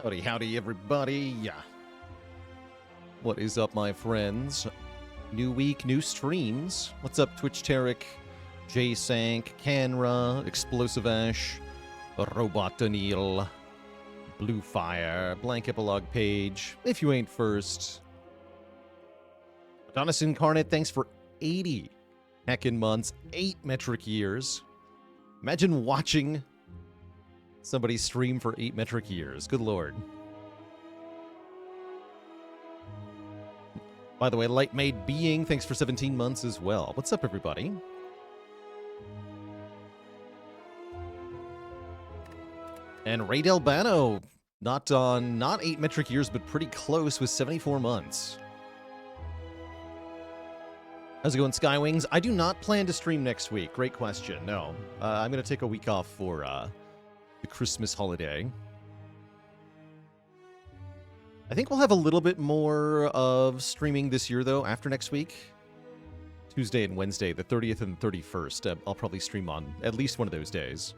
Howdy, howdy, everybody. Yeah. What is up, my friends? New week, new streams. What's up, Twitch Tarek, J-Sank, Canra, Explosive Ash, Robot Daniel, Blue Fire, Blank Epilogue Page, If You Ain't First. Adonis Incarnate, thanks for 80 heckin' months, 8 metric years. Imagine watching somebody stream for 8 metric years. Good lord. By the way, Light Made Being, thanks for 17 months as well. What's up, everybody? And Ray Delbano, not 8 metric years, but pretty close with 74 months. How's it going, Skywings? I do not plan to stream next week. Great question. No. I'm going to take a week off for the Christmas holiday. I think we'll have a little bit more of streaming this year, though, after next week. Tuesday and Wednesday, the 30th and 31st. I'll probably stream on at least one of those days.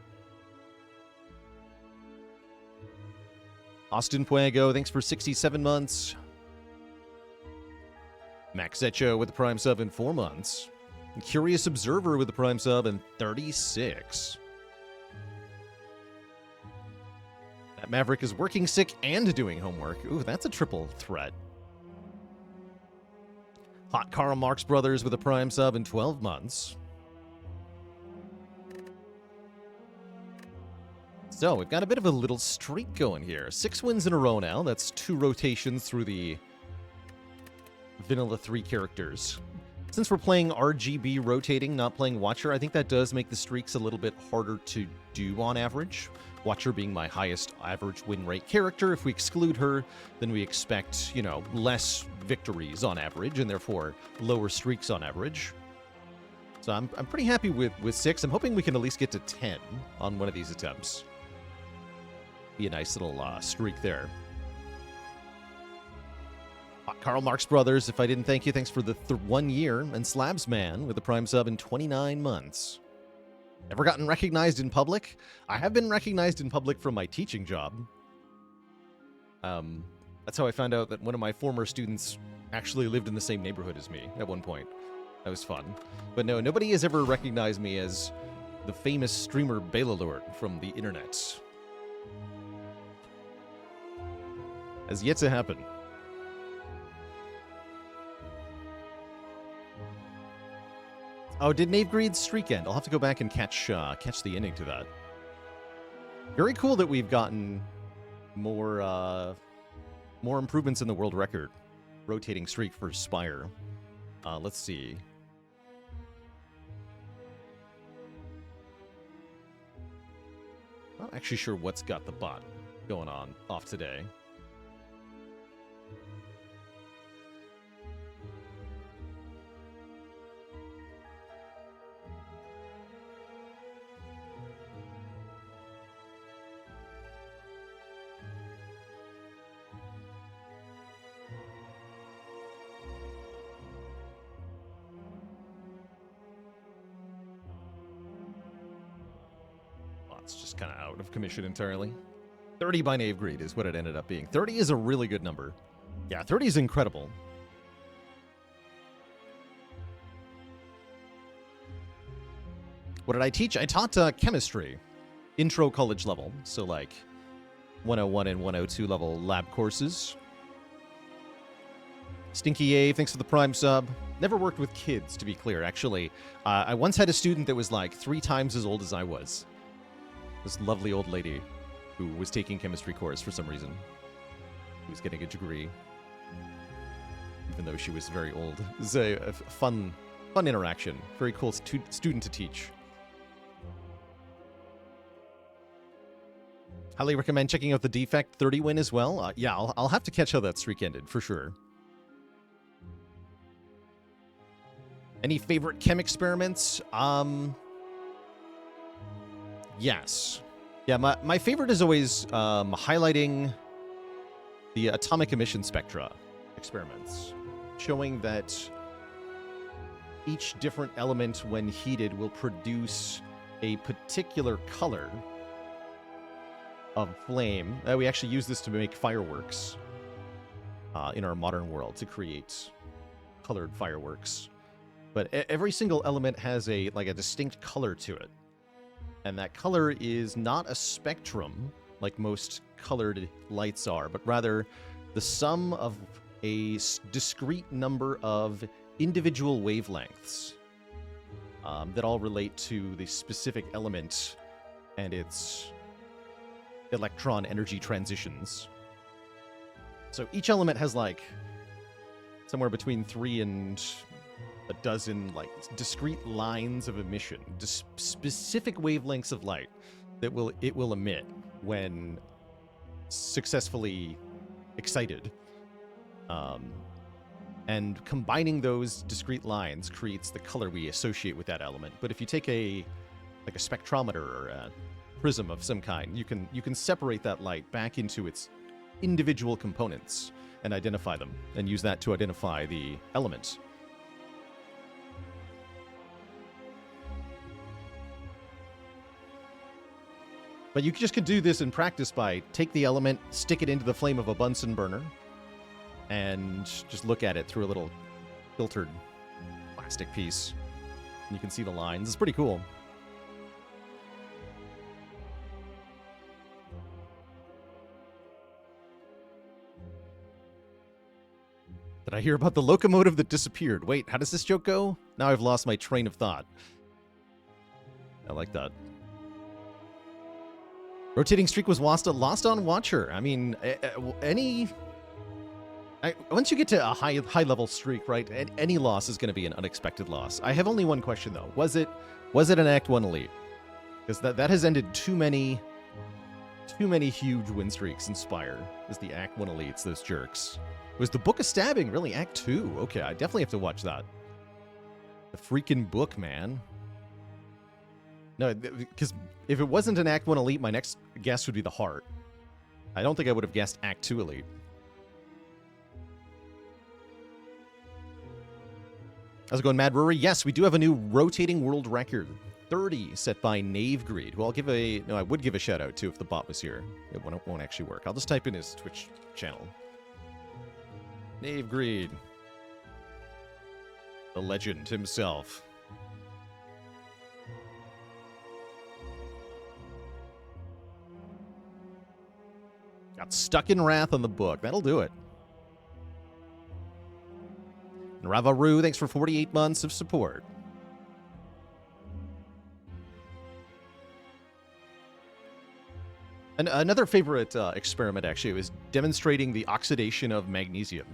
Austin Puego, thanks for 67 months. Max Echo with the Prime sub in 4 months. Curious Observer with the Prime sub in 36. That Maverick is working sick and doing homework. Ooh, that's a triple threat. Hot Karl Marx Brothers with a Prime sub in 12 months. So, we've got a bit of a little streak going here. 6 wins in a row now. That's 2 rotations through the Vanilla 3 characters. Since we're playing RGB rotating, not playing Watcher, I think that does make the streaks a little bit harder to do on average. Watcher being my highest average win rate character. If we exclude her, then we expect, you know, less victories on average, and therefore lower streaks on average. So I'm pretty happy with 6. I'm hoping we can at least get to 10 on one of these attempts. Be a nice little streak there. Karl Marx Brothers, if I didn't thank you, thanks for the 1 year. And Slabs Man with the Prime sub in 29 months. Ever gotten recognized in public? I have been recognized in public from my teaching job. That's how I found out that one of my former students actually lived in the same neighborhood as me at one point. That was fun. But no, nobody has ever recognized me as the famous streamer Baalor from the internet. Has yet to happen. Oh, did Knave Greed's streak end? I'll have to go back and catch the ending to that. Very cool that we've gotten more improvements in the world record rotating streak for Spire. Let's see. Not actually sure what's got the bot going on off today. It's just kind of out of commission entirely. 30 by Knave Greed is what it ended up being. 30 is a really good number. Yeah, 30 is incredible. What did I teach? I taught chemistry. Intro college level. So like 101 and 102 level lab courses. Stinky A, thanks for the Prime sub. Never worked with kids, to be clear. Actually, I once had a student that was like 3 times as old as I was. This lovely old lady who was taking chemistry course for some reason. Who was getting a degree. Even though she was very old. It was a fun interaction. Very cool student to teach. Highly recommend checking out the Defect 30 win as well. Yeah, I'll have to catch how that streak ended, for sure. Any favorite chem experiments? Yes. Yeah, my favorite is always highlighting the atomic emission spectra experiments, showing that each different element, when heated, will produce a particular color of flame. We actually use this to make fireworks in our modern world, to create colored fireworks. But every single element has a distinct color to it. And that color is not a spectrum like most colored lights are, but rather the sum of a discrete number of individual wavelengths that all relate to the specific element and its electron energy transitions. So each element has like somewhere between 3 and a dozen like discrete lines of emission, specific wavelengths of light that it will emit when successfully excited. And combining those discrete lines creates the color we associate with that element. But if you take a spectrometer or a prism of some kind, you can separate that light back into its individual components and identify them, and use that to identify the element. But you just could do this in practice by take the element, stick it into the flame of a Bunsen burner, and just look at it through a little filtered plastic piece. And you can see the lines. It's pretty cool. Did I hear about the locomotive that disappeared? Wait, how does this joke go? Now I've lost my train of thought. I like that. Rotating streak was lost on Watcher. I mean, once you get to a high level streak, right? Any loss is going to be an unexpected loss. I have only one question though. Was it an Act 1 elite? Because that has ended too many huge win streaks in Spire. Is the Act 1 elites, those jerks. Was the Book of Stabbing really Act 2? Okay, I definitely have to watch that. The freaking book, man. No, because if it wasn't an Act 1 elite, my next guess would be the Heart. I don't think I would have guessed Act 2 elite. How's it going, Mad Rory? Yes, we do have a new rotating world record. 30 set by Knavegreed, who I would give a shout out to if the bot was here. It won't actually work. I'll just type in his Twitch channel. Knavegreed. The legend himself. Got stuck in wrath on the book. That'll do it. And Ravaru, thanks for 48 months of support. And another favorite experiment, actually, was demonstrating the oxidation of magnesium.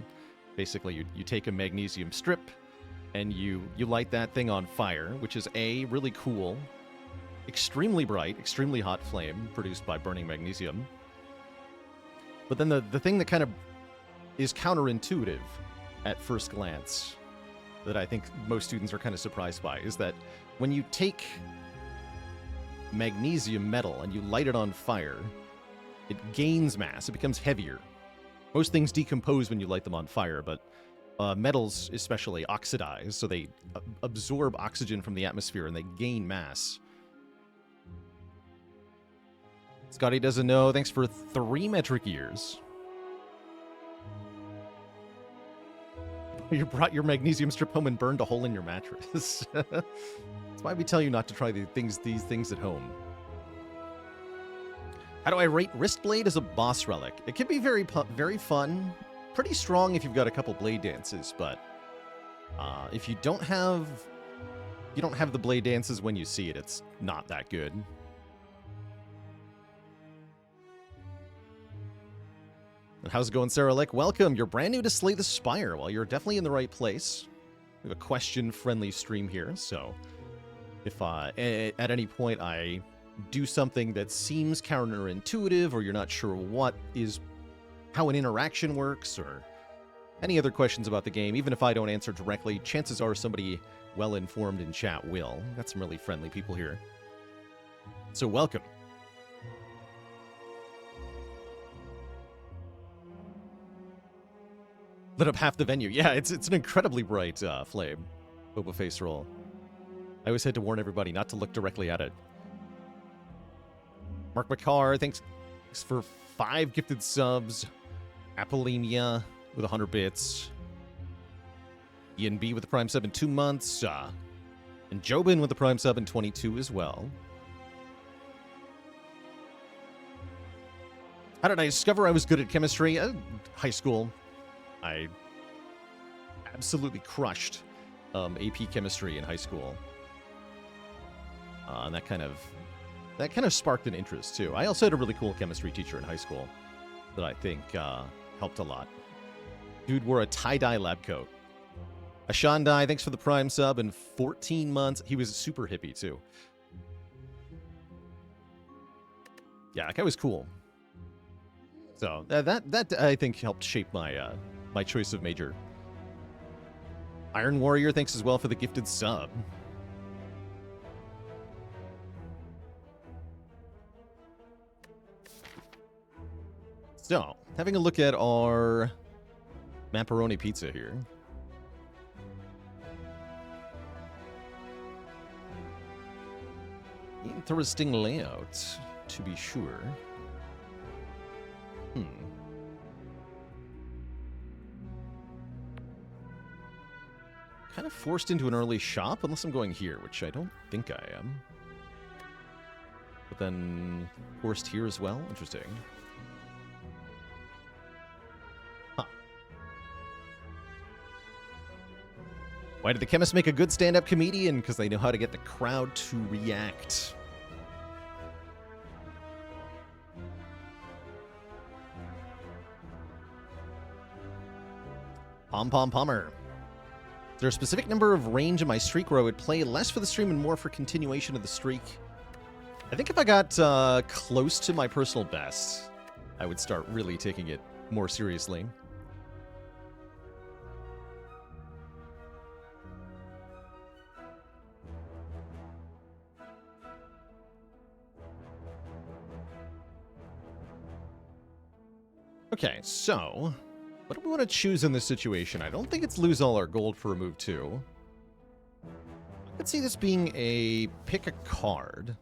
Basically, you take a magnesium strip, and you light that thing on fire, which is a really cool, extremely bright, extremely hot flame produced by burning magnesium. But then the thing that kind of is counterintuitive at first glance, that I think most students are kind of surprised by, is that when you take magnesium metal and you light it on fire, it gains mass. It becomes heavier. Most things decompose when you light them on fire, but metals especially oxidize, so they absorb oxygen from the atmosphere and they gain mass. Scotty doesn't know. Thanks for 3 metric years. You brought your magnesium strip home and burned a hole in your mattress. That's why we tell you not to try these things at home. How do I rate Wristblade as a boss relic? It can be very fun, pretty strong if you've got a couple blade dances, but if you don't have the blade dances when you see it, it's not that good. And how's it going, Sarah Lick? Welcome. You're brand new to Slay the Spire. Well, you're definitely in the right place. We have a question-friendly stream here, so if at any point I do something that seems counterintuitive, or you're not sure how an interaction works, or any other questions about the game, even if I don't answer directly, chances are somebody well-informed in chat will. Got some really friendly people here. So welcome. Lit up half the venue. Yeah, it's an incredibly bright flame. Boba face roll. I always had to warn everybody not to look directly at it. Mark McCarr, thanks Thanks for 5 gifted subs. Apollina with 100 bits. Ian B with the Prime sub in 2 months. And Jobin with the Prime sub in 22 as well. How did I discover I was good at chemistry? High school. I absolutely crushed AP chemistry in high school. And that kind of sparked an interest, too. I also had a really cool chemistry teacher in high school that I think helped a lot. Dude wore a tie-dye lab coat. Ashandai, thanks for the Prime sub in 14 months. He was super hippie, too. Yeah, that guy was cool. So that I think helped shape my my choice of major. Iron Warrior, thanks as well for the gifted sub. So, having a look at our Macaroni pizza here. Interesting layout, to be sure. Kind of forced into an early shop, unless I'm going here, which I don't think I am. But then forced here as well? Interesting. Huh. Why did the chemists make a good stand-up comedian? Because they know how to get the crowd to react. Pom-pom-pommer. Is there a specific number of range in my streak where I would play less for the stream and more for continuation of the streak? I think if I got close to my personal best, I would start really taking it more seriously. Okay, so what do we want to choose in this situation? I don't think it's lose all our gold for a move 2. I could see this being a pick a card.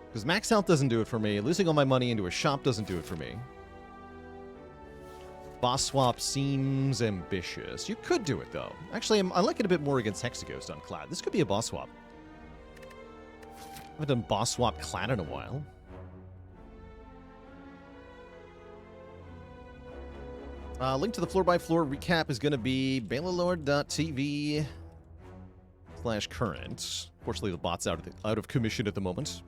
Because max health doesn't do it for me. Losing all my money into a shop doesn't do it for me. Boss swap seems ambitious. You could do it, though. Actually, I like it a bit more against Hexaghost on Clad. This could be a boss swap. I haven't done boss swap Clad in a while. Link to the floor-by-floor recap is going to be baylord.tv/current. Fortunately, the bot's out of commission at the moment.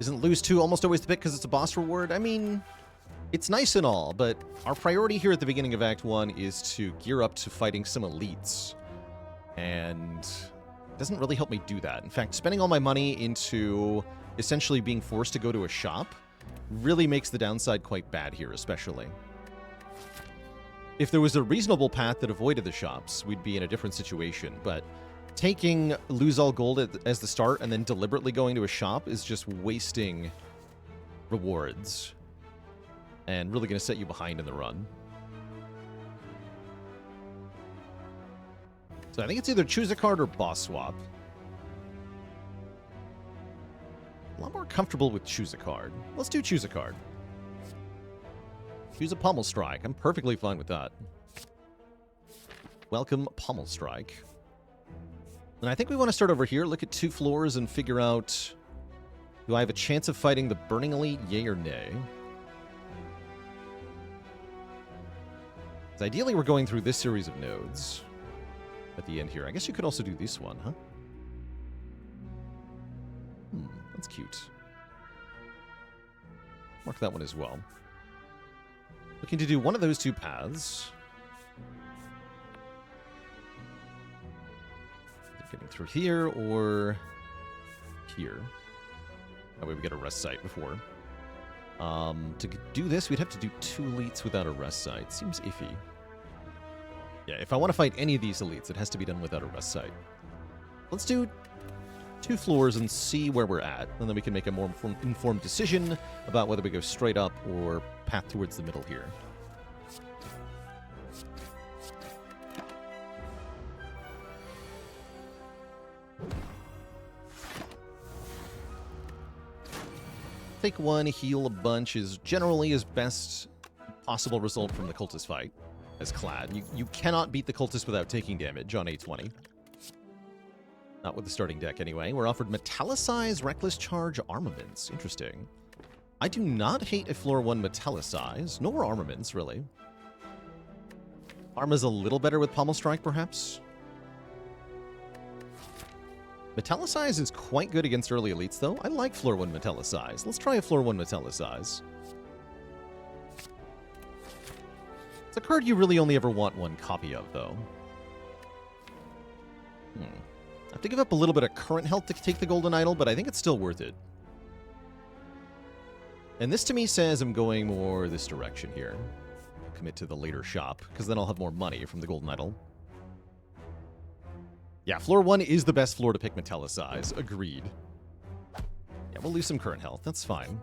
Isn't lose 2 almost always the pick because it's a boss reward? I mean, it's nice and all, but our priority here at the beginning of Act 1 is to gear up to fighting some elites. And it doesn't really help me do that. In fact, spending all my money into essentially being forced to go to a shop really makes the downside quite bad here, especially. If there was a reasonable path that avoided the shops, we'd be in a different situation, but taking lose all gold as the start and then deliberately going to a shop is just wasting rewards and really going to set you behind in the run. So I think it's either choose a card or boss swap. A lot more comfortable with choose a card. Let's do choose a card. Choose a Pommel Strike. I'm perfectly fine with that. Welcome, Pommel Strike. And I think we want to start over here, look at 2 floors, and figure out, do I have a chance of fighting the Burning Elite, yay or nay? So ideally, we're going through this series of nodes at the end here. I guess you could also do this one, huh? That's cute. Mark that one as well. Looking to do one of those 2 paths. Getting through here or here. That way we get a rest site before. To do this, we'd have to do 2 elites without a rest site. Seems iffy. Yeah, if I want to fight any of these elites, it has to be done without a rest site. Let's do 2 floors and see where we're at, and then we can make a more informed decision about whether we go straight up or path towards the middle here. Take 1, heal a bunch is generally his best possible result from the cultist fight as Clad. You cannot beat the cultist without taking damage on A20. Not with the starting deck, anyway. We're offered Metallicize, Reckless Charge, Armaments. Interesting. I do not hate a floor 1 Metallicize, nor Armaments, really. Arma's a little better with Pommel Strike, perhaps. Metallicize is quite good against early elites, though. I like floor 1 Metallicize. Let's try a floor 1 Metallicize. It's a card you really only ever want 1 copy of, though. I have to give up a little bit of current health to take the Golden Idol, but I think it's still worth it. And this to me says I'm going more this direction here. Commit to the later shop, because then I'll have more money from the Golden Idol. Yeah, floor 1 is the best floor to pick Metallicize. Agreed. Yeah, we'll lose some current health. That's fine.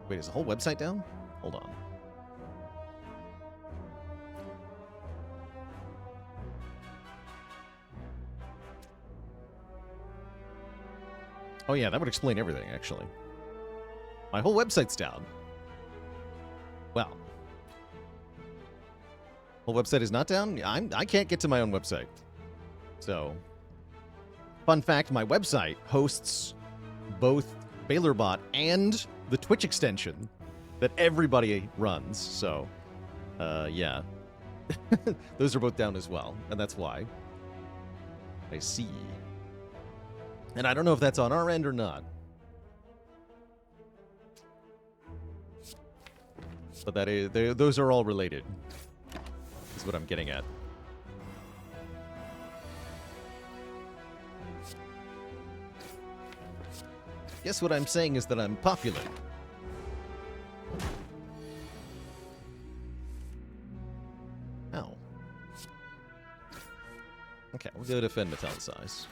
Wait, is the whole website down? Hold on. Oh yeah, that would explain everything, actually. My whole website's down. Well. Whole website is not down? I can't get to my own website. So, fun fact, my website hosts both BaalorBot and the Twitch extension that everybody runs. So, yeah. Those are both down as well, and that's why. I see. And I don't know if that's on our end or not. But that is, those are all related, is what I'm getting at. Guess what I'm saying is that I'm popular. Ow. Okay, we'll go defend Metallicize.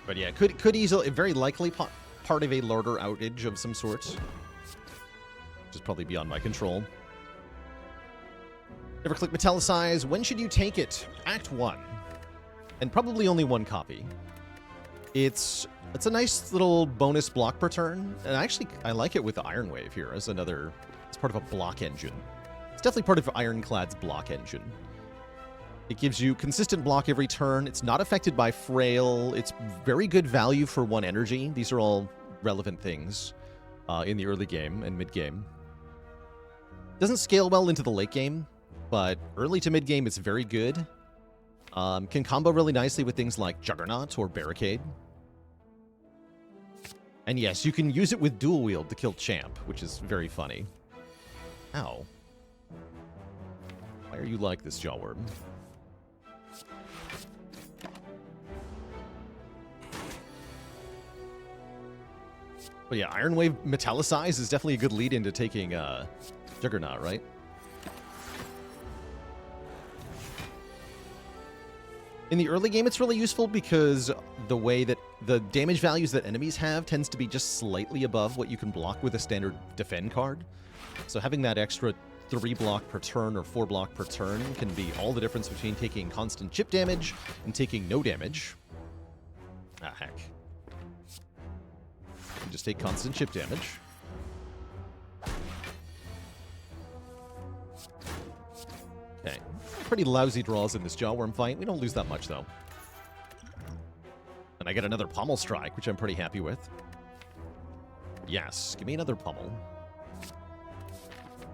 But yeah, could easily, very likely part of a larger outage of some sort. Which is probably beyond my control. Never click Metallicize. When should you take it? Act 1. And probably only 1 copy. It's a nice little bonus block per turn. And actually, I like it with the Iron Wave here as another, it's part of a block engine. It's definitely part of Ironclad's block engine. It gives you consistent block every turn. It's not affected by Frail. It's very good value for 1 energy. These are all relevant things in the early game and mid-game. Doesn't scale well into the late game, but early to mid-game it's very good. Can combo really nicely with things like Juggernaut or Barricade. And yes, you can use it with dual wield to kill Champ, which is very funny. Ow. Why are you like this, Jawworm? But yeah, Iron Wave Metallicize is definitely a good lead into taking Juggernaut, right? In the early game, it's really useful because the way that the damage values that enemies have tends to be just slightly above what you can block with a standard defend card. So having that extra 3 block per turn or 4 block per turn can be all the difference between taking constant chip damage and taking no damage. Ah, heck. You just take constant chip damage. Okay. Pretty lousy draws in this Jawworm fight. We don't lose that much, though. And I get another Pommel Strike, which I'm pretty happy with. Yes, give me another Pommel.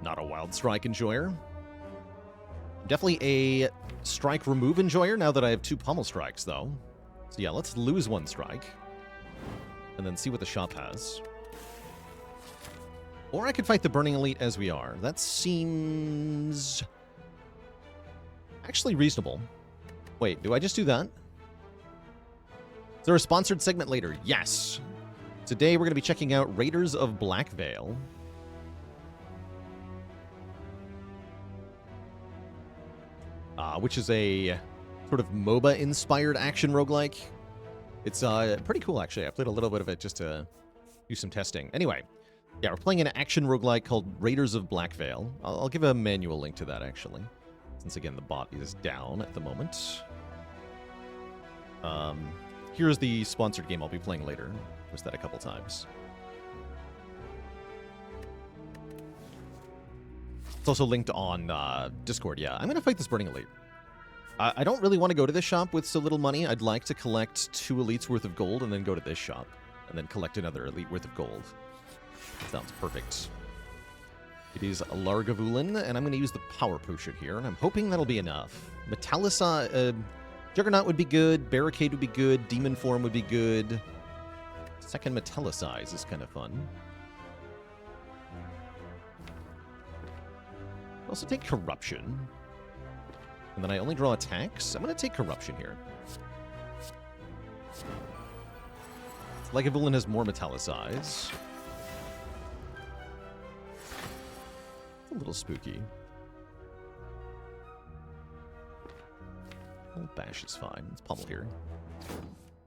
Not a Wild Strike enjoyer. Definitely a Strike Remove enjoyer now that I have 2 Pommel Strikes, though. So yeah, let's lose 1 strike. And then see what the shop has. Or I could fight the Burning Elite as we are. That seems actually reasonable. Wait, do I just do that? Is there a sponsored segment later? Yes. Today we're going to be checking out Raiders of Blackveil. Which is a sort of MOBA-inspired action roguelike. It's pretty cool, actually. I played a little bit of it just to do some testing. Anyway, yeah, we're playing an action roguelike called Raiders of Blackveil. I'll give a manual link to that, actually, since, again, the bot is down at the moment. Here's the sponsored game I'll be playing later. Posted that a couple times. It's also linked on Discord, yeah. I'm going to fight this Burning Elite. I don't really want to go to this shop with so little money. I'd like to collect 2 elites worth of gold and then go to this shop. And then collect another elite worth of gold. Sounds perfect. It is Lagavulin, and I'm going to use the power potion here, and I'm hoping that'll be enough. Juggernaut would be good, Barricade would be good, Demon Form would be good. Second Metallicize is kind of fun. Also take Corruption. And then I only draw attacks. I'm going to take Corruption here. Lagavulin has more Metallicize. A little spooky. Well, Bash is fine. Let's pummel here.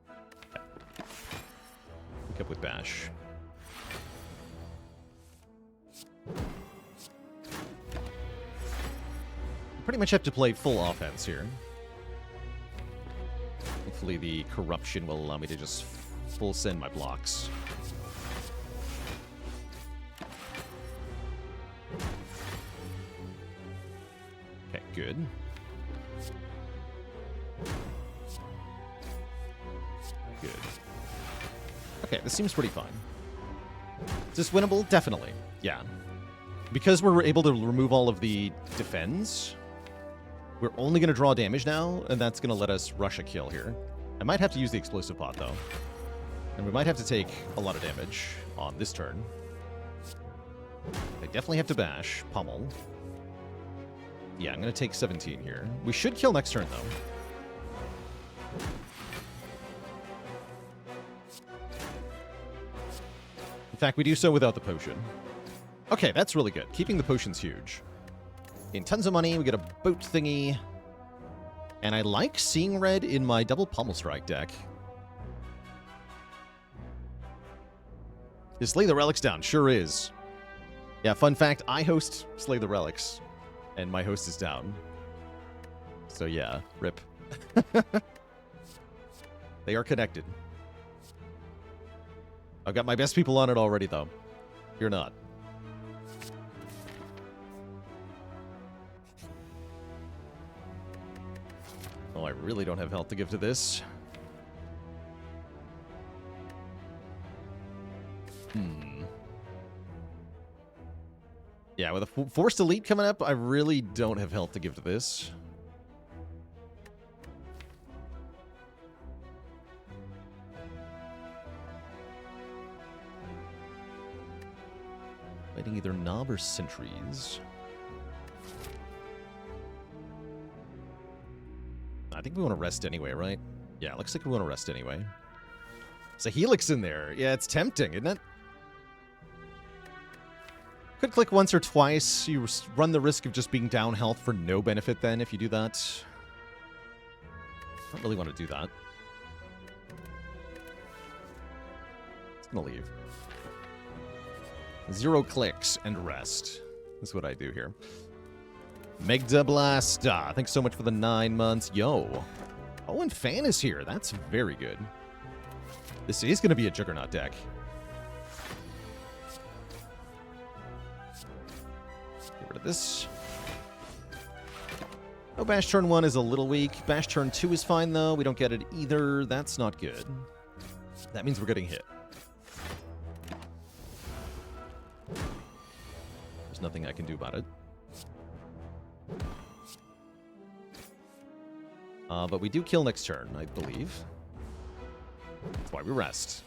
Okay. Pick up with Bash. Pretty much have to play full offense here. Hopefully the Corruption will allow me to just full send my blocks. Okay, good. Good. Okay, this seems pretty fine. Is this winnable? Definitely. Yeah. Because we're able to remove all of the defense, we're only going to draw damage now, and that's going to let us rush a kill here. I might have to use the explosive pot, though. And we might have to take a lot of damage on this turn. I definitely have to bash, pummel. Yeah, I'm going to take 17 here. We should kill next turn, though. In fact, we do so without the potion. Okay, that's really good. Keeping the potion's huge. Gain tons of money, we get a boat thingy. And I like seeing red in my double Pummel Strike deck. Is Slay the Relics down? Sure is. Yeah, fun fact, I host Slay the Relics. And my host is down. So yeah, rip. They are connected. I've got my best people on it already, though. You're not. Oh, I really don't have health to give to this. Yeah, with a Forced Elite coming up, I really don't have health to give to this. Fighting either Knob or Sentries. I think we want to rest anyway, right? Yeah, looks like we want to rest anyway. There's a Helix in there. Yeah, it's tempting, isn't it? Could click once or twice. You run the risk of just being down health for no benefit then if you do that. I don't really want to do that. It's going to leave. 0 clicks and rest. That's what I do here. Megda Blasta, thanks so much for the 9 months. Yo. Oh, and Fan is here. That's very good. This is going to be a Juggernaut deck. Get rid of this. Oh, Bash turn 1 is a little weak. Bash turn 2 is fine, though. We don't get it either. That's not good. That means we're getting hit. There's nothing I can do about it. But we do kill next turn, I believe. That's why we rest.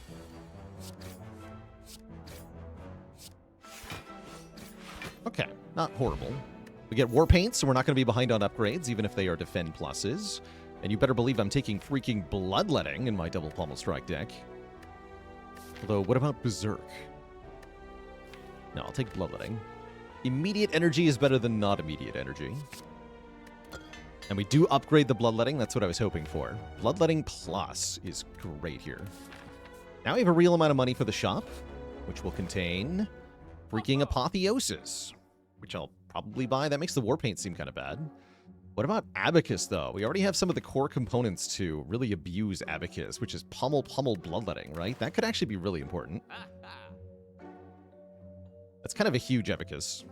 Okay, not horrible. We get War Paint, so we're not going to be behind on upgrades, even if they are defend pluses. And you better believe I'm taking freaking Bloodletting in my double Pommel Strike deck. Although, what about Berserk? No, I'll take Bloodletting. Immediate energy is better than not immediate energy. And we do upgrade the Bloodletting. That's what I was hoping for. Bloodletting Plus is great here. Now we have a real amount of money for the shop, which will contain freaking Apotheosis, which I'll probably buy. That makes the war paint seem kind of bad. What about Abacus, though? We already have some of the core components to really abuse Abacus, which is Pummel Bloodletting, right? That could actually be really important. That's kind of a huge Abacus.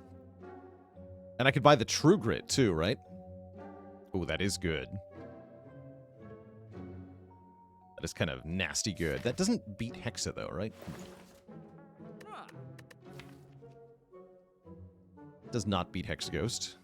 And I could buy the True Grit, too, right? Oh, that is good. That is kind of nasty good. That doesn't beat Hexa, though, right? It does not beat Hex Ghost.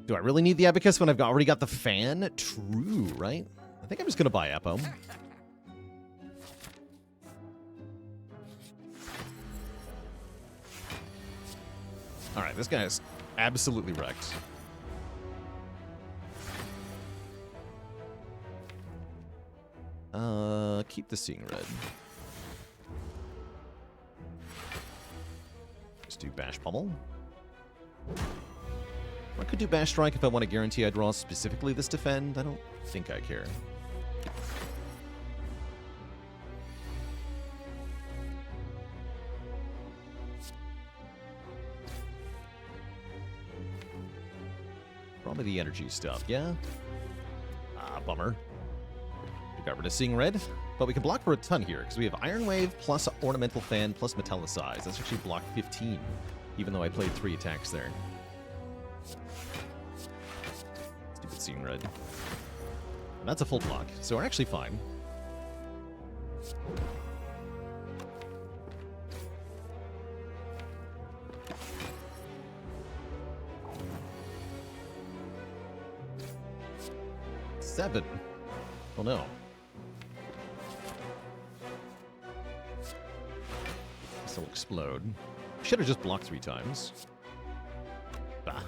Do I really need the Abacus when I've already got the fan? True, right? I think I'm just going to buy Apo. Alright, this guy is absolutely wrecked. Keep the Seeing Red. Just do Bash Pummel. I could do Bash Strike if I want to guarantee I draw specifically this defend. I don't think I care. Probably the energy stuff, yeah? Ah, bummer. We got rid of Seeing Red, but we can block for a ton here, because we have Iron Wave plus Ornamental Fan plus Metallicize. That's actually block 15, even though I played 3 attacks there. Stupid Seeing Red. And that's a full block, so we're actually fine. Seven. Oh no. This will explode. Should have just blocked 3 times. Bah.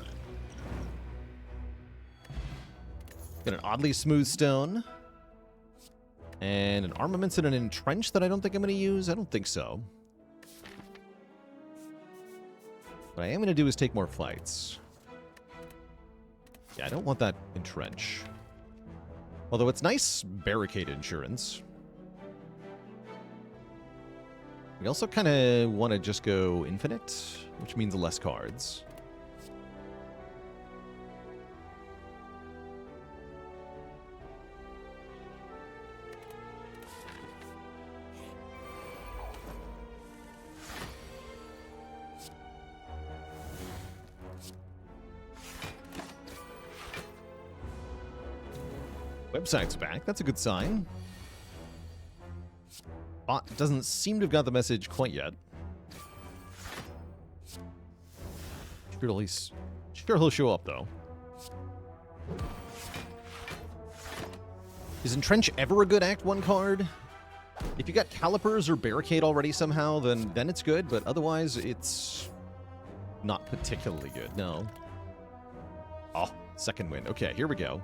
Got an oddly smooth stone. And an armaments and an entrench that I don't think I'm going to use. I don't think so. What I am going to do is take more fights. Yeah, I don't want that entrench. Although it's nice barricade insurance. We also kind of want to just go infinite, which means less cards. Website's back. That's a good sign. Bot doesn't seem to have got the message quite yet. Sure he'll show up, though. Is Entrench ever a good Act 1 card? If you got Calipers or Barricade already somehow, then it's good, but otherwise it's not particularly good, no. Oh, Second Wind. Okay, here we go.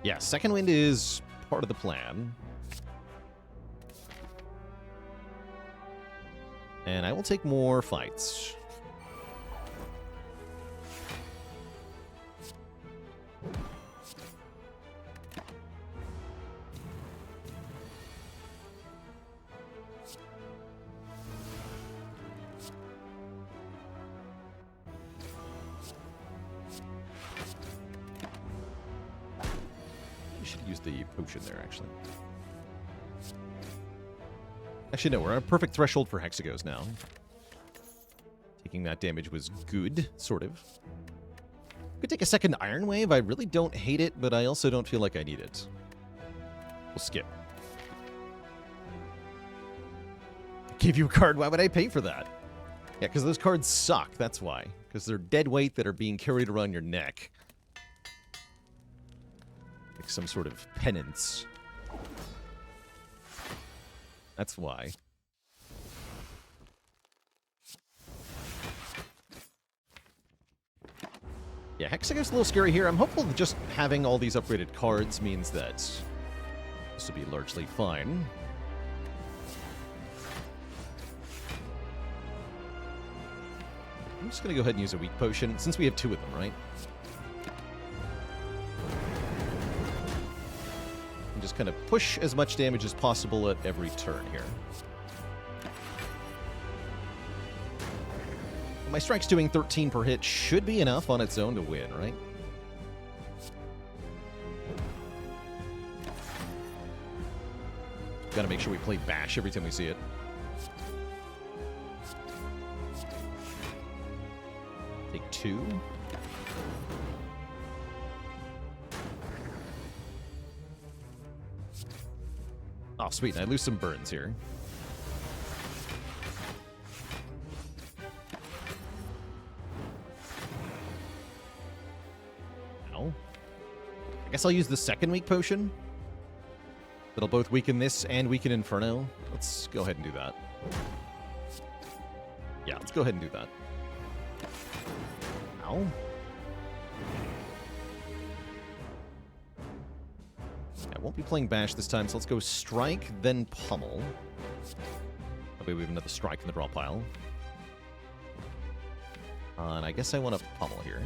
Yeah, Second Wind is part of the plan. And I will take more fights. The potion there, actually. Actually, no, we're at a perfect threshold for Hexagos now. Taking that damage was good, sort of. Could take a second Iron Wave. I really don't hate it, but I also don't feel like I need it. We'll skip. Give you a card, why would I pay for that? Yeah, because those cards suck, that's why. Because they're dead weight that are being carried around your neck. Like some sort of penance. That's why. Yeah, Hexagon's a little scary here. I'm hopeful that just having all these upgraded cards means that this will be largely fine. I'm just going to go ahead and use a weak potion, since we have 2 of them, right? And just kind of push as much damage as possible at every turn here. My strike's doing 13 per hit should be enough on its own to win, right? Gotta make sure we play Bash every time we see it. Take 2. Oh, sweet. I lose some burns here. I guess I'll use the second weak potion. That'll both weaken this and weaken Inferno. Let's go ahead and do that. Yeah, let's go ahead and do that. Ow. I won't be playing Bash this time, so let's go Strike, then Pummel. That way we have another Strike in the draw pile. And I guess I want to Pummel here.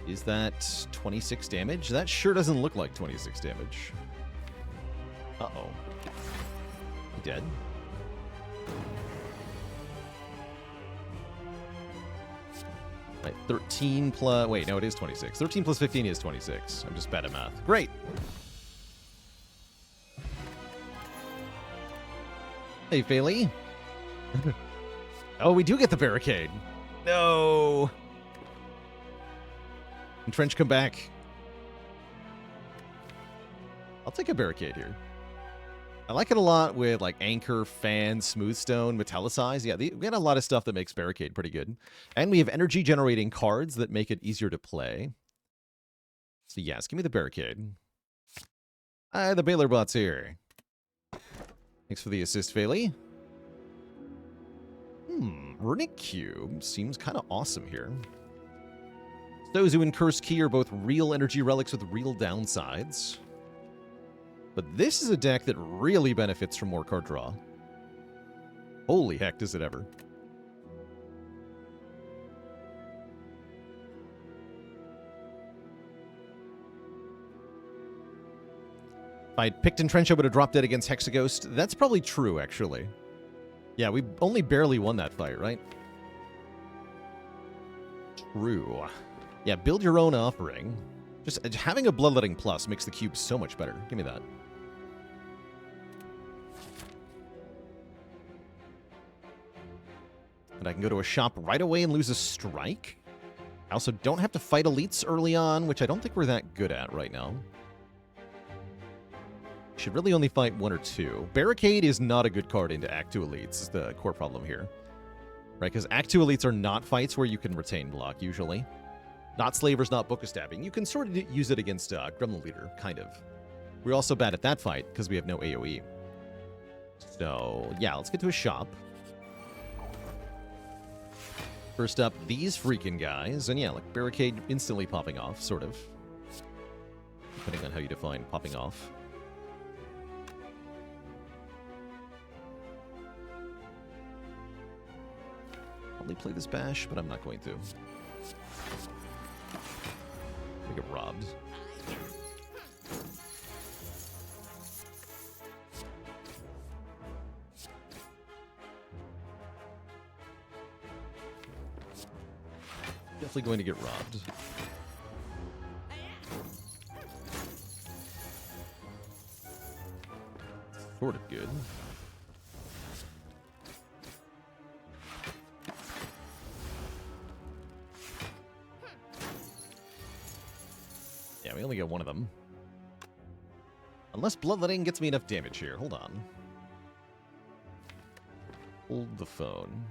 Is that 26 damage? That sure doesn't look like 26 damage. Uh-oh. He dead? Right, 13 plus... Wait, no, it is 26. 13 plus 15 is 26. I'm just bad at math. Great! Hey, Fayley. Oh, we do get the barricade. No! Entrench, come back. I'll take a barricade here. I like it a lot with like Anchor, Fan, Smoothstone, Metallicize. Yeah, we got a lot of stuff that makes barricade pretty good. And we have energy generating cards that make it easier to play. So yes, give me the barricade. The Baalor bot's here. Thanks for the assist, Fayley. Runic Cube seems kind of awesome here. Those and Curse Key are both real energy relics with real downsides. But this is a deck that really benefits from more card draw. Holy heck, does it ever. If I'd picked Entrench, I would have dropped dead against Hexaghost. That's probably true, actually. Yeah, we only barely won that fight, right? True. Yeah, build your own offering. Just having a Bloodletting Plus makes the cube so much better. Give me that. And I can go to a shop right away and lose a strike. I also don't have to fight elites early on, which I don't think we're that good at right now. Should really only fight 1 or 2. Barricade is not a good card into Act 2 elites, is the core problem here. Right, because Act 2 elites are not fights where you can retain block, usually. Not Slavers, not Book of Stabbing. You can sort of use it against Gremlin Leader, kind of. We're also bad at that fight, because we have no AoE. So, yeah, let's get to a shop. First up, these freaking guys. And yeah, like Barricade instantly popping off, sort of. Depending on how you define popping off. Probably play this Bash, but I'm not going to. We get robbed. Definitely going to get robbed. Sort of good. Yeah, we only get 1 of them. Unless Bloodletting gets me enough damage here. Hold on. Hold the phone.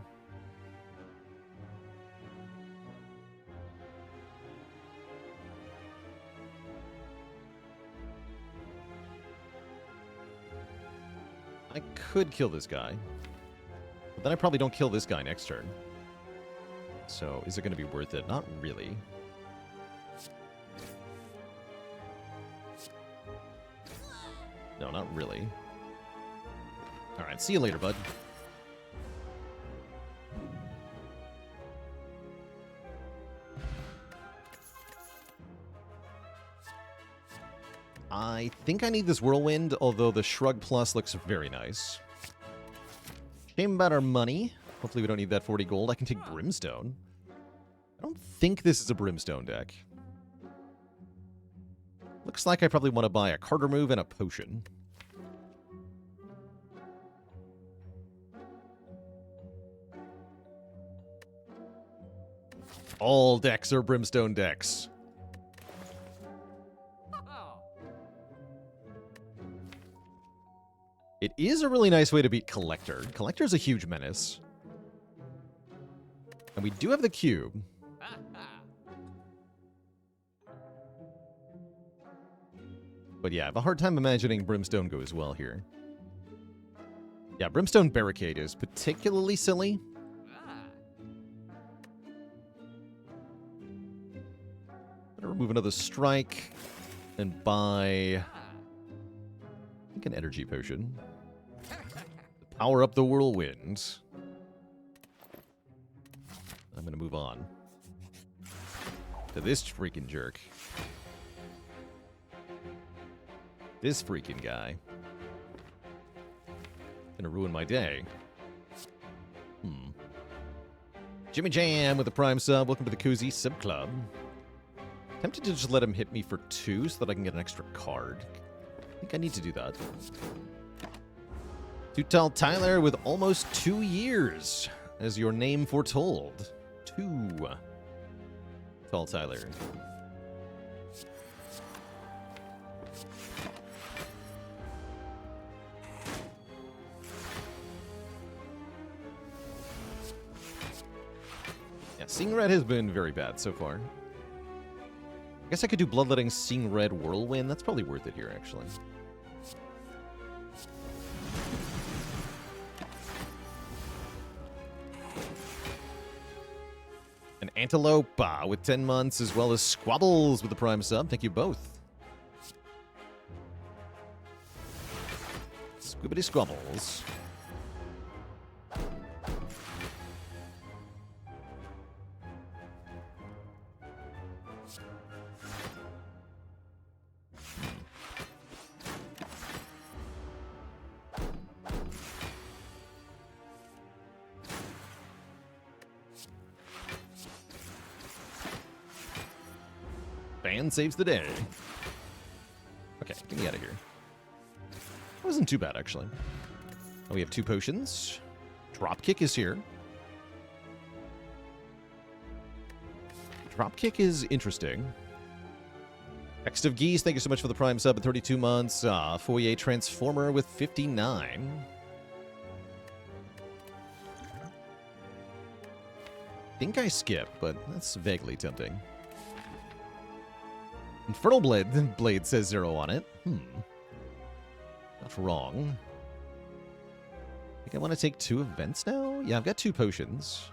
I could kill this guy. But then I probably don't kill this guy next turn. So, is it going to be worth it? Not really. No, not really. Alright, see you later, bud. I think I need this Whirlwind, although the Shrug Plus looks very nice. Shame about our money. Hopefully we don't need that 40 gold. I can take Brimstone. I don't think this is a Brimstone deck. Looks like I probably want to buy a card remove and a potion. All decks are Brimstone decks. It is a really nice way to beat Collector. Collector's a huge menace. And we do have the cube. But yeah, I have a hard time imagining Brimstone goes well here. Yeah, Brimstone Barricade is particularly silly. Gonna remove another strike and buy, I think, an energy potion. Power up the Whirlwind. I'm gonna move on to this freaking jerk. This freaking guy. Gonna ruin my day. Jimmy Jam with the Prime sub. Welcome to the Cozy Sub Club. Tempted to just let him hit me for 2 so that I can get an extra card. I think I need to do that. Too Tall Tyler with almost 2 years, as your name foretold. 2 Tall Tyler. Yeah, Seeing Red has been very bad so far. I guess I could do Bloodletting, Seeing Red, Whirlwind. That's probably worth it here, actually. An Antelope with 10 months, as well as Squabbles with the Prime sub. Thank you both. Squibbity Squabbles. Fan saves the day. Okay, get me out of here. That wasn't too bad, actually. Oh, we have 2 potions. Dropkick is here. Dropkick is interesting. Next of Geese, thank you so much for the Prime sub at 32 months. Foyer Transformer with 59. Think I skip, but that's vaguely tempting. Infernal Blade says 0 on it. Not wrong. I think I want to take 2 events now? Yeah, I've got 2 potions.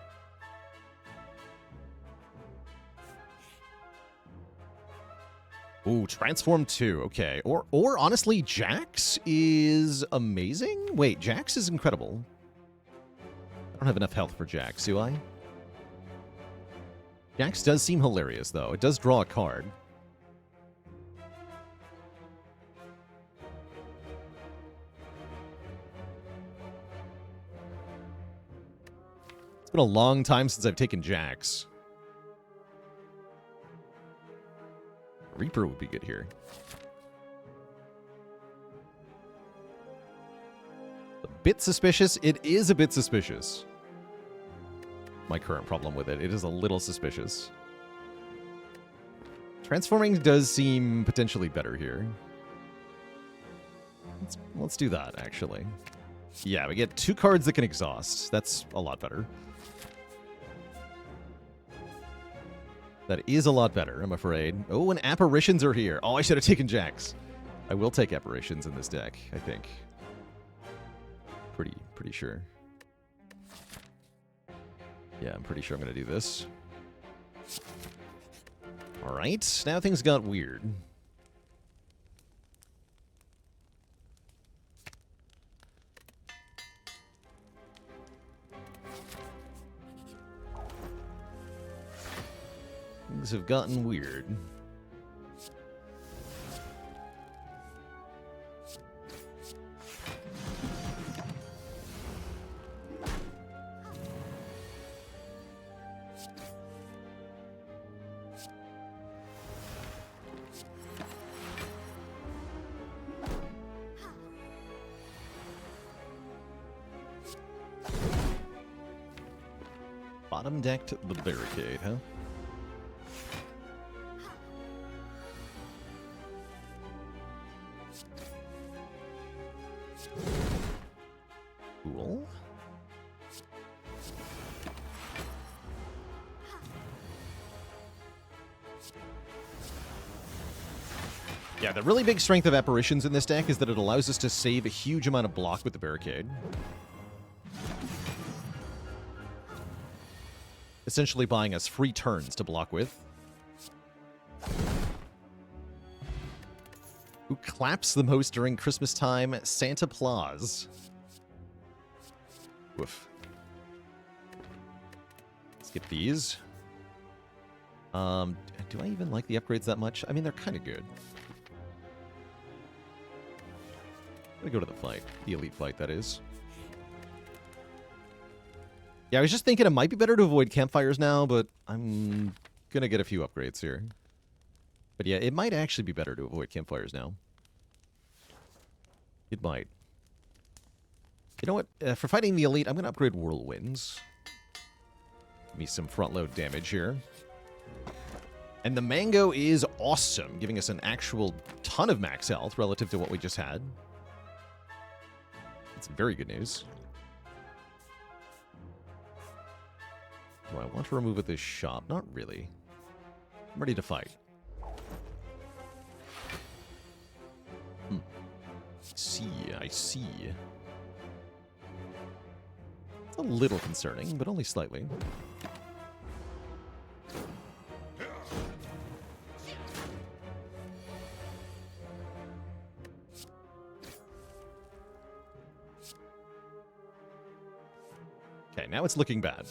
Ooh, Transform 2. Okay. Or honestly, Jax is amazing? Wait, Jax is incredible. I don't have enough health for Jax, do I? Jax does seem hilarious, though. It does draw a card. It's been a long time since I've taken Jax. Reaper would be good here. A bit suspicious. It is a bit suspicious. My current problem with it. It is a little suspicious. Transforming does seem potentially better here. Let's do that, actually. Yeah, we get 2 cards that can exhaust. That's a lot better. That is a lot better, I'm afraid. Oh, and Apparitions are here. Oh, I should have taken Jax. I will take Apparitions in this deck, I think. Pretty sure. Yeah, I'm pretty sure I'm going to do this. All right, now things got weird. Things have gotten weird. Bottom decked the barricade, huh? Cool. Yeah, the really big strength of Apparitions in this deck is that it allows us to save a huge amount of block with the barricade. Essentially buying us free turns to block with. Who claps the most during Christmas time? Santa Claus. Woof. Let's get these. Do I even like the upgrades that much? I mean, they're kind of good. I'm gonna go to the fight. The elite fight, that is. Yeah, I was just thinking it might be better to avoid campfires now, but I'm gonna get a few upgrades here. But yeah, it might actually be better to avoid campfires now. It might. You know what? For fighting the elite, I'm gonna upgrade whirlwinds. Give me some front load damage here. And the mango is awesome, giving us an actual ton of max health relative to what we just had. It's very good news. Do I want to remove at this shop? Not really. I'm ready to fight. I see. It's a little concerning, but only slightly. Okay, now it's looking bad.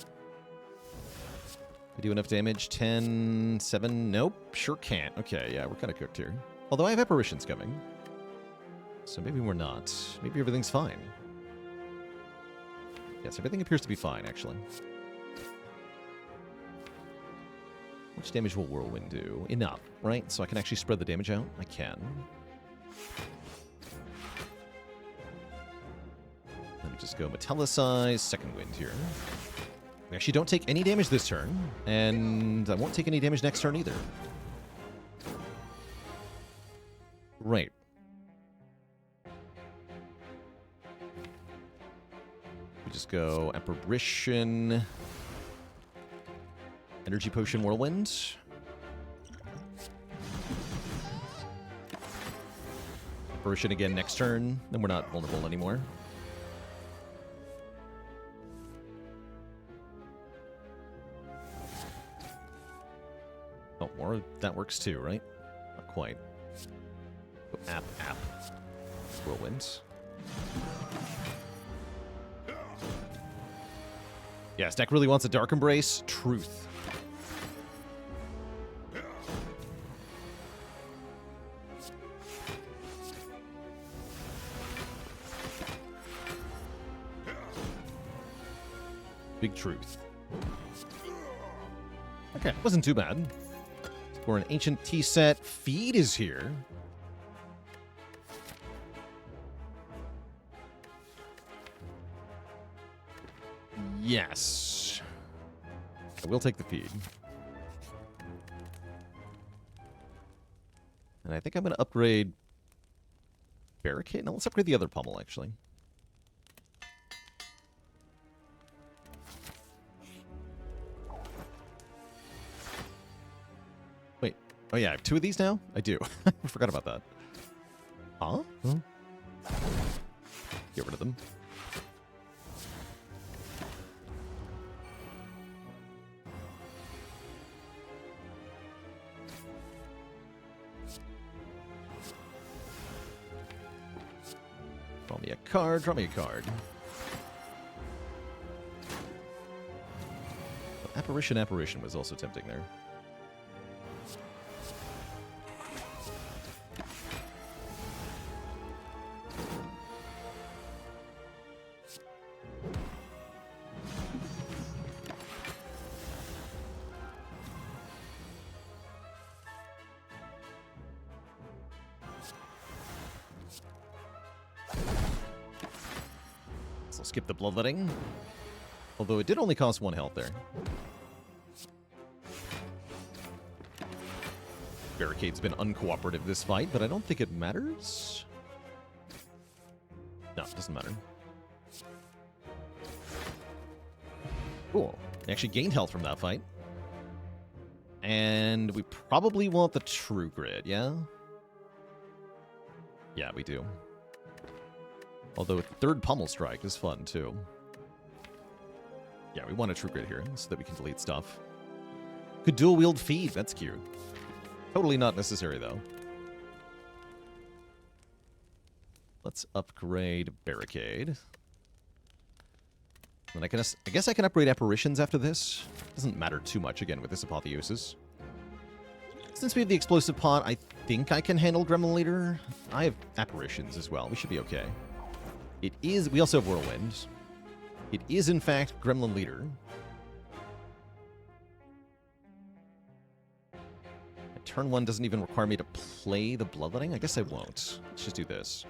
I do enough damage? 10, 7? Nope. Sure can't. Okay, yeah, we're kind of cooked here. Although I have apparitions coming. So maybe we're not. Maybe everything's fine. Yes, everything appears to be fine, actually. How much damage will Whirlwind do? Enough, right? So I can actually spread the damage out? I can. Let me just go Metallicize, Second Wind here. We actually don't take any damage this turn, and I won't take any damage next turn either. Right. We just go Apparition, Energy Potion, Whirlwind. Apparition again next turn, then we're not vulnerable anymore. Oh, more. That works too, right? Not quite. Go app. Whirlwinds. Yeah, this deck really wants a Dark Embrace. Truth. Big truth. Okay, wasn't too bad. For an Ancient Tea set, Feed is here. Yes. I will take the Feed. And I think I'm going to upgrade Barricade. No, let's upgrade the other pommel, actually. Wait. Oh, yeah, I have two of these now? I do. I forgot about that. Huh? Get rid of them. Draw me a card, draw me a card. Apparition was also tempting there. So skip the bloodletting. Although it did only cost 1 health there. Barricade's been uncooperative this fight, but I don't think it matters. No, it doesn't matter. Cool. I actually gained health from that fight. And we probably want the true grid, yeah? Yeah, we do. Although a 3rd pummel strike is fun, too. Yeah, we want a true grid here, so that we can delete stuff. Could dual wield feed, that's cute. Totally not necessary, though. Let's upgrade Barricade. And I guess I can upgrade Apparitions after this. Doesn't matter too much, again, with this Apotheosis. Since we have the Explosive Pot, I think I can handle Gremlin Leader. I have Apparitions as well. We should be okay. It is... We also have Whirlwind. It is, in fact, Gremlin Leader. Turn 1 doesn't even require me to play the Bloodletting? I guess I won't. Let's just do this.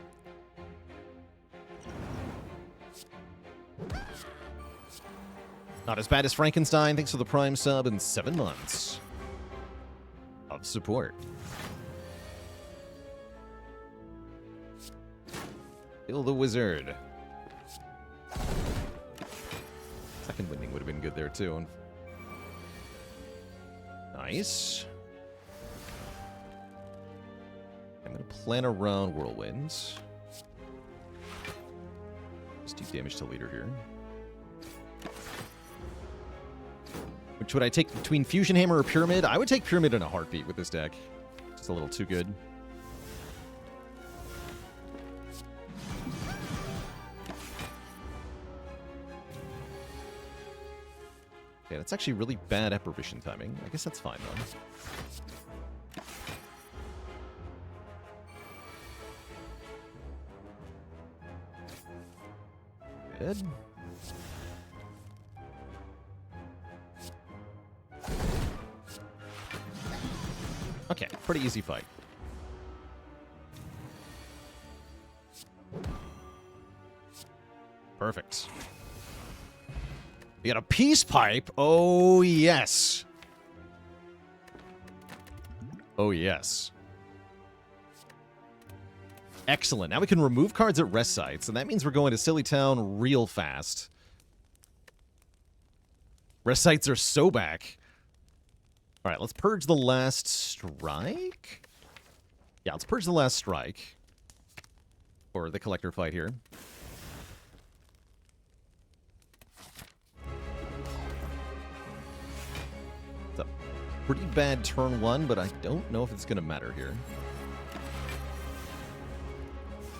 Not as bad as Frankenstein. Thanks for the Prime sub and 7 months of support. Kill the Wizard. Second winding would have been good there, too. Nice. I'm going to plan around Whirlwinds. Just do damage to leader here. Which would I take between Fusion Hammer or Pyramid? I would take Pyramid in a heartbeat with this deck. Just a little too good. Okay, that's actually really bad Apparition timing. I guess that's fine, though. Good. Okay, pretty easy fight. Perfect. We got a Peace Pipe. Oh, yes. Oh, yes. Excellent. Now we can remove cards at rest sites, and that means we're going to Silly Town real fast. Rest sites are so back. All right, let's purge the last strike. Yeah, let's purge the last strike. Or the collector fight here. It's a pretty bad turn 1, but I don't know if it's going to matter here.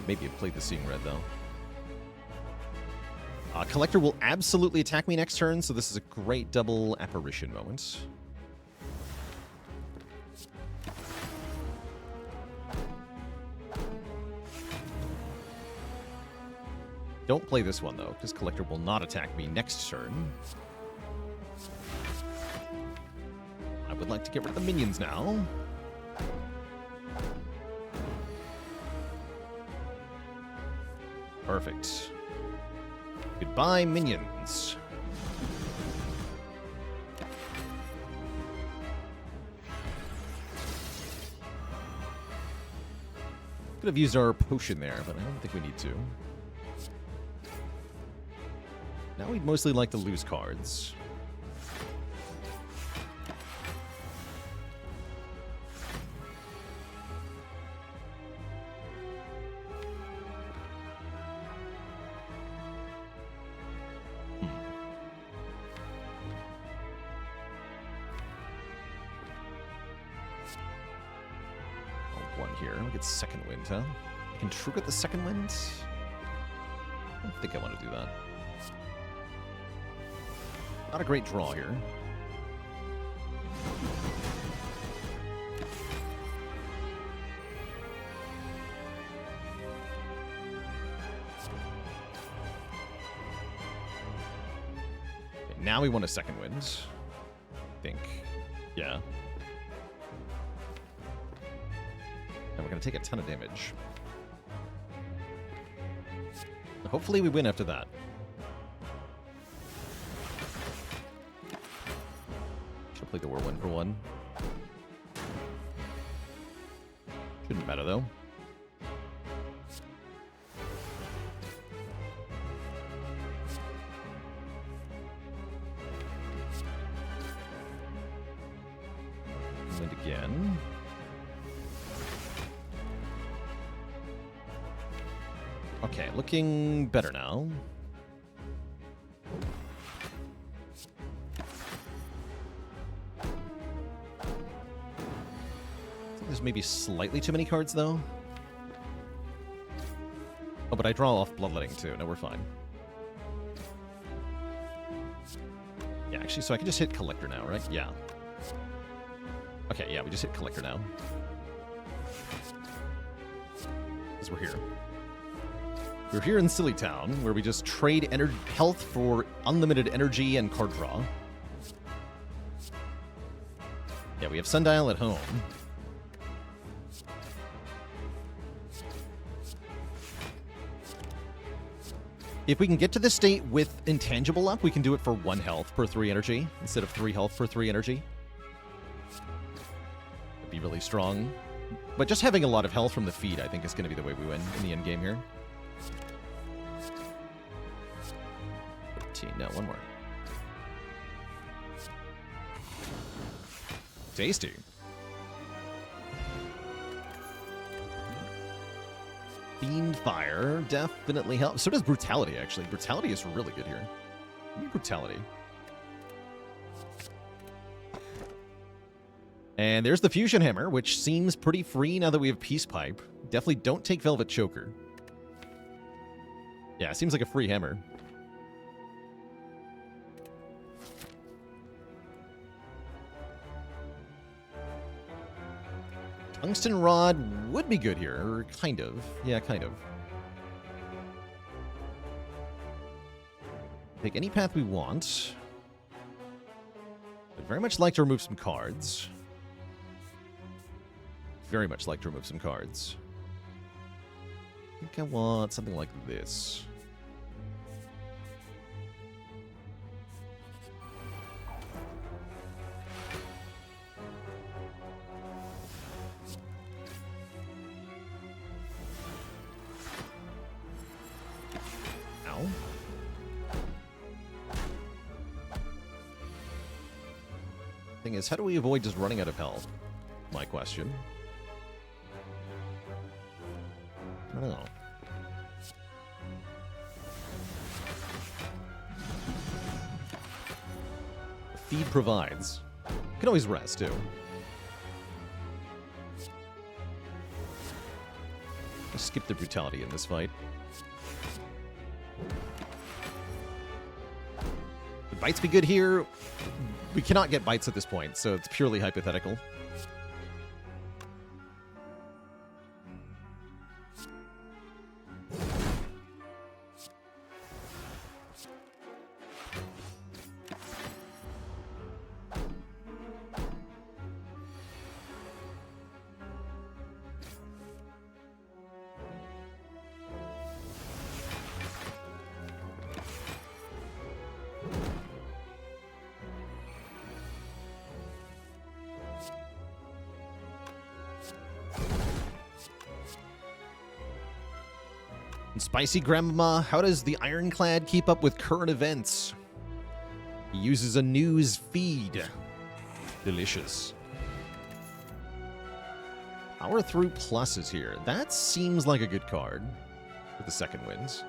Maybe have played the Seeing Red, though. Collector will absolutely attack me next turn, so this is a great double Apparition moment. Don't play this one, though, because Collector will not attack me next turn. I would like to get rid of the minions now. Perfect. Goodbye, minions. Could have used our potion there, but I don't think we need to. Now we'd mostly like to lose cards. One here. We'll get second wind, huh? I can trigger the second wind. I don't think I want to do that. Not a great draw here. Okay, now we want a second wind. I think. Yeah. And we're going to take a ton of damage. Hopefully we win after that. Should play the Whirlwind for one. Shouldn't matter though. And again. Okay, looking better now. I think there's maybe slightly too many cards, though. Oh, but I draw off Bloodletting, too. No, we're fine. Yeah, actually, so I can just hit Collector now, right? Yeah. Okay, yeah, we just hit Collector now. Because we're here. We're here in Silly Town, where we just trade health for unlimited energy and card draw. Yeah, we have Sundial at home. If we can get to this state with Intangible up, we can do it for 1 health per 3 energy, instead of 3 health per 3 energy. That'd be really strong. But just having a lot of health from the feed, I think, is going to be the way we win in the end game here. No, one more. Tasty. Fiend Fire definitely helps. So does Brutality, actually. Brutality is really good here. I need Brutality. And there's the Fusion Hammer, which seems pretty free now that we have Peace Pipe. Definitely don't take Velvet Choker. Yeah, it seems like a free hammer. Tungsten Rod would be good here, or kind of. Yeah, kind of. Take any path we want. I'd very much like to remove some cards. Very much like to remove some cards. I think I want something like this. Thing is, how do we avoid just running out of health? My question. I don't know. Feed provides. You can always rest, too. Let's skip the Brutality in this fight. Would bites be good here? We cannot get bites at this point, so it's purely hypothetical. Spicy Grandma, how does the Ironclad keep up with current events? He uses a news feed. Delicious. Power through pluses here. That seems like a good card for the second wins.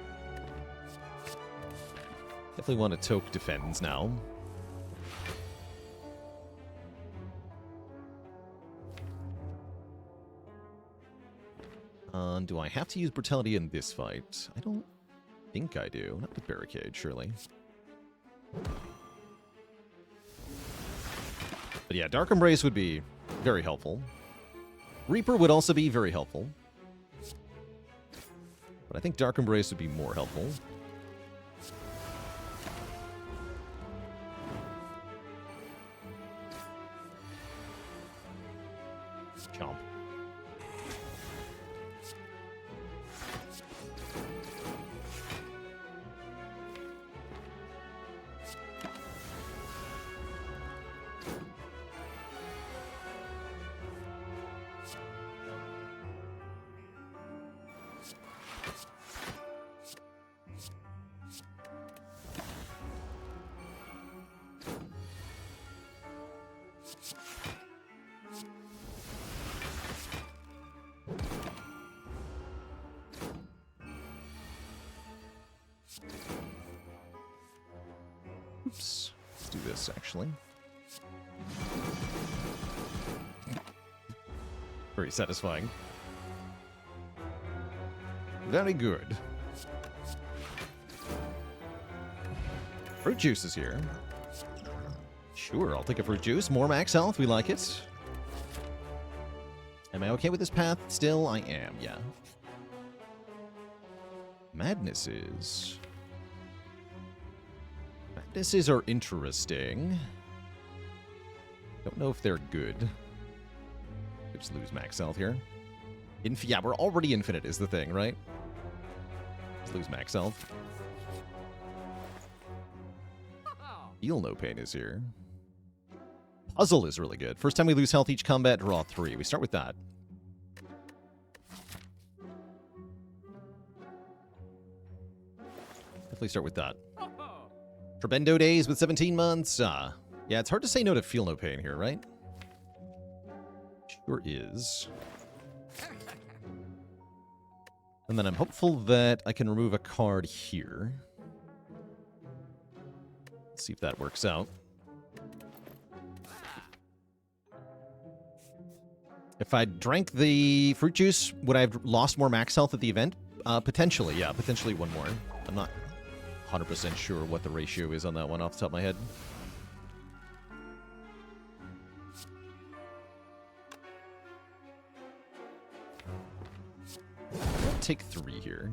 Definitely want to Toke Defends now. Do I have to use Brutality in this fight? I don't think I do. Not with Barricade, surely. But yeah, Dark Embrace would be very helpful. Reaper would also be very helpful. But I think Dark Embrace would be more helpful. Chomp. Oops. Let's do this, actually. Very satisfying. Very good. Fruit juice is here. Sure, I'll take a fruit juice. More max health, we like it. Am I okay with this path? Still, I am, yeah. Madnesses. Madnesses are interesting. Don't know if they're good. I just lose max health here. Yeah, we're already infinite is the thing, right? Just lose max health. Feel no pain is here. Puzzle is really good. First time we lose health each combat, draw 3. We start with that. Definitely start with that. Trebendo days with 17 months. Yeah, it's hard to say no to Feel No Pain here, right? Sure is. And then I'm hopeful that I can remove a card here. Let's see if that works out. If I drank the fruit juice, would I have lost more max health at the event? Potentially, yeah. Potentially one more. I'm not 100% sure what the ratio is on that one off the top of my head. I'll take 3 here.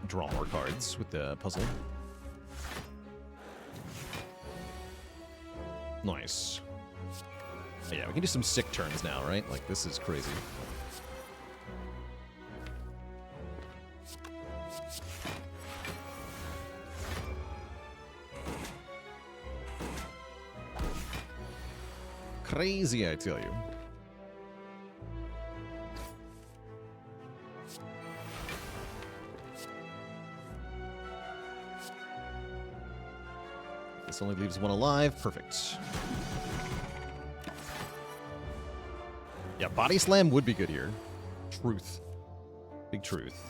Draw more cards with the puzzle. Nice. Oh, yeah, we can do some sick turns now, right? Like, this is crazy. Crazy, I tell you. This only leaves one alive. Perfect. Yeah, Body Slam would be good here. Truth. Big truth.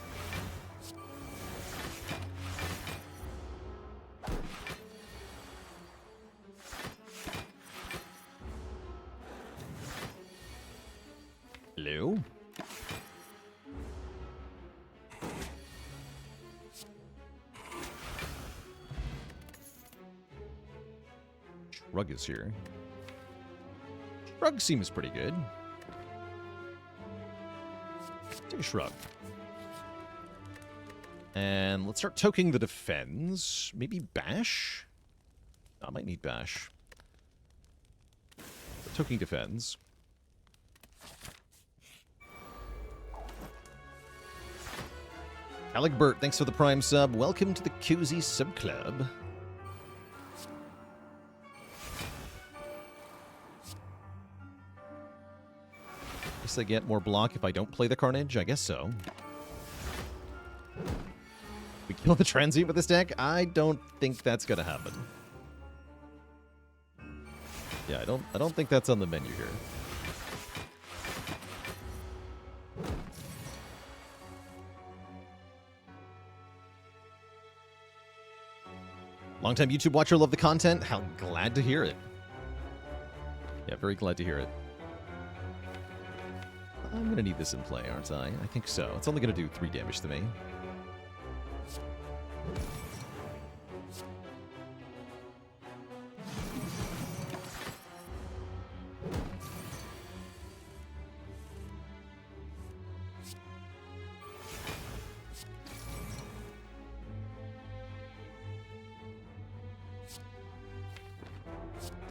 Hello? Shrug is here. Shrug seems pretty good. Take a shrug. And let's start toking the defense. Maybe bash? I might need bash. But toking defense. Alec Burt, thanks for the Prime sub. Welcome to the Cozy Sub Club. Guess I get more block if I don't play the Carnage? I guess so. We kill the Transient with this deck? I don't think that's gonna happen. Yeah, I don't think that's on the menu here. Longtime YouTube watcher, love the content. How glad to hear it. Yeah, very glad to hear it. I'm going to need this in play, aren't I? I think so. It's only going to do 3 damage to me.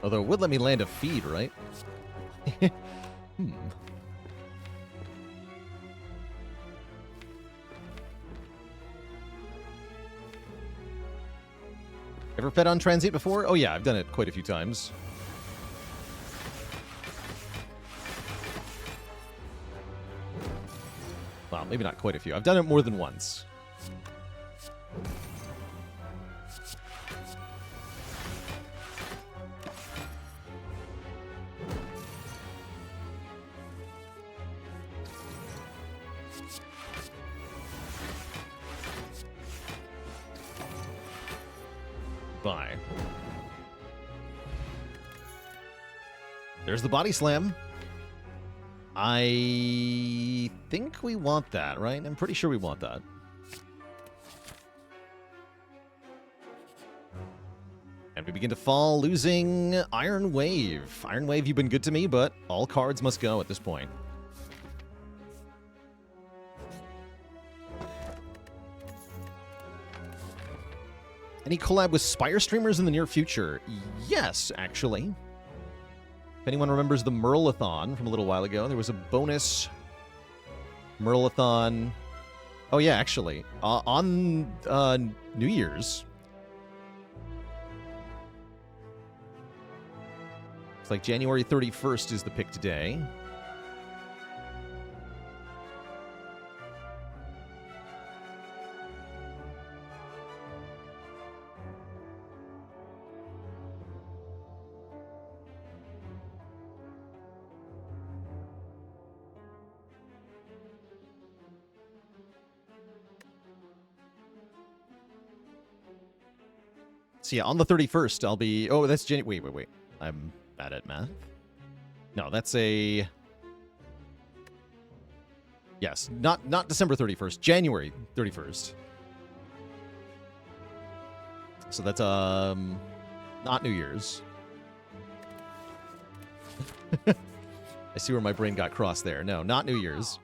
Although it would let me land a feed, right? Ever fed on transient before? Oh yeah, I've done it quite a few times. Well, maybe not quite a few. I've done it more than once. Bye. There's the body slam. I think we want that, right? I'm pretty sure we want that. And we begin to fall, losing Iron Wave. Iron Wave, you've been good to me, but all cards must go at this point. Any collab with Spire streamers in the near future? Yes, actually. If anyone remembers the Merlathon from a little while ago, there was a bonus Merlathon. Oh yeah, actually, on New Year's. It's like January 31st is the pick today. So yeah, on the 31st, I'll be... Oh, that's January... Wait. I'm bad at math. No, that's a... Yes, not December 31st. January 31st. So that's, not New Year's. I see where my brain got crossed there. No, not New Year's.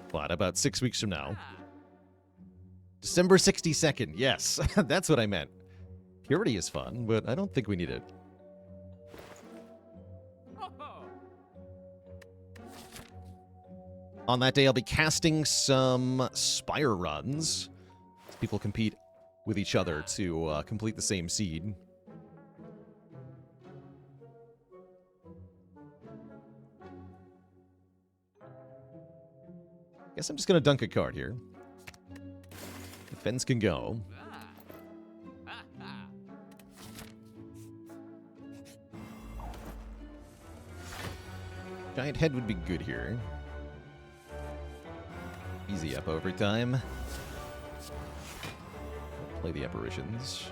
What, about 6 weeks from now? December 62nd, yes. That's what I meant. Purity is fun, but I don't think we need it. On that day, I'll be casting some Spire runs. People compete with each other to complete the same seed. Guess I'm just going to dunk a card here. Defense can go. Giant head would be good here. Easy up every time. Play the apparitions.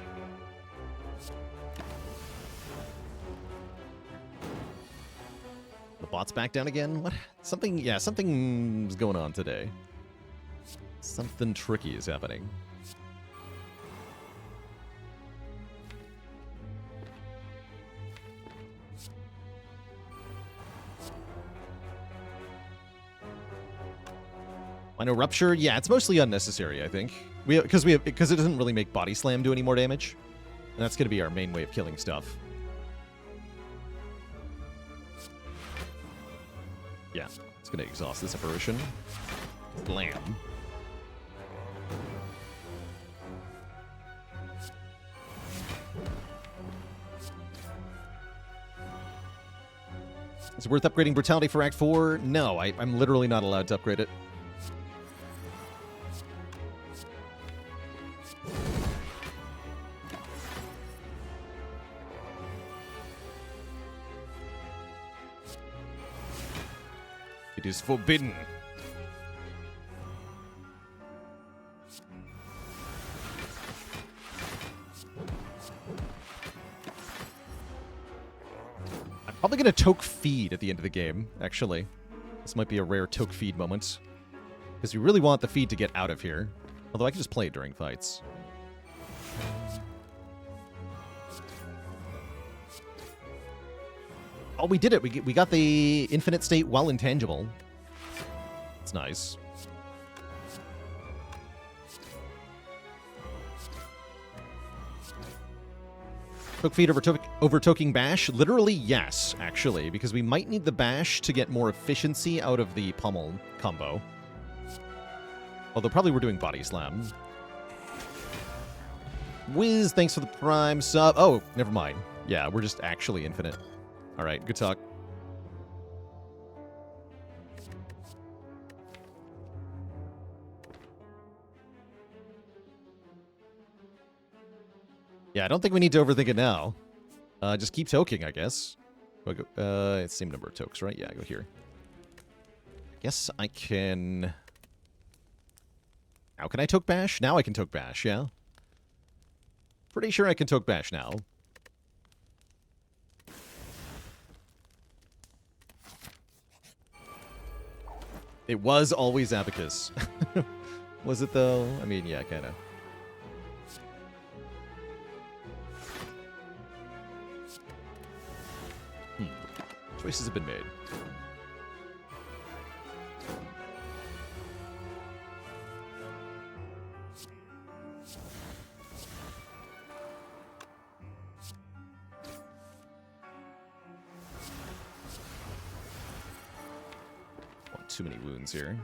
The bot's back down again? What? Something's going on today. Something tricky is happening. Minor Rupture? Yeah, it's mostly unnecessary, I think. Because it doesn't really make Body Slam do any more damage. And that's going to be our main way of killing stuff. Yeah, it's going to exhaust this apparition. Blam. Is it worth upgrading Brutality for Act 4? No, I'm literally not allowed to upgrade it. It is forbidden. I'm probably going to toke feed at the end of the game, actually. This might be a rare toke feed moment. Because we really want the feed to get out of here. Although I can just play it during fights. Oh, we did it. We got the infinite state while intangible. It's nice. Took feed over toking bash? Literally, yes, actually, because we might need the bash to get more efficiency out of the pummel combo. Although probably we're doing body slam. Wiz, thanks for the prime sub. Oh, never mind. Yeah, we're just actually infinite. All right, good talk. Yeah, I don't think we need to overthink it now. Just keep toking, I guess. It's the same number of tokes, right? Yeah, go here. I guess I can... Now can I toke bash? Now I can toke bash, yeah? Pretty sure I can toke bash now. It was always Abacus. Was it, though? I mean, yeah, kind of. Choices have been made. Want too many wounds here.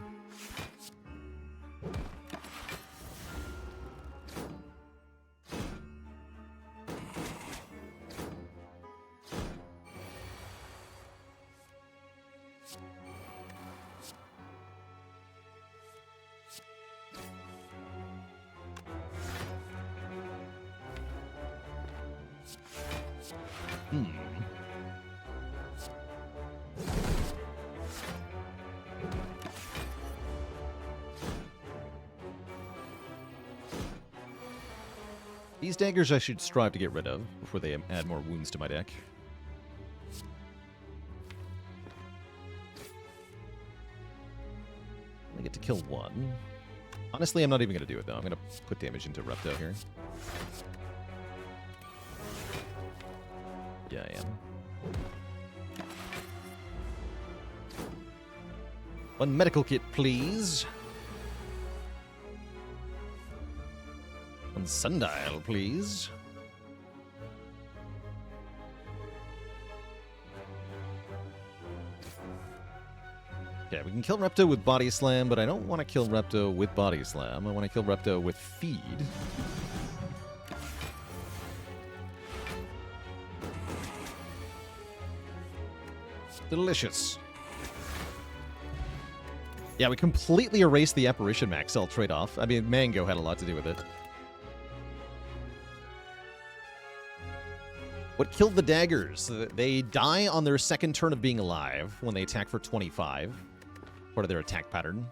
These daggers I should strive to get rid of before they add more wounds to my deck. I get to kill one. Honestly, I'm not even going to do it, though. I'm going to put damage into Repto here. Yeah, I am. One medical kit, please. One sundial, please. Okay, we can kill Repto with Body Slam, but I don't want to kill Repto with Body Slam. I want to kill Repto with Feed. Delicious. Yeah, we completely erased the Apparition Max Cell trade-off. I mean, Mango had a lot to do with it. What killed the daggers? They die on their second turn of being alive when they attack for 25. Part of their attack pattern.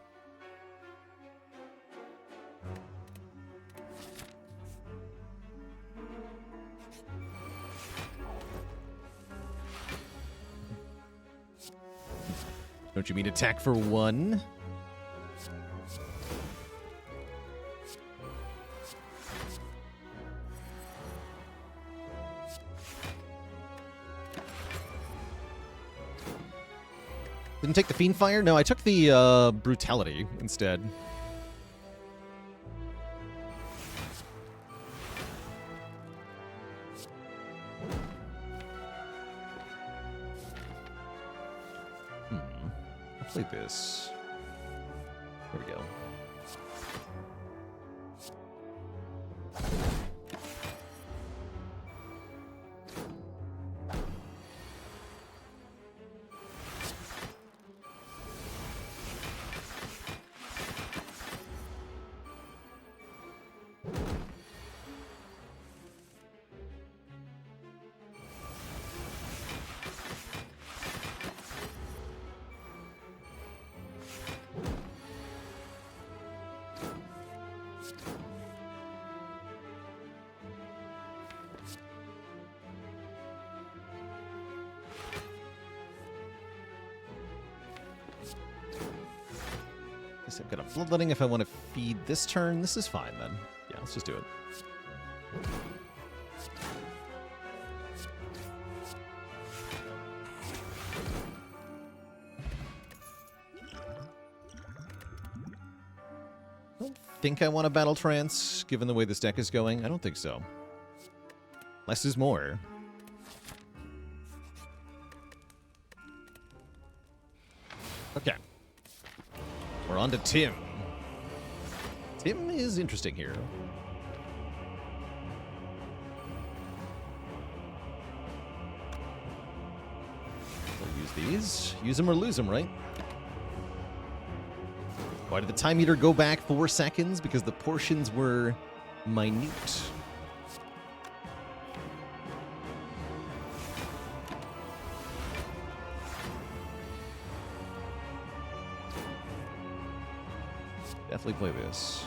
Don't you mean attack for 1? Didn't take the Fiend Fire? No, I took the Brutality instead. I'll play this. There we go. guess I've got a bloodletting if I want to feed this turn. This is fine, then. Yeah, let's just do it. I don't think I want a Battle Trance, given the way this deck is going. I don't think so. Less is more. Okay. We're on to Tim. Tim is interesting here. We'll use these. Use them or lose them, right? Why did the time meter go back 4 seconds? Because the portions were minute. Definitely play this.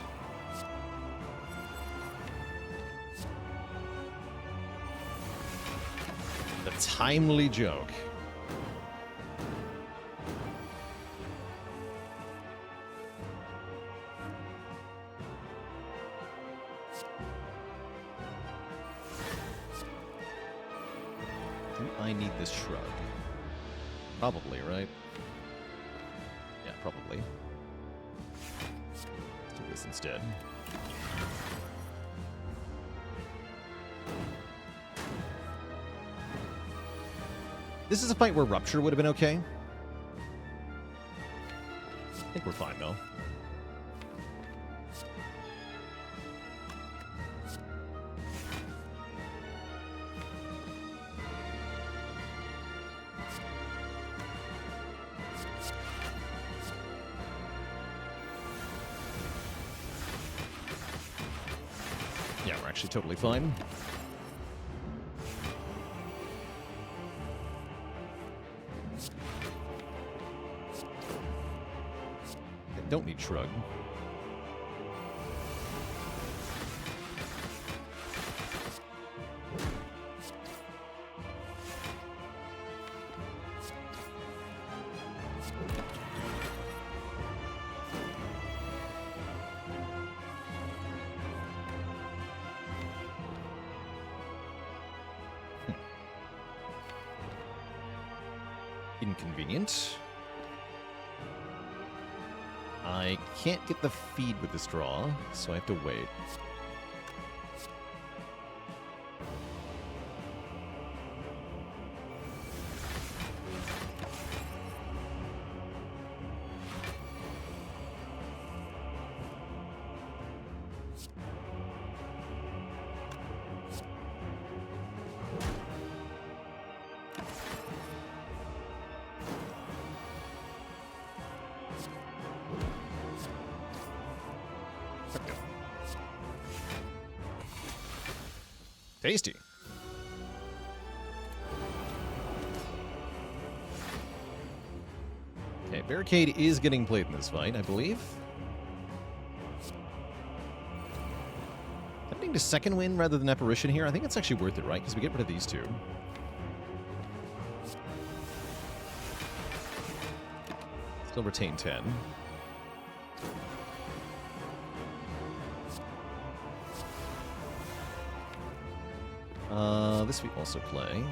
The timely joke. Do I need this shrug? Probably, right? Yeah, probably. Let's do this instead. This is a fight where Rupture would have been okay. I think we're fine, though. Yeah, we're actually totally fine. Don't need Shrug. Inconvenient. I can't get the feed with this draw, so I have to wait. Tasty. Okay, Barricade is getting played in this fight, I believe. Tempting to second win rather than Apparition here. I think it's actually worth it, right? Because we get rid of these two. Still retain 10. This we also play.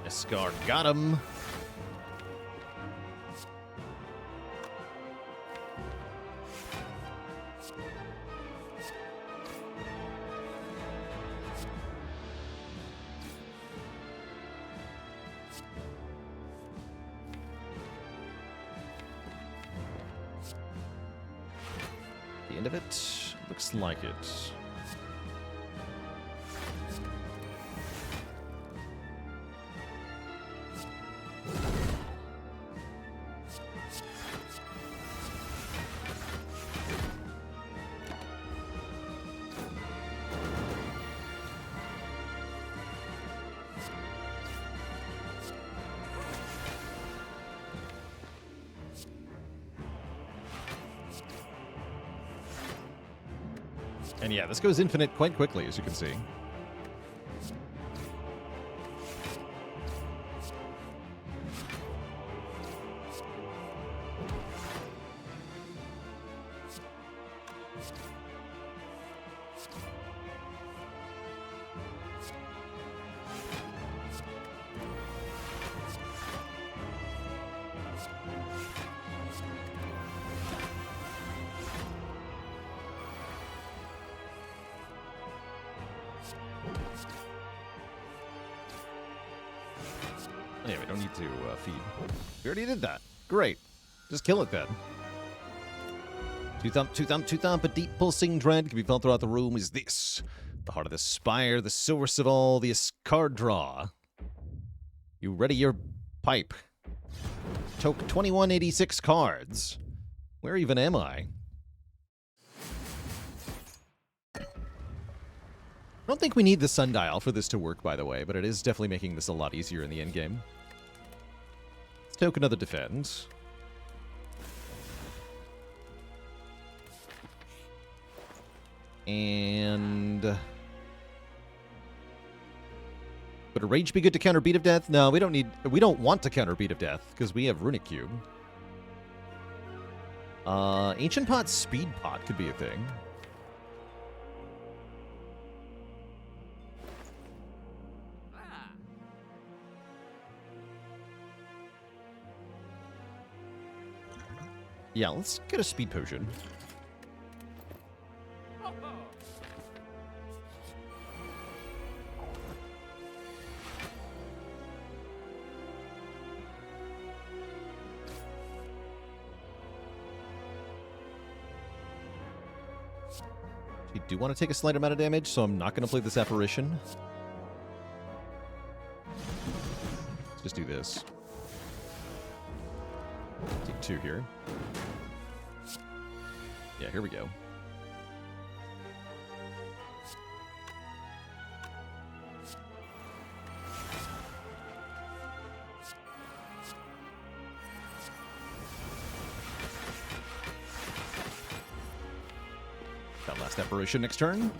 Escar got him. End of it? Looks like it. And yeah, this goes infinite quite quickly, as you can see. Yeah, we don't need to feed. We already did that. Great. Just kill it then. Two thump, a deep pulsing dread can be felt throughout the room. Is this the heart of the spire, the source of all the card draw? You ready your pipe? Took 2186 cards. Where even am I? I don't think we need the sundial for this to work, by the way, but it is definitely making this a lot easier in the endgame. Let's token another defend. And... Would a rage be good to counter Beat of Death? No, we don't want to counter Beat of Death, because we have Runic Cube. Ancient Pot, Speed Pot could be a thing. Yeah, let's get a Speed Potion. You do want to take a slight amount of damage, so I'm not going to play this Apparition. Let's just do this. Take 2 here. Yeah, here we go. That last Apparition next turn.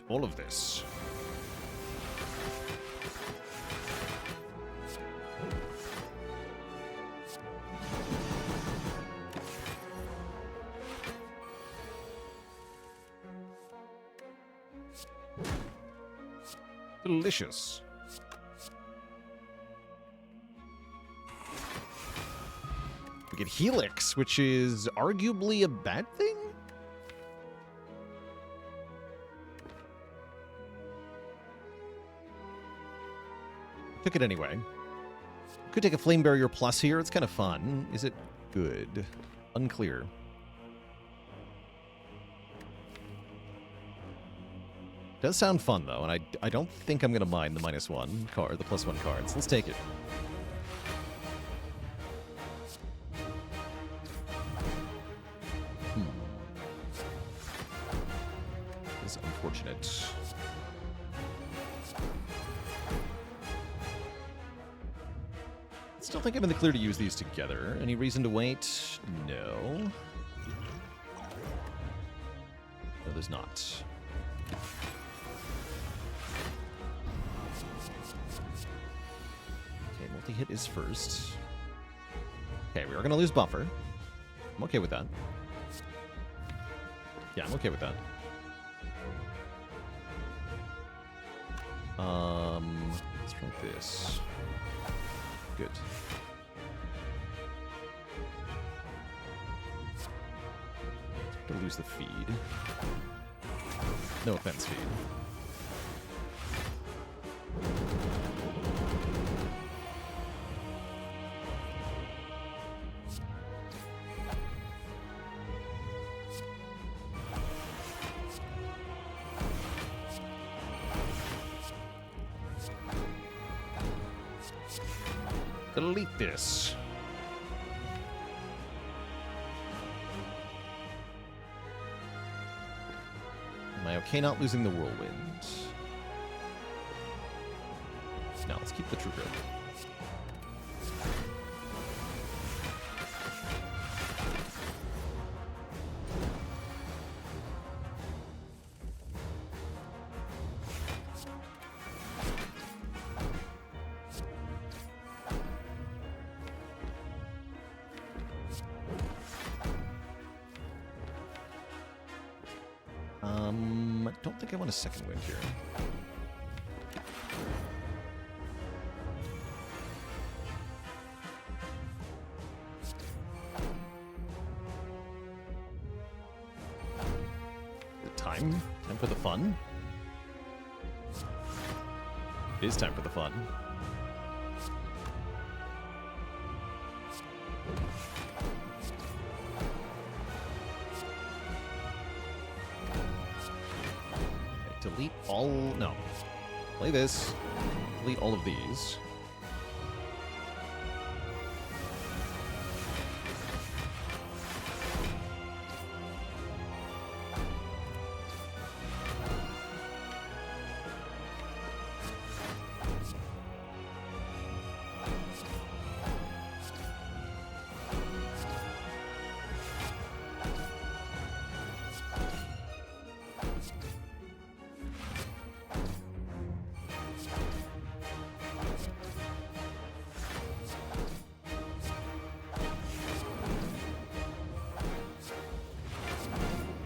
All of this. Delicious. We get Helix, which is arguably a bad thing? Took it anyway. Could take a Flame Barrier Plus here. It's kind of fun. Is it good? Unclear. Does sound fun, though, and I don't think I'm going to mind the -1 card, the +1 cards. Let's take it. This is unfortunate. Still think I'm in the clear to use these together. Any reason to wait? No. No, there's not. Okay, multi-hit is first. Okay, we are going to lose buffer. I'm okay with that. Yeah, I'm okay with that. Let's try this. Good. To lose the feed. No offense, feed. Delete this. Am I okay not losing the whirlwind? No, let's keep the true grip. I don't think I want a second wind here. Time for the fun. It is time for the fun. Delete all... No. Play this. Delete all of these.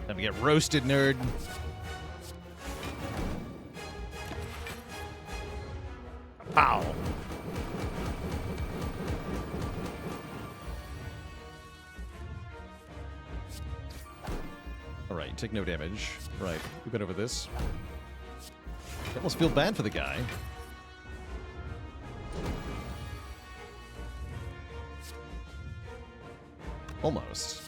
Time to get roasted, nerd. Ow. Alright, take no damage. Right, we've been over this. I almost feel bad for the guy. Almost.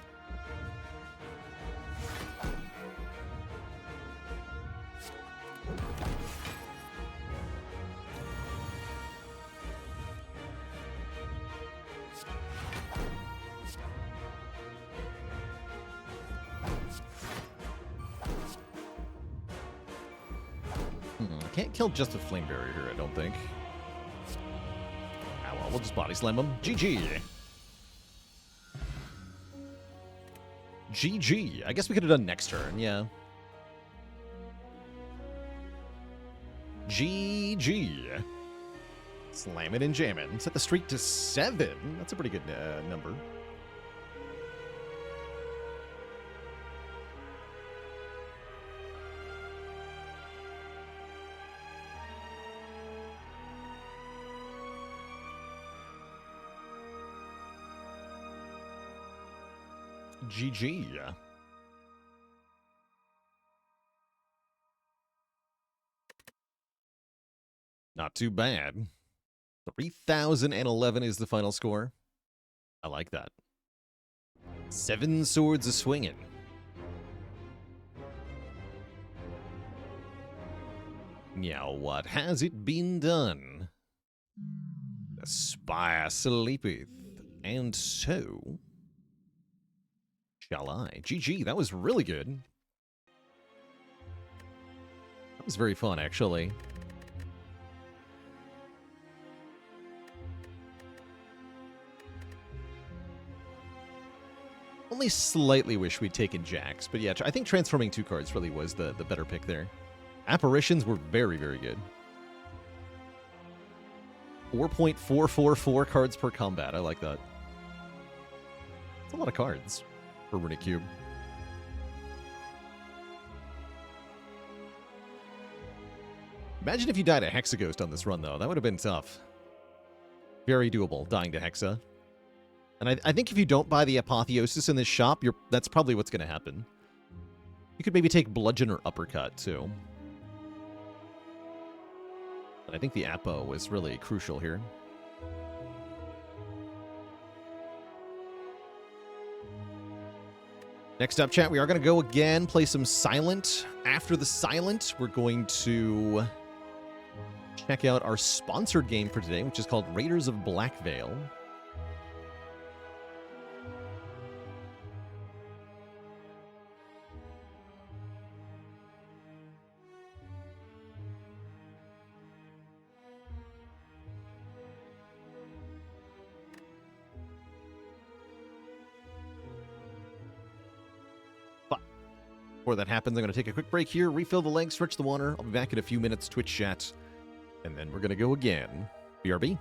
Can't kill just a flame barrier here, I don't think. Ah, well, we'll just body slam him. GG. GG. I guess we could have done next turn, yeah. GG. Slam it and jam it. Set the streak to 7. That's a pretty good number. GG. Not too bad. 3,011 is the final score. I like that. 7 swords a swinging. Now what has it been done? The Spire sleepeth, and so shall I. GG, that was really good. That was very fun, actually. Only slightly wish we'd taken Jax, but yeah, I think transforming 2 cards really was the better pick there. Apparitions were very, very good. 4.444 cards per combat. I like that. That's a lot of cards for Runic Cube. Imagine if you died a Hexaghost on this run, though. That would have been tough. Very doable, dying to Hexa. And I think if you don't buy the Apotheosis in this shop, that's probably what's going to happen. You could maybe take Bludgeon or Uppercut, too. But I think the Apo was really crucial here. Next up, chat, we are going to go again, play some Silent. After the Silent, we're going to check out our sponsored game for today, which is called Raiders of Blackveil. Before that happens, I'm going to take a quick break here, refill the legs, stretch the water. I'll be back in a few minutes, Twitch chat, and then we're going to go again. BRB.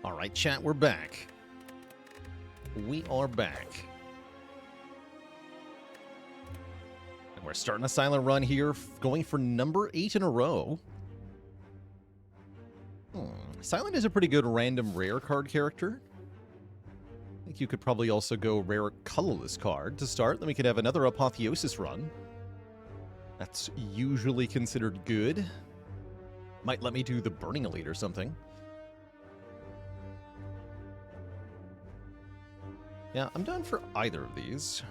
All right, chat, we're back. We are back. And we're starting a silent run here, going for number 8 in a row. Silent is a pretty good random rare card character. I think you could probably also go rare colorless card to start. Then we could have another Apotheosis run. That's usually considered good. Might let me do the Burning Elite or something. Yeah, I'm done for either of these.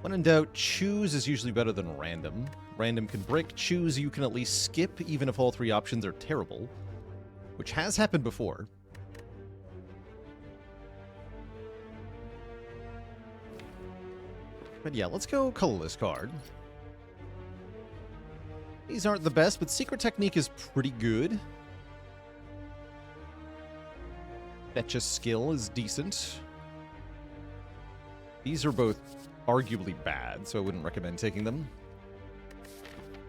When in doubt, choose is usually better than random. Random can break. Choose you can at least skip, even if all 3 options are terrible. Which has happened before. But yeah, let's go colorless card. These aren't the best, but Secret Technique is pretty good. Fetch a skill is decent. These are both arguably bad, so I wouldn't recommend taking them.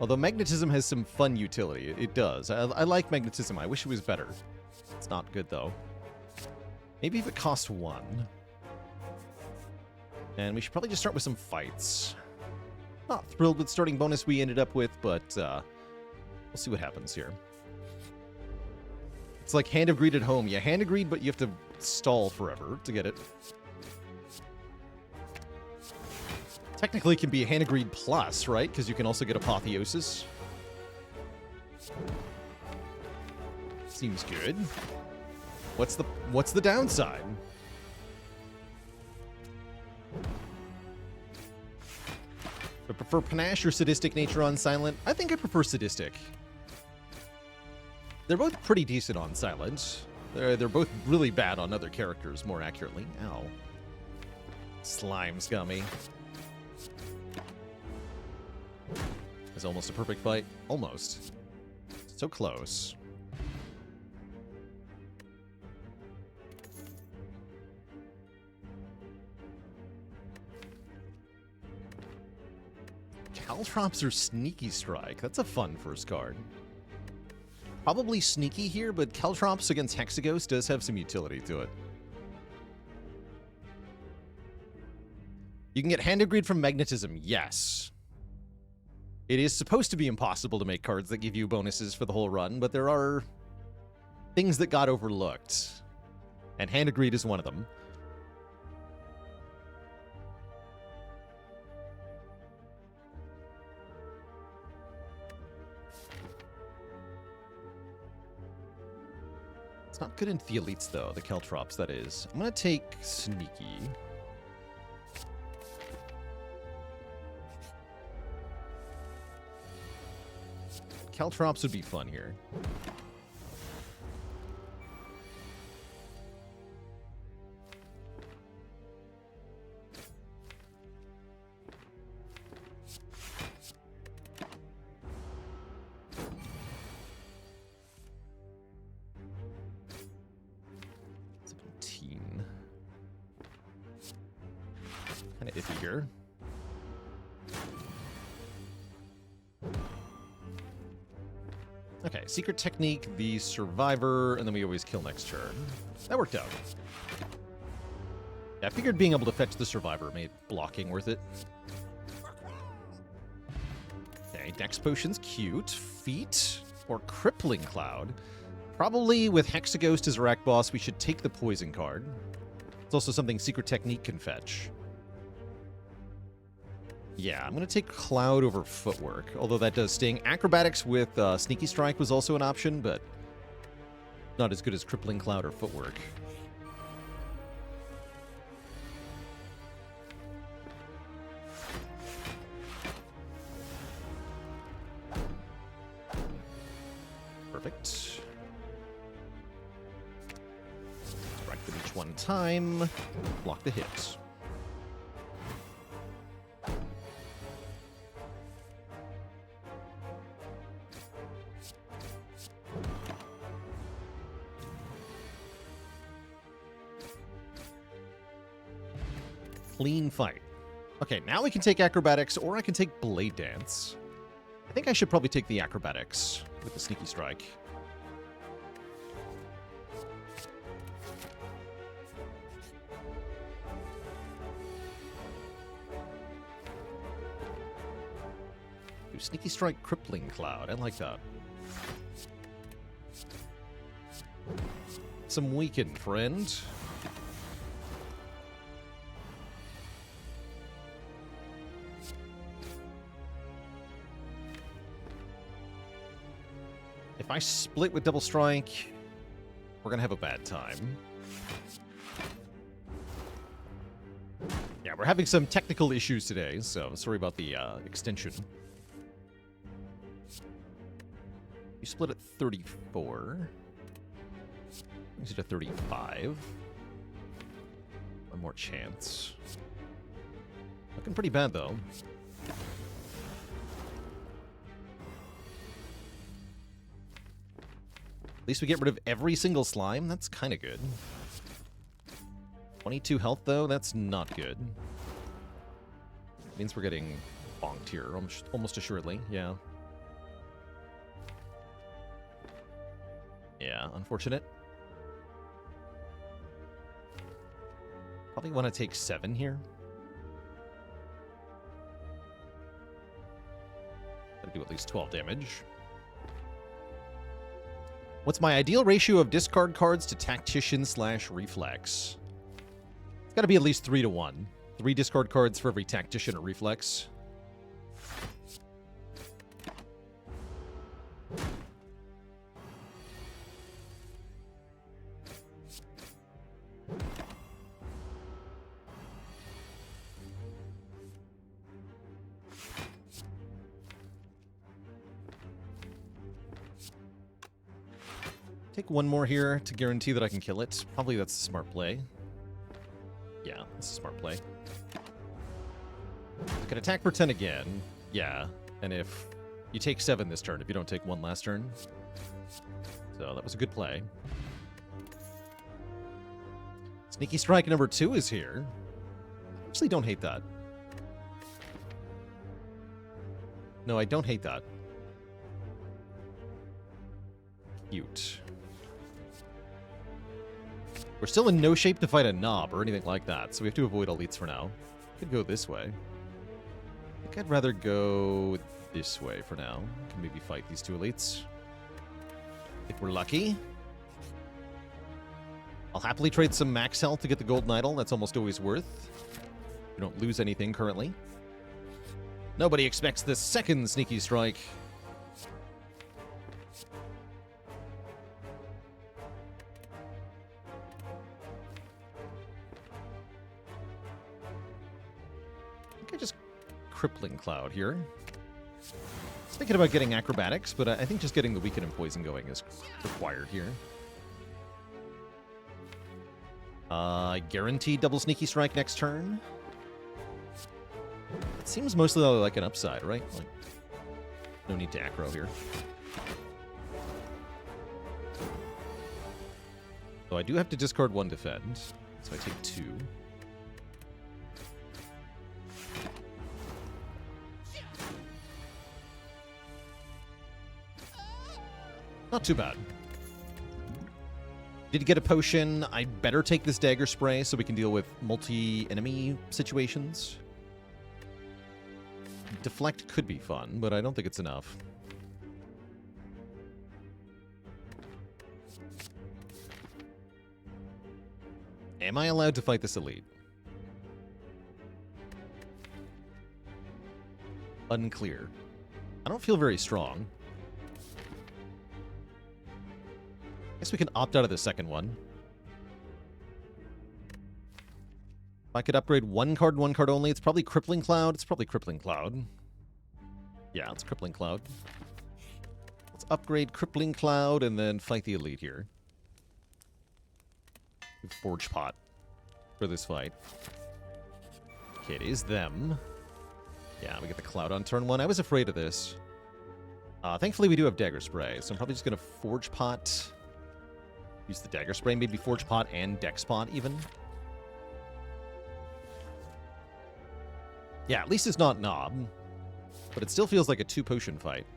Although Magnetism has some fun utility. It does. I like Magnetism. I wish it was better. It's not good, though. Maybe if it cost 1. And we should probably just start with some fights. Not thrilled with starting bonus we ended up with, but we'll see what happens here. It's like Hand of Greed at home. You Hand of Greed, but you have to stall forever to get it. Technically, it can be a Hand of Greed plus, right? Because you can also get Apotheosis. Seems good. What's the downside? I prefer Panache or Sadistic Nature on Silent. I think I prefer Sadistic. They're both pretty decent on Silent. They're both really bad on other characters, more accurately. Ow. Slime Scummy. It's almost a perfect fight. Almost. So close. Caltrops or Sneaky Strike. That's a fun first card. Probably Sneaky here, but Caltrops against Hexaghost does have some utility to it. You can get Hand of Greed from Magnetism, yes. It is supposed to be impossible to make cards that give you bonuses for the whole run, but there are things that got overlooked. And Hand of Greed is one of them. It's not good into the elites, though, the Caltrops, that is. I'm going to take Sneaky. Caltrops would be fun here. Kind of iffy here. Okay, Secret Technique, the Survivor, and then we always kill next turn. That worked out. Yeah, I figured being able to fetch the Survivor made blocking worth it. Okay, Dex Potion's cute. Feet or Crippling Cloud. Probably with Hexaghost as Rack Boss, we should take the Poison card. It's also something Secret Technique can fetch. Yeah, I'm going to take Cloud over Footwork, although that does sting. Acrobatics with Sneaky Strike was also an option, but not as good as Crippling Cloud or Footwork. Perfect. Strike them each one time. Block the hit. Clean fight. Okay, now we can take Acrobatics, or I can take Blade Dance. I think I should probably take the Acrobatics with the Sneaky Strike. Ooh, Sneaky Strike, Crippling Cloud. I like that. Some weaken, friend. If I split with Double Strike, we're gonna have a bad time. Yeah, we're having some technical issues today, so sorry about the extension. You split at 34. Brings it to 35. One more chance. Looking pretty bad, though. At least we get rid of every single slime. That's kind of good. 22 health, though. That's not good. Means we're getting bonked here, almost assuredly. Yeah. Yeah, unfortunate. Probably want to take 7 here. Gotta do at least 12 damage. What's my ideal ratio of discard cards to tactician/reflex? It's gotta be at least 3 to 1. 3 discard cards for every tactician or reflex. Take one more here to guarantee that I can kill it. Probably that's a smart play. Yeah, that's a smart play. I can attack for 10 again. Yeah, and if you take 7 this turn, if you don't take 1 last turn. So that was a good play. Sneaky Strike number 2 is here. I actually don't hate that. No, I don't hate that. Cute. We're still in no shape to fight a knob or anything like that, so we have to avoid elites for now. Could go this way. I think I'd rather go this way for now. Can maybe fight these 2 elites. If we're lucky. I'll happily trade some max health to get the golden idol. That's almost always worth. We don't lose anything currently. Nobody expects the second Sneaky Strike. Crippling Cloud here. I was thinking about getting acrobatics, but I think just getting the weaken and poison going is required here. Guaranteed double Sneaky Strike next turn. It seems mostly like an upside, right? Like, no need to aggro here. So I do have to discard 1 defend, so I take 2. Not too bad. Did get a potion. I better take this dagger spray so we can deal with multi-enemy situations. Deflect could be fun, but I don't think it's enough. Am I allowed to fight this elite? Unclear. I don't feel very strong. Guess we can opt out of the second one. If I could upgrade 1 card only, it's probably Crippling Cloud. It's probably Crippling Cloud. Yeah, it's Crippling Cloud. Let's upgrade Crippling Cloud and then fight the elite here. Forge Pot for this fight. Okay, it is them. Yeah, we get the Cloud on turn 1. I was afraid of this. Thankfully, we do have Dagger Spray, so I'm probably just going to Forge Pot. Use the Dagger Spray, maybe Forge Pot and Dex Pot even. Yeah, at least it's not Knob. But it still feels like a 2-potion fight.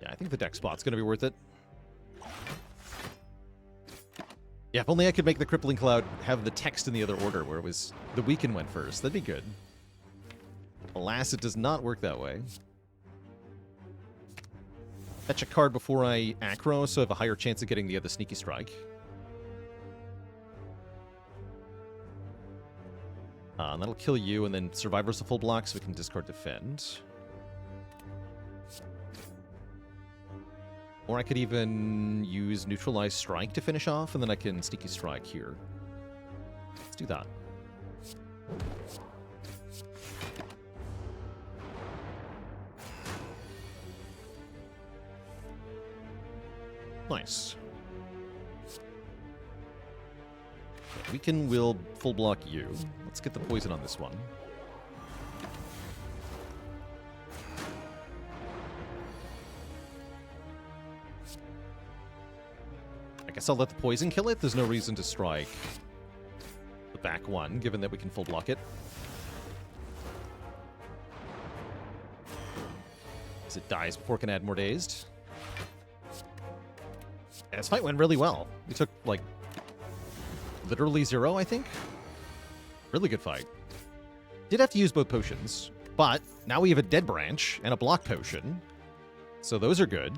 Yeah, I think the Dex Spot's going to be worth it. Yeah, if only I could make the Crippling Cloud have the text in the other order, where it was the weaken went first. That'd be good. Alas, it does not work that way. Fetch a card before I acro, so I have a higher chance of getting the other Sneaky Strike. And that'll kill you, and then Survivor's a full block, so we can discard Defend. Or I could even use Neutralize Strike to finish off, and then I can Sneaky Strike here. Let's do that. Nice. Weaken will full block you. Let's get the poison on this one. I guess I'll let the poison kill it. There's no reason to strike the back one, given that we can full block it. As it dies before it can add more dazed. And this fight went really well. We took, like, literally 0, I think. Really good fight. Did have to use both potions, but now we have a Dead Branch and a block potion. So those are good.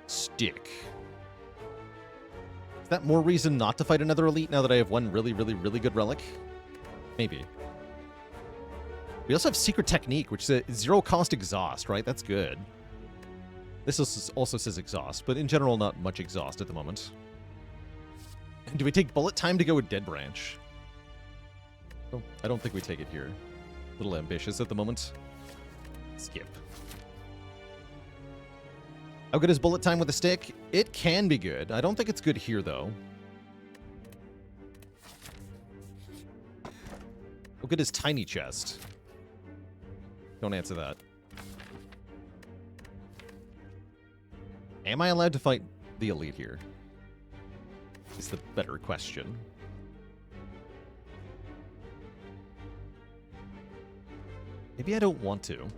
Stick. Is that more reason not to fight another elite now that I have one really, really, really good relic? Maybe. We also have Secret Technique, which is a 0-cost exhaust, right? That's good. This also says exhaust, but in general, not much exhaust at the moment. And do we take Bullet Time to go with Dead Branch? Oh, I don't think we take it here. A little ambitious at the moment. Skip. How good is Bullet Time with a stick? It can be good. I don't think it's good here, though. How good is Tiny Chest? Don't answer that. Am I allowed to fight the elite here? Is the better question. Maybe I don't want to.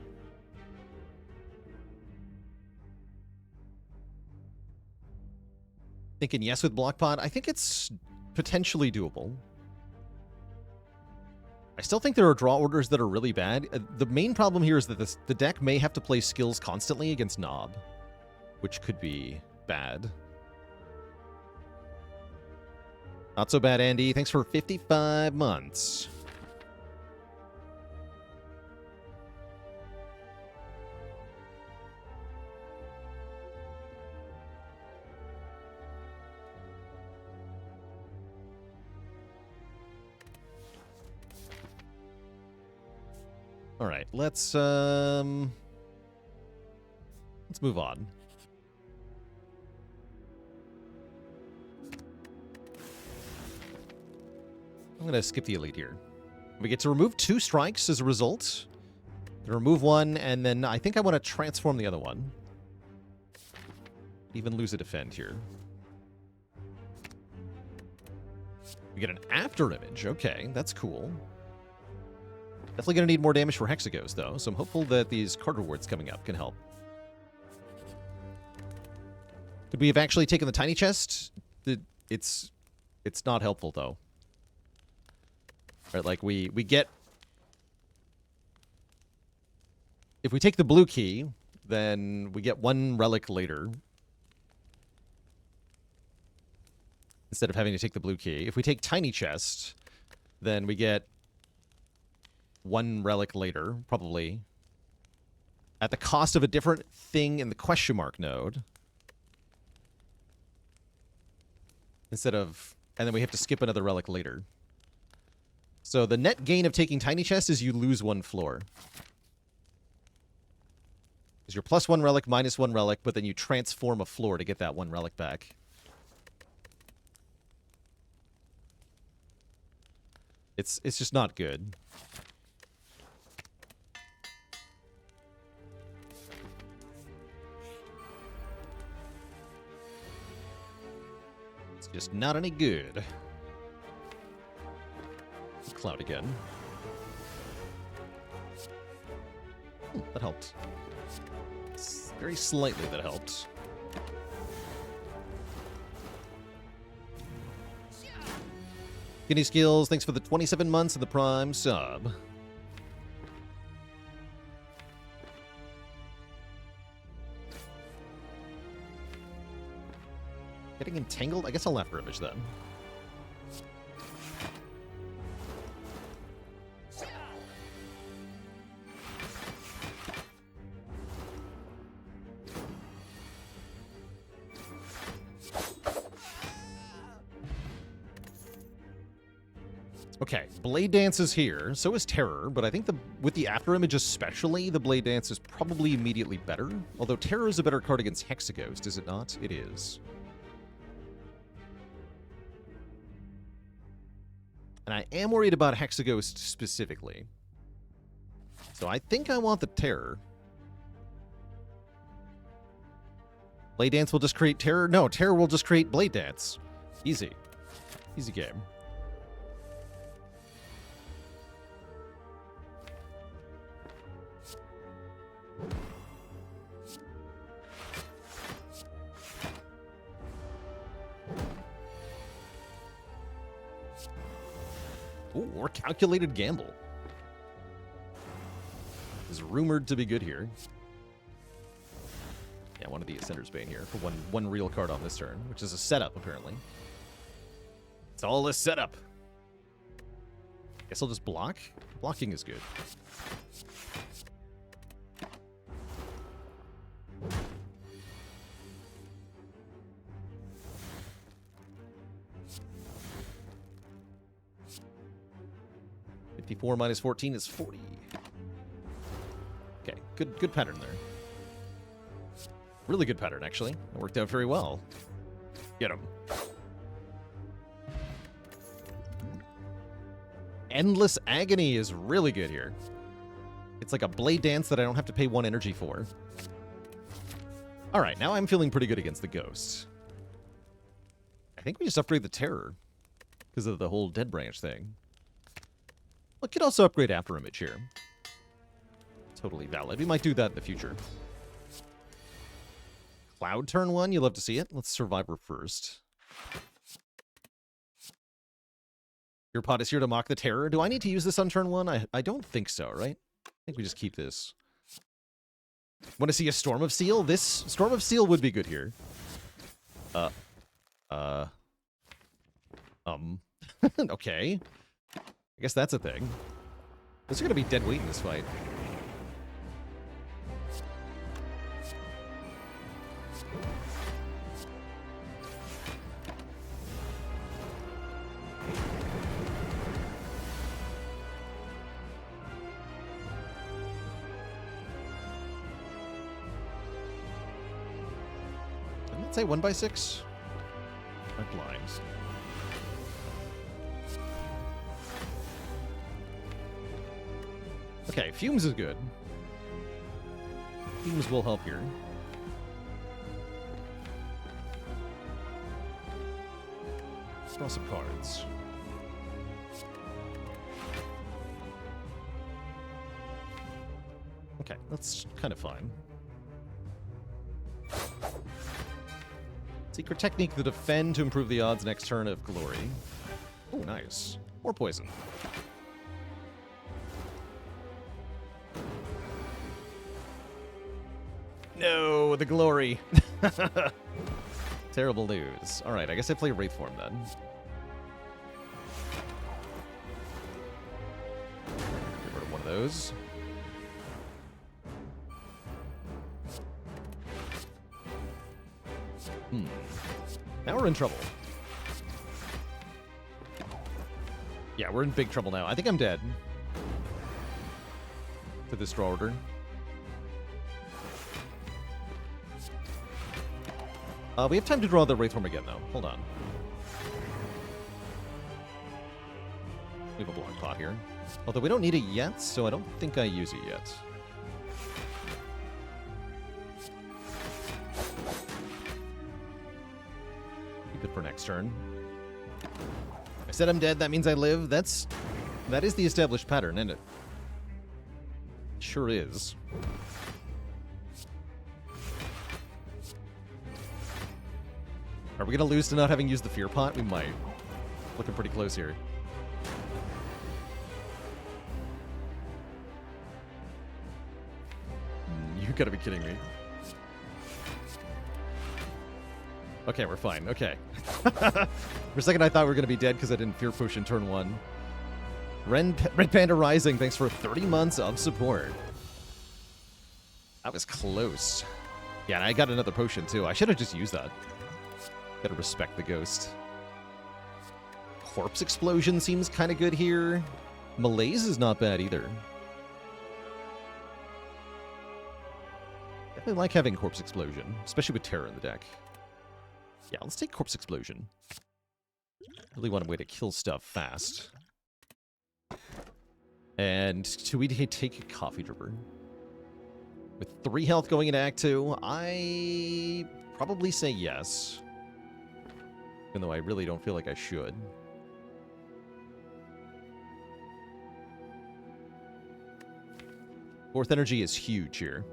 Thinking yes with Block Pod. I think it's potentially doable. I still think there are draw orders that are really bad. The main problem here is that the deck may have to play skills constantly against Nob, which could be bad. Not so bad, Andy. Thanks for 55 months. All right, let's move on. I'm going to skip the elite here. We get to remove 2 strikes as a result. Remove one, and then I think I want to transform the other one. Even lose a defend here. We get an after image. Okay, that's cool. Definitely going to need more damage for Hexagos, though, so I'm hopeful that these card rewards coming up can help. Could we have actually taken the Tiny Chest? It's not helpful, though. Right, like, we get... If we take the blue key, then we get 1 relic later. Instead of having to take the blue key. If we take Tiny Chest, then we get 1 relic later, probably. At the cost of a different thing in the question mark node. Instead of... And then we have to skip another relic later. So the net gain of taking Tiny Chest is you lose 1 floor. Because you're +1 relic, -1 relic, but then you transform a floor to get that 1 relic back. It's just not good. It's just not any good. Cloud again. That helped. Very slightly that helped. Skinny Skills, thanks for the 27 months and the Prime sub. Getting entangled? I guess I'll after image then. Okay, Blade Dance is here, so is Terror, but I think with the After Image especially, the Blade Dance is probably immediately better. Although Terror is a better card against Hexaghost, is it not? It is. And I am worried about Hexaghost specifically. So I think I want the Terror. Blade Dance will just create Terror? No, Terror will just create Blade Dance. Easy. Easy game. Ooh, or Calculated Gamble. Is rumored to be good here. Yeah, one of the Ascender's Bane here for one real card on this turn, which is a setup, apparently. It's all a setup. Guess I'll just block. Blocking is good. .54 minus 14 is 40. Okay, good pattern there. Really good pattern, actually. It worked out very well. Get him. Endless Agony is really good here. It's like a Blade Dance that I don't have to pay 1 energy for. Alright, now I'm feeling pretty good against the Ghost. I think we just upgrade the Terror because of the whole Dead Branch thing. We could also upgrade After Image here. Totally valid. We might do that in the future. Cloud turn 1, you love to see it. Let's Survivor first. Your pot is here to mock the Terror. Do I need to use this on turn 1? I don't think so, right? I think we just keep this. Want to see a Storm of Steel? This Storm of Steel would be good here. Okay. I guess that's a thing. Those are going to be dead weight in this fight. Didn't it say 1/6? I'm blind. Okay, Fumes is good. Fumes will help here. Let's draw some cards. Okay, that's kind of fine. Secret Technique, the Defend to improve the odds next turn of Glory. Oh, nice. More poison. No, the Glory. Terrible news. Alright, I guess I play Wraithform then. Get rid of one of those. Now we're in trouble. Yeah, we're in big trouble now. I think I'm dead. To this draw order. We have time to draw the Wraithform again, though. Hold on. We have a block pot here. Although we don't need it yet, so I don't think I use it yet. Keep it for next turn. I said I'm dead, that means I live. That is the established pattern, isn't it? Sure is. Are we going to lose to not having used the Fear Pot? We might. Looking pretty close here. You gotta be kidding me. Okay, we're fine. Okay. For a second, I thought we were gonna be dead because I didn't Fear Potion turn 1. Red Panda Rising, thanks for 30 months of support. That was close. Yeah, and I got another potion, too. I should have just used that. Gotta respect the ghost. Corpse Explosion seems kind of good here. Malaise is not bad either. Definitely like having Corpse Explosion, especially with Terror in the deck. Yeah, let's take Corpse Explosion. Really want a way to kill stuff fast. And do we take a Coffee Dripper? With 3 health going into Act 2, I probably say yes. Even though I really don't feel like I should. Fourth energy is huge here.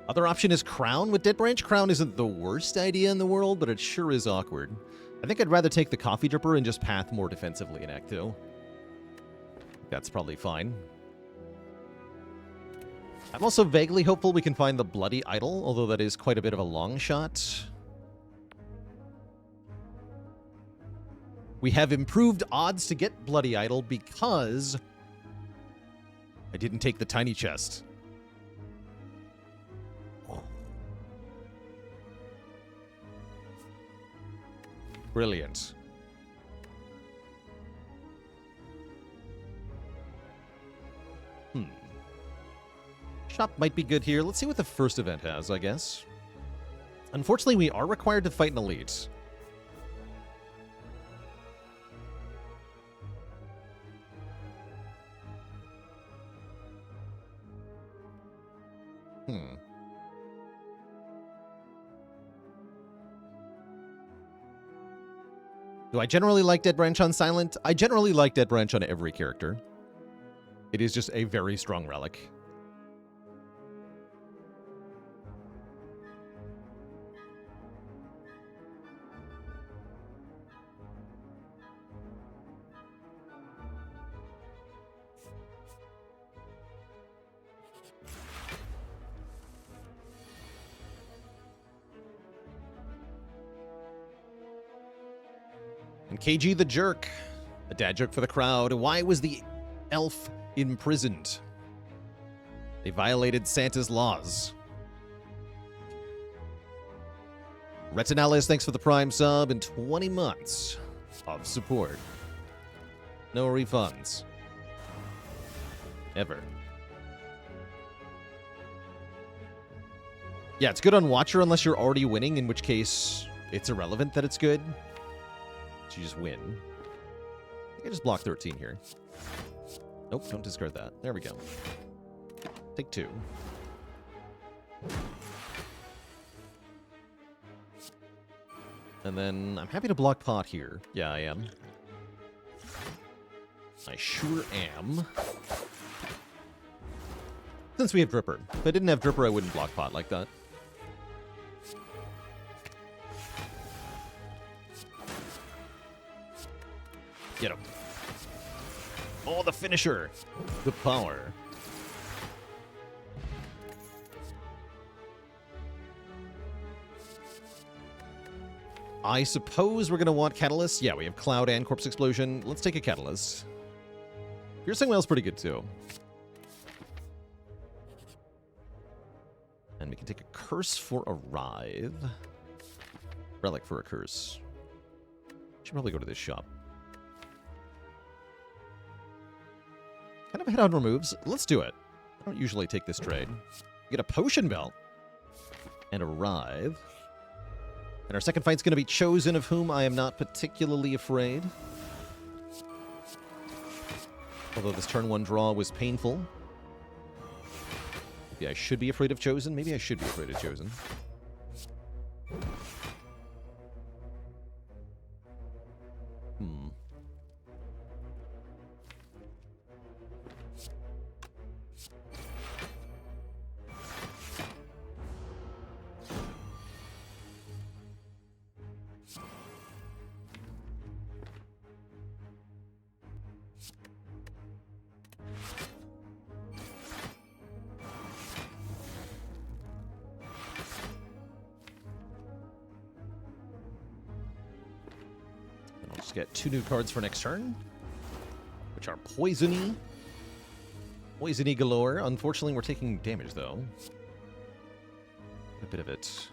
Other option is Crown. With Dead Branch, Crown isn't the worst idea in the world, but it sure is awkward. I think I'd rather take the Coffee Dripper and just path more defensively in Act 2. That's probably fine. I'm also vaguely hopeful we can find the Bloody Idol, although that is quite a bit of a long shot. We have improved odds to get Bloody Idol because I didn't take the tiny chest. Brilliant. Shop might be good here. Let's see what the first event has, I guess. Unfortunately, we are required to fight an elite. Do I generally like Dead Branch on Silent? I generally like Dead Branch on every character. It is just a very strong relic. And KG the Jerk. A dad joke for the crowd. Why was the elf imprisoned? They violated Santa's laws. Retinalis, thanks for the Prime sub and 20 months of support. No refunds. Ever. Yeah, it's good on Watcher unless you're already winning, in which case it's irrelevant that it's good. So you just win. I think I just block 13 here. Nope, don't discard that. There we go. Take 2. And then I'm happy to block pot here. Yeah, I am. I sure am. Since we have Dripper. If I didn't have Dripper, I wouldn't block pot like that. Get him. Oh, the finisher. The power. I suppose we're going to want Catalyst. Yeah, we have Cloud and Corpse Explosion. Let's take a Catalyst. Piercing Whale's pretty good, too. And we can take a Curse for a Writhe. Relic for a Curse. Should probably go to this shop. Kind of head on removes. Let's do it. I don't usually take this trade. We get a Potion Belt. And a Writhe. And our second fight's going to be Chosen, of whom I am not particularly afraid. Although this turn 1 draw was painful. Maybe I should be afraid of Chosen. Maybe I should be afraid of Chosen. get 2 new cards for next turn, which are Poisony. Poisony galore. Unfortunately, we're taking damage, though. A bit of it.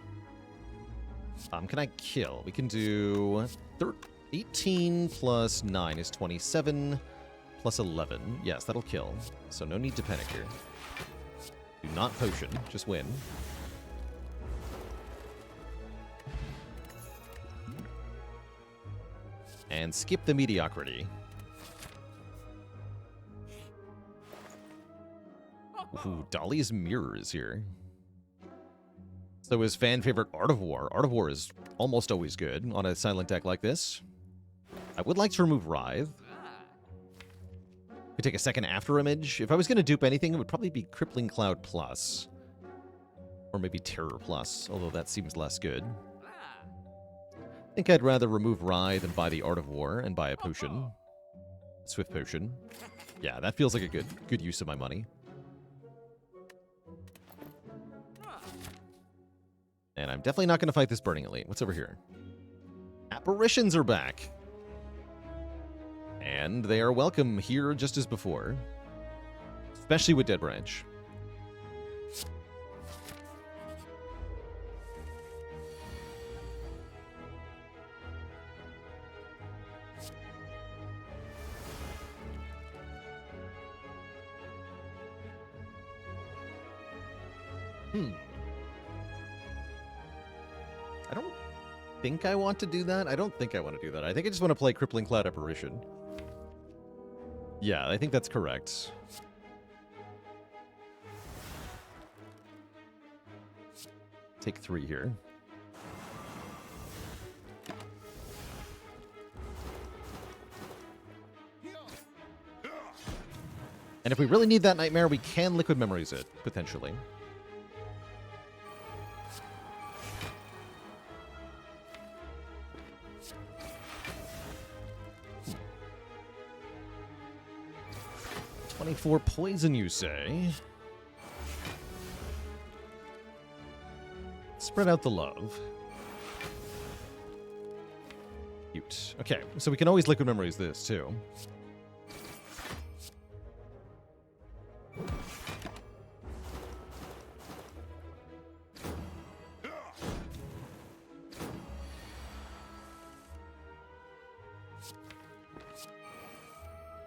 Can I kill? We can do 18 plus 9 is 27, plus 11. Yes, that'll kill. So no need to panic here. Do not potion, just win. And skip the mediocrity. Ooh, Dolly's Mirror is here. So is fan favorite Art of War. Art of War is almost always good on a silent deck like this. I would like to remove Writhe. Could take a second after image. If I was going to dupe anything, it would probably be Crippling Cloud Plus. Or maybe Terror Plus, although that seems less good. I think I'd rather remove Writhe and buy the Art of War and buy a potion. Swift Potion. Yeah, that feels like a good use of my money. And I'm definitely not going to fight this Burning Elite. What's over here? Apparitions are back. And they are welcome here just as before. Especially with Dead Branch. I don't think I want to do that. I don't think I want to do that. I think I just want to play Crippling Cloud Apparition. Yeah, I think that's correct. Take 3 here. And if we really need that Nightmare, we can Liquid Memories it, potentially. For poison, you say? Spread out the love. Cute. Okay, so we can always Liquid Memories this, too.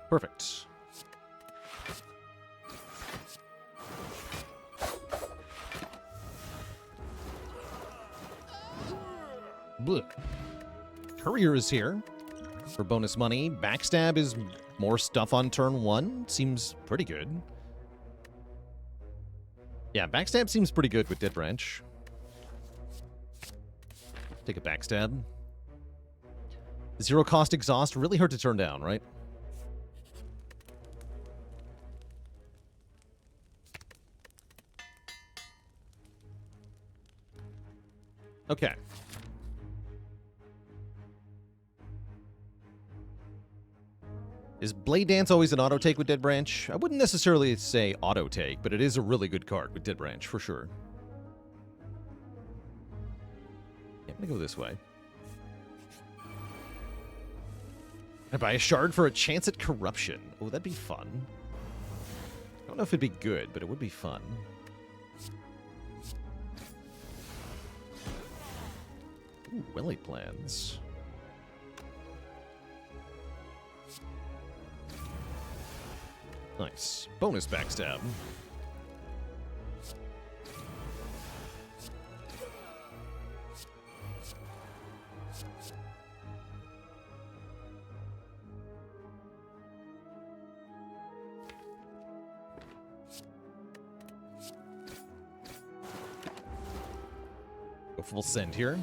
Perfect. Courier is here for bonus money. Backstab is more stuff on turn 1. Seems pretty good. Yeah, Backstab seems pretty good with Dead Branch. Take a Backstab. 0 cost exhaust, really hard to turn down, right? Okay. Is Blade Dance always an auto-take with Dead Branch? I wouldn't necessarily say auto-take, but it is a really good card with Dead Branch, for sure. Yeah, I'm gonna go this way. I buy a shard for a chance at corruption. Oh, that'd be fun. I don't know if it'd be good, but it would be fun. Ooh, Willy plans. Nice. Bonus Backstab. Go full send here.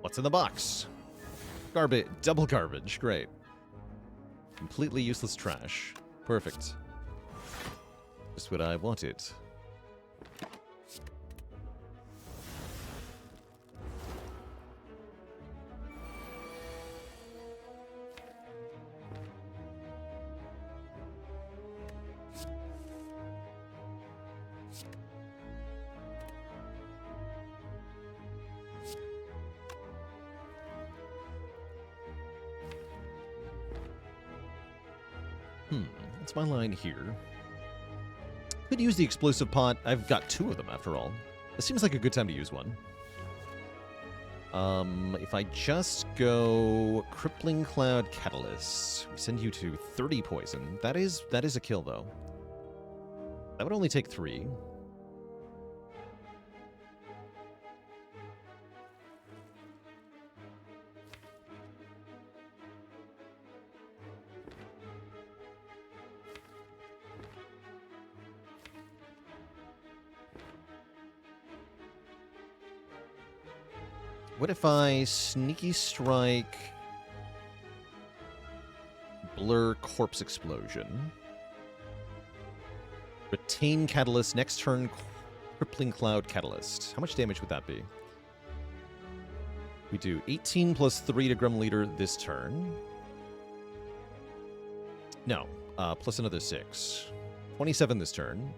What's in the box? Garbage. Double garbage. Great. Completely useless trash. Perfect. Just what I wanted. What's my line here? Could use the explosive pot. I've got 2 of them after all. This seems like a good time to use one. If I just go Crippling Cloud Catalyst, we send you to 30 poison. That is a kill, though. That would only take 3. What if I Sneaky Strike, Blur Corpse Explosion, Retain Catalyst, next turn Crippling Cloud Catalyst? How much damage would that be? We do 18 plus 3 to Grim Leader this turn. No, plus another 6. 27 this turn.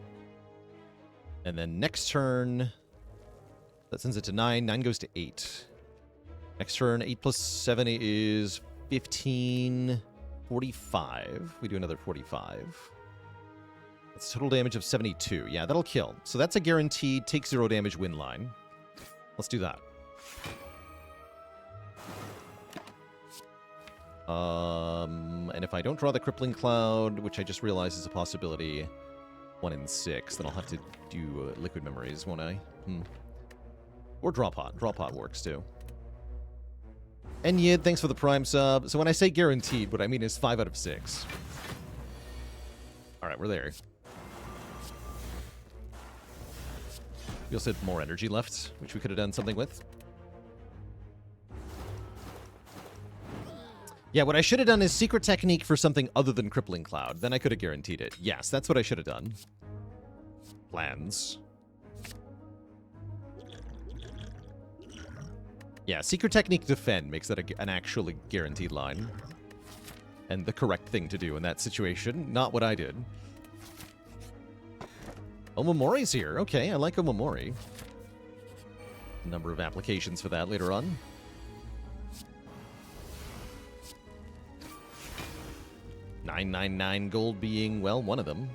And then next turn, that sends it to 9. 9 goes to 8. Next turn, 8 plus 7 is 15, 45. We do another 45. That's total damage of 72. Yeah, that'll kill. So that's a guaranteed take 0 damage win line. Let's do that. And if I don't draw the Crippling Cloud, which I just realized is a possibility, 1 in 6, then I'll have to do Liquid Memories, won't I? Or Draw Pot. Draw Pot works, too. And Yid, thanks for the Prime sub. So when I say guaranteed, what I mean is 5 out of 6. Alright, we're there. We also had more energy left, which we could have done something with. Yeah, what I should have done is Secret Technique for something other than Crippling Cloud. Then I could have guaranteed it. Yes, that's what I should have done. Plans. Yeah, Secret Technique Defend makes that an actually guaranteed line. And the correct thing to do in that situation. Not what I did. Omamori's here. Okay, I like Omamori. Number of applications for that later on. $9.99 gold being, well, one of them.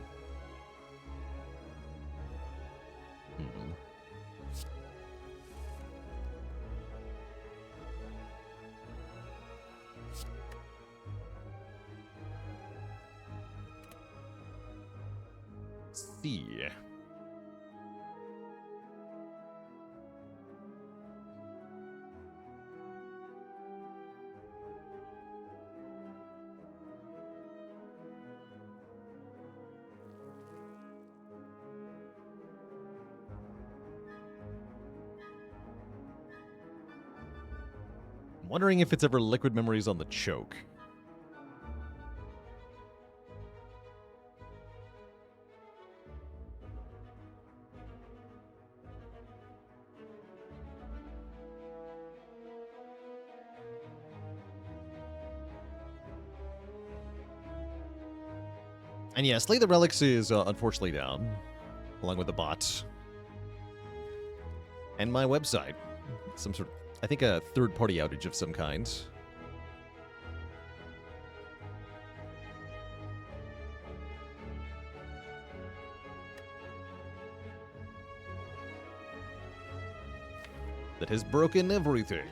See. I'm wondering if it's ever Liquid Memories on the choke. And yeah, Slay the Relics is unfortunately down, along with the bot. And my website. Some sort of, I think, a third-party outage of some kind. That has broken everything.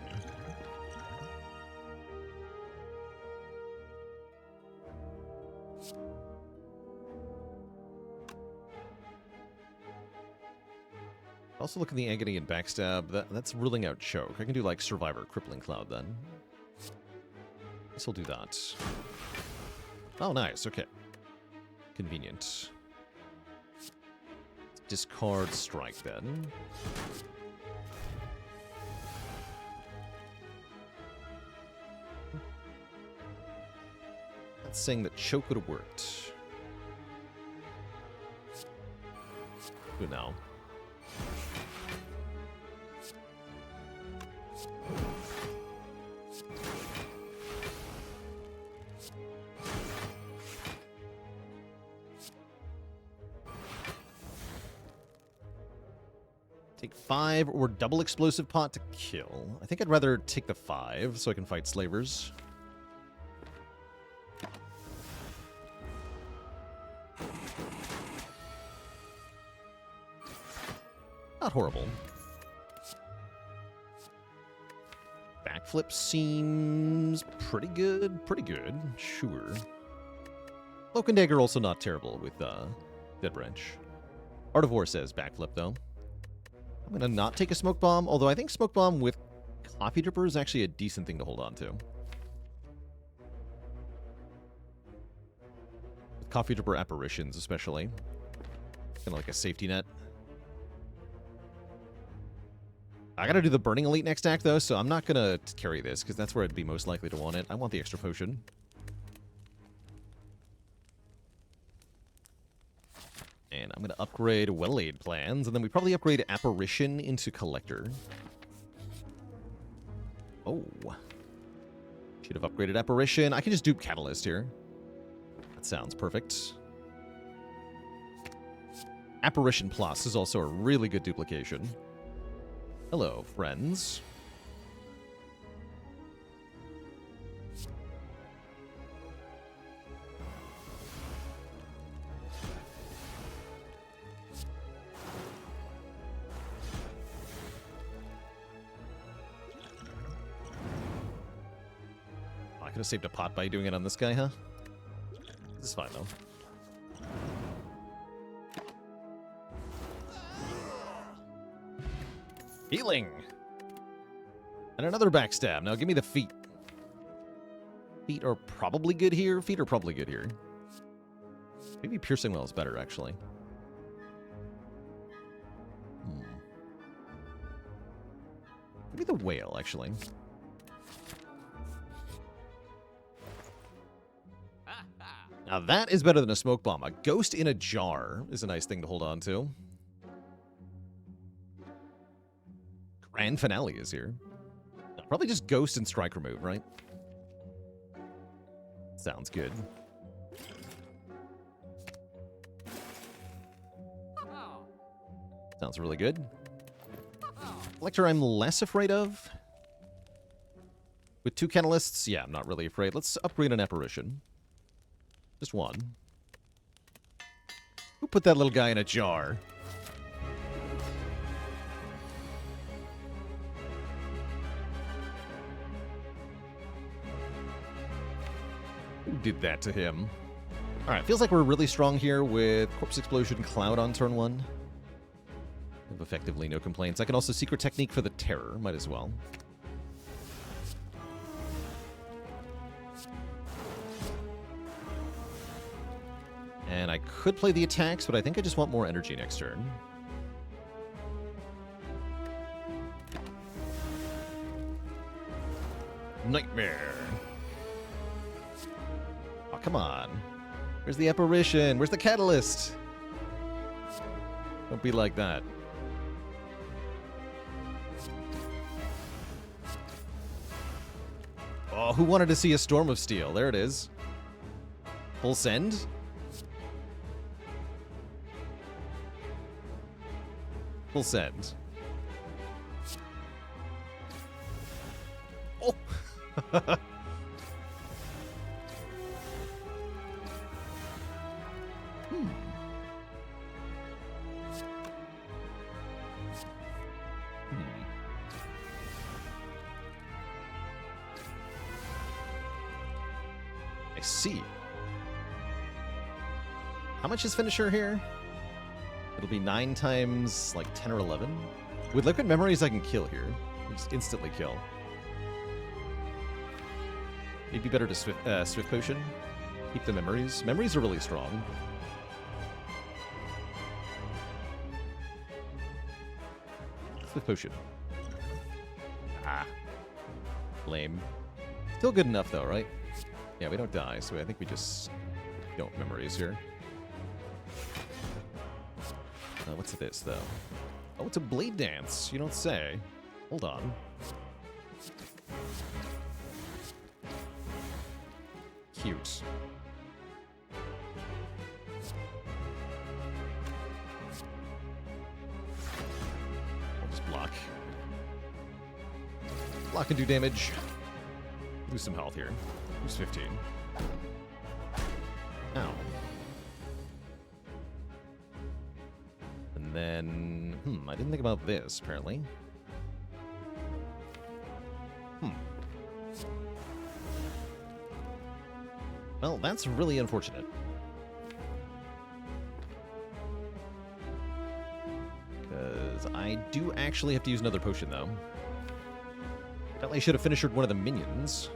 Also look at the Agony and Backstab. That's ruling out Choke. I can do, like, Survivor, Crippling Cloud, then. Guess I'll do that. Oh, nice. Okay. Convenient. Discard Strike, then. That's saying that Choke would have worked. Who now? Take 5 or double explosive pot to kill. I think I'd rather take the 5 so I can fight slavers. Not horrible. Backflip seems pretty good. Pretty good. Sure. Cloak and Dagger also not terrible with Dead Branch. Art of War says backflip, though. I'm going to not take a Smoke Bomb, although I think Smoke Bomb with Coffee Dripper is actually a decent thing to hold on to. With Coffee Dripper Apparitions, especially. Kind of like a safety net. I gotta do the Burning Elite next act, though, so I'm not gonna carry this, because that's where I'd be most likely to want it. I want the extra potion. And I'm gonna upgrade Well-Laid Plans, and then we probably upgrade Apparition into Collector. Oh. Should have upgraded Apparition. I can just dupe Catalyst here. That sounds perfect. Apparition Plus is also a really good duplication. Hello, friends. I could have saved a pot by doing it on this guy, huh? This is fine, though. Healing! And another backstab. Now give me the feet. Feet are probably good here. Feet are probably good here. Maybe Piercing Well is better, actually. Maybe the Whale, actually. Now that is better than a Smoke Bomb. A Ghost in a Jar is a nice thing to hold on to. Grand Finale is here. Probably just Ghost and Strike Remove, right? Sounds good. Sounds really good. Collector I'm less afraid of. With 2 Catalysts, yeah, I'm not really afraid. Let's upgrade an Apparition. Just one. Who put that little guy in a jar? Who did that to him? Alright, feels like we're really strong here with Corpse Explosion Cloud on turn 1. Have effectively no complaints. I can also Secret Technique for the Terror. Might as well. And I could play the attacks, but I think I just want more energy next turn. Nightmare. Oh, come on. Where's the Apparition? Where's the Catalyst? Don't be like that. Oh, who wanted to see a Storm of Steel? There it is. Full send? Full send. Oh! I see. How much is Finisher here? It'll be 9 times, like, 10 or 11. With Liquid Memories, I can kill here. Just instantly kill. It'd be better to Swift Potion. Keep the Memories. Memories are really strong. Swift Potion. Ah. Lame. Still good enough, though, right? Yeah, we don't die, so I think we just don't Memories here. What's this, though? Oh, it's a Blade Dance. You don't say. Hold on. Cute. I'll just block. Block and do damage. Lose some health here. Lose 15. Ow. And then... I didn't think about this, apparently. Well, that's really unfortunate. Because I do actually have to use another potion, though. Apparently I should have finished one of the minions.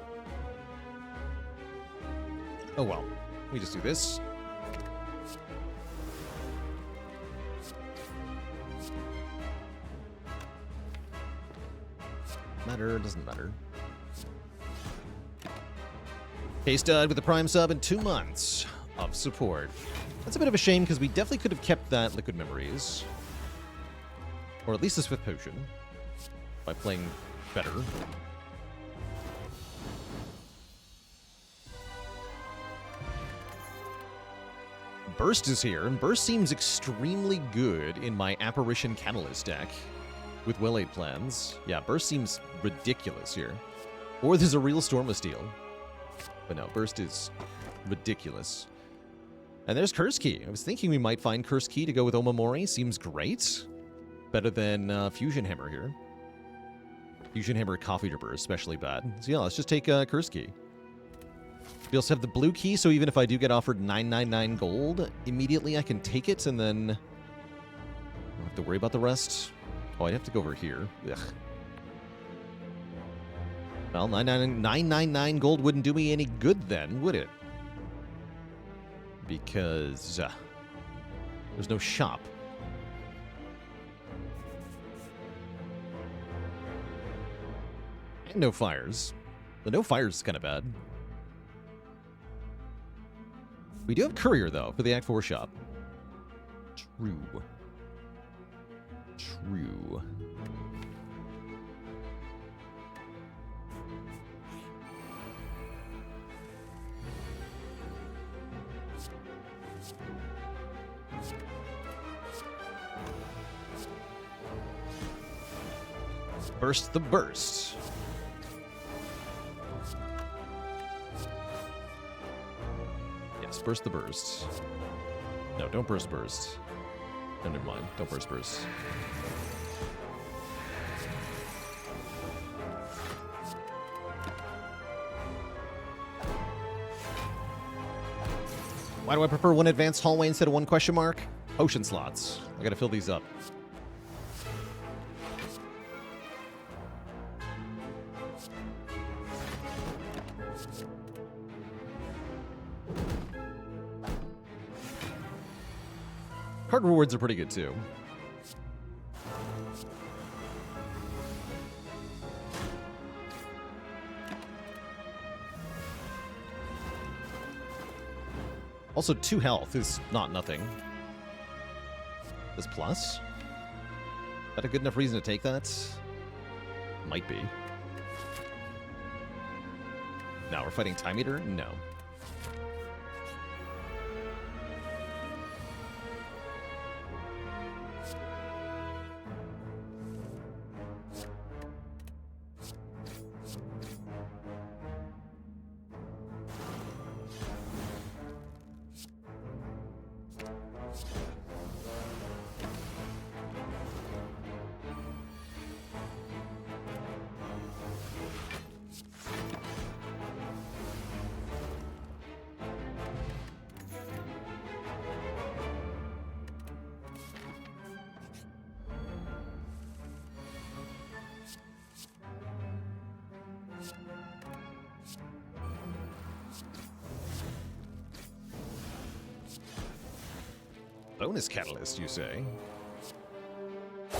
Oh well. Let me just do this. Matter, doesn't matter. K-Stud with the Prime sub in 2 months of support. That's a bit of a shame because we definitely could have kept that Liquid Memories. Or at least the Swift Potion. By playing better. Burst is here, and Burst seems extremely good in my Apparition Catalyst deck. With well-laid plans. Yeah, Burst seems ridiculous here. Or there's a real Storm of Steel. But no, Burst is ridiculous. And there's Curse Key. I was thinking we might find Curse Key to go with Omamori. Seems great. Better than Fusion Hammer here. Fusion Hammer Coffee Dripper, especially bad. So yeah, let's just take Curse Key. We also have the blue key, so even if I do get offered 999 gold, immediately I can take it and then... I don't have to worry about the rest. Oh, I'd have to go over here. Ugh. Well, 999 gold wouldn't do me any good then, would it? Because there's no shop. And no fires. The no fires is kind of bad. We do have Courier, though, for the Act 4 shop. True. True. Burst the burst. Yes, burst the burst. No, don't burst burst. No, never mind. Don't burst burst. Why do I prefer one advanced hallway instead of one question mark? Potion slots. I gotta fill these up. Card rewards are pretty good, too. Also, 2 health is not nothing. This plus? Is that a good enough reason to take that? Might be. Now we're fighting Time Eater? No. Bonus catalyst, you say? I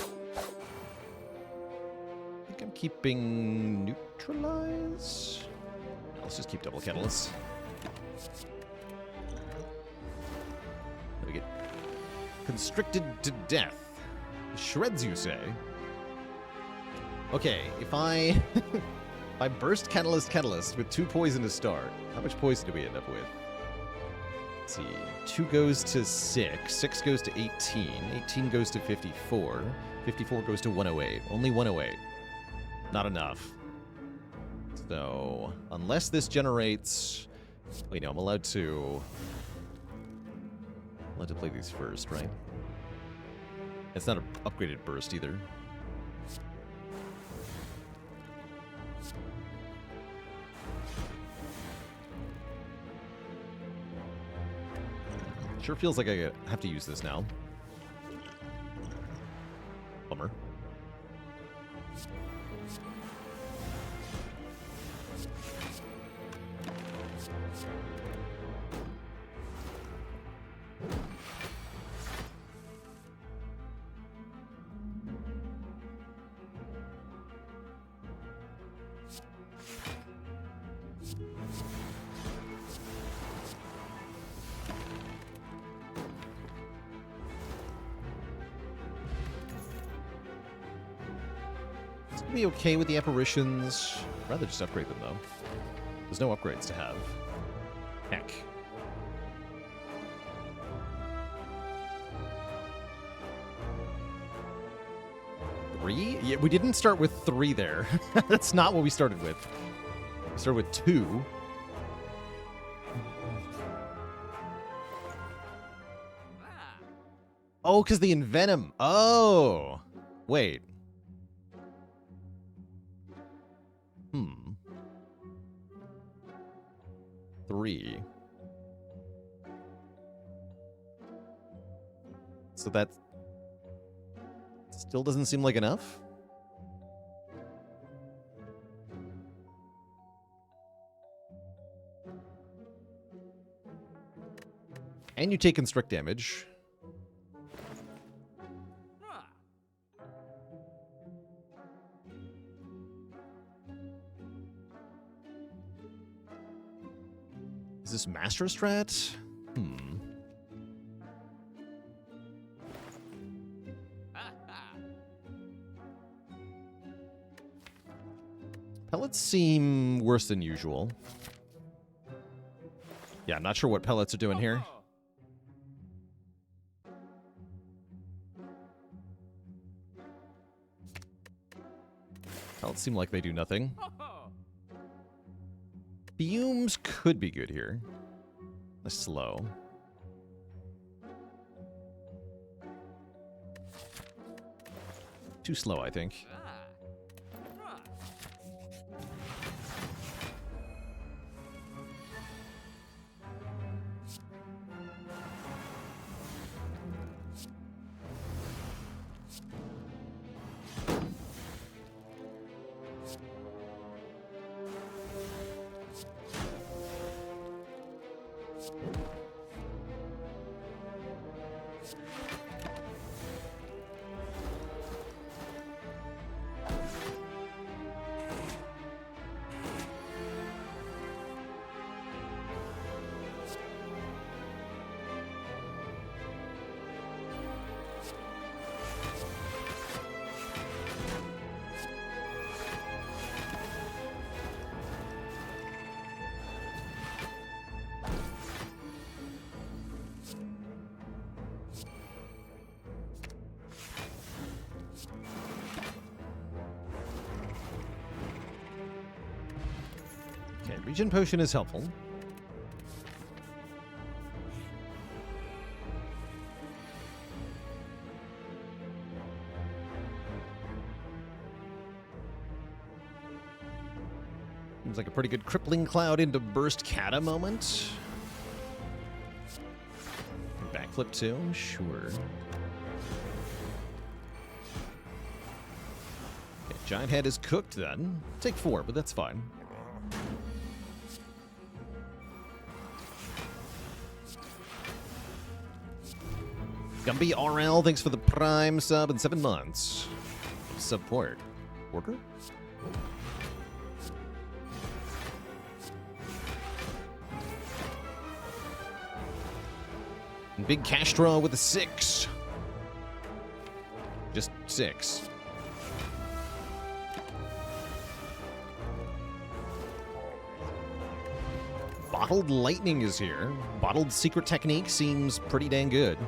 think I'm keeping neutralize. Let's just keep double catalyst. We get constricted to death. Shreds, you say? Okay, if I if I burst catalyst with 2 poison to start, how much poison do we end up with? Let's see, 2 goes to 6, 6 goes to 18, 18 goes to 54, 54 goes to 108, only 108. Not enough. So, unless this generates... Wait, no, I'm allowed to play these first, right? It's not an upgraded burst either. Sure feels like I have to use this now. Bummer. Be okay with the apparitions. I'd rather just upgrade them though. There's no upgrades to have. Heck. Three? Yeah, we didn't start with 3 there. That's not what we started with. We started with 2. Oh, because the Envenom. Oh. Wait. 3. So that still doesn't seem like enough? And you take constrict damage. Is this Master Strat? Pellets seem worse than usual. Yeah, I'm not sure what pellets are doing here. Pellets seem like they do nothing. Fumes could be good here. They're slow. Too slow, I think. Regen potion is helpful. Seems like a pretty good crippling cloud into burst kata moment. Backflip too, sure. Okay, giant head is cooked then. Take 4, but that's fine. Gumby RL, thanks for the Prime sub in 7 months. Support. Order? And Big Cash Draw with a 6. Just 6. Bottled Lightning is here. Bottled Secret Technique seems pretty dang good.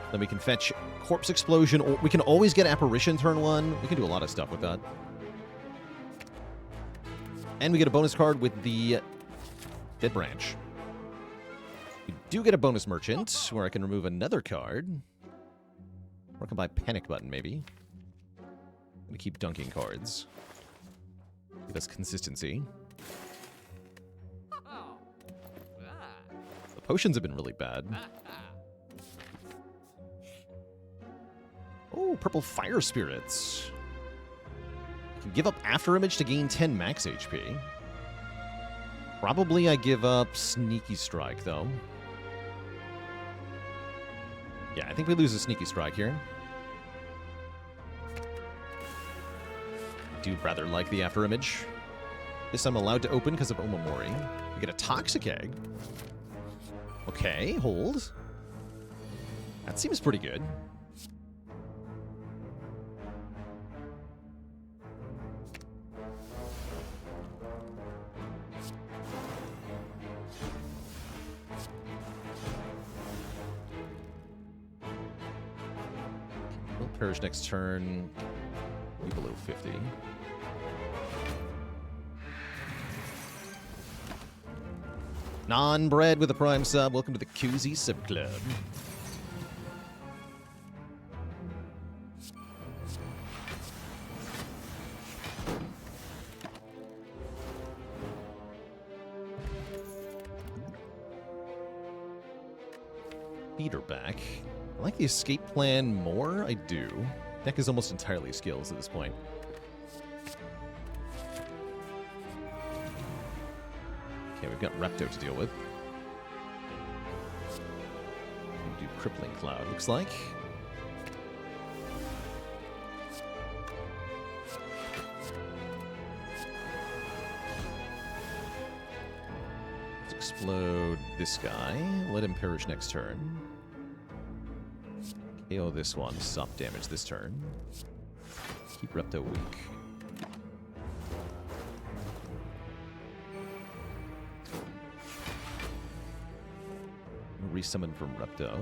Then we can fetch Corpse Explosion, or we can always get Apparition turn 1. We can do a lot of stuff with that. And we get a bonus card with the Dead Branch. We Do get a bonus merchant, where I can remove another card. Or I can buy Panic Button, maybe. I'm gonna keep dunking cards. Give us consistency. The potions have been really bad. Oh, purple fire spirits. I can give up After Image to gain 10 max HP. Probably I give up Sneaky Strike, though. Yeah, I think we lose a Sneaky Strike here. I do rather like the After Image. This I'm allowed to open because of Omamori. We get a Toxic Egg. Okay, hold. That seems pretty good. Will perish next turn. Be below 50. Non-bread with a Prime sub. Welcome to the Koozie Sub Club. Feeder back. I like the escape plan more. I do. Deck is almost entirely skills at this point. Okay, we've got Repto to deal with. We do Crippling Cloud, looks like. Let's explode this guy. Let him perish next turn. KO this one. Stop damage this turn. Keep Repto weak. Resummon from Repto.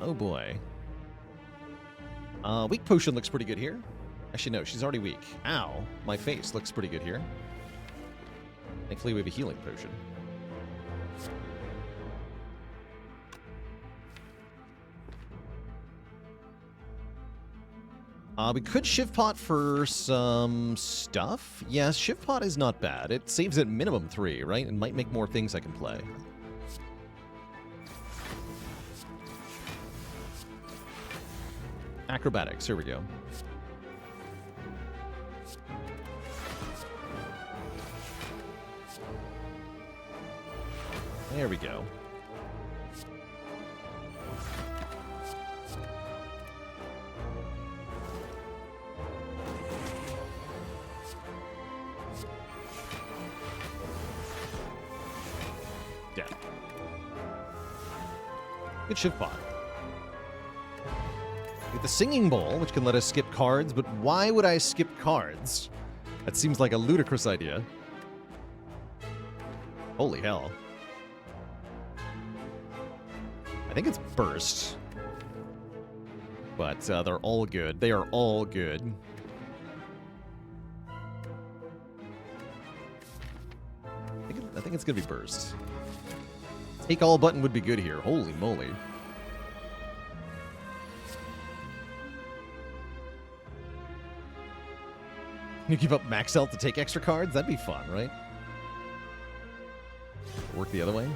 Oh boy. Weak potion looks pretty good here. Actually, no, she's already weak. Ow. My face looks pretty good here. Thankfully, we have a healing potion. We could Shift Pot for some stuff. Yes, Shift Pot is not bad. It saves at minimum 3, right? And might make more things I can play. Acrobatics, here we go. There we go. Yeah. Good Shift Pot. Get the Singing Bowl, which can let us skip cards, but why would I skip cards? That seems like a ludicrous idea. Holy hell. I think it's Burst. But they're all good. They are all good. I think it's going to be Burst. Take all button would be good here. Holy moly. You give up max health to take extra cards? That'd be fun, right? Work the other way.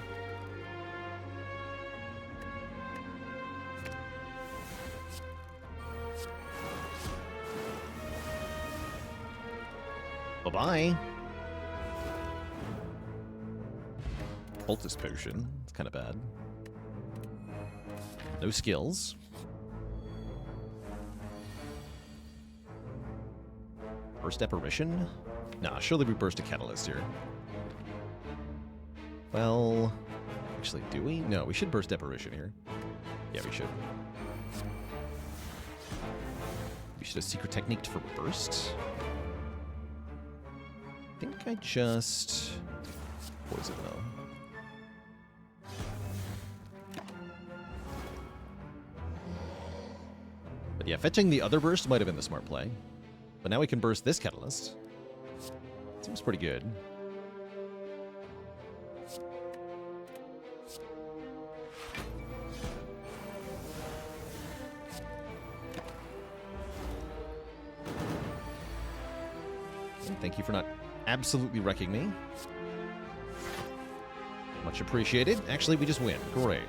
Bye-bye. Poultice Potion. It's kind of bad. No skills. Burst Apparition? Nah, surely we burst a Catalyst here. Well, actually, do we? No, we should burst Apparition here. Yeah, we should. We should have Secret Techniqued for burst. I think I just poison though. But yeah, fetching the other burst might have been the smart play. But now we can burst this catalyst. Seems pretty good. Thank you for not absolutely wrecking me. Much appreciated. Actually, we just win. Great.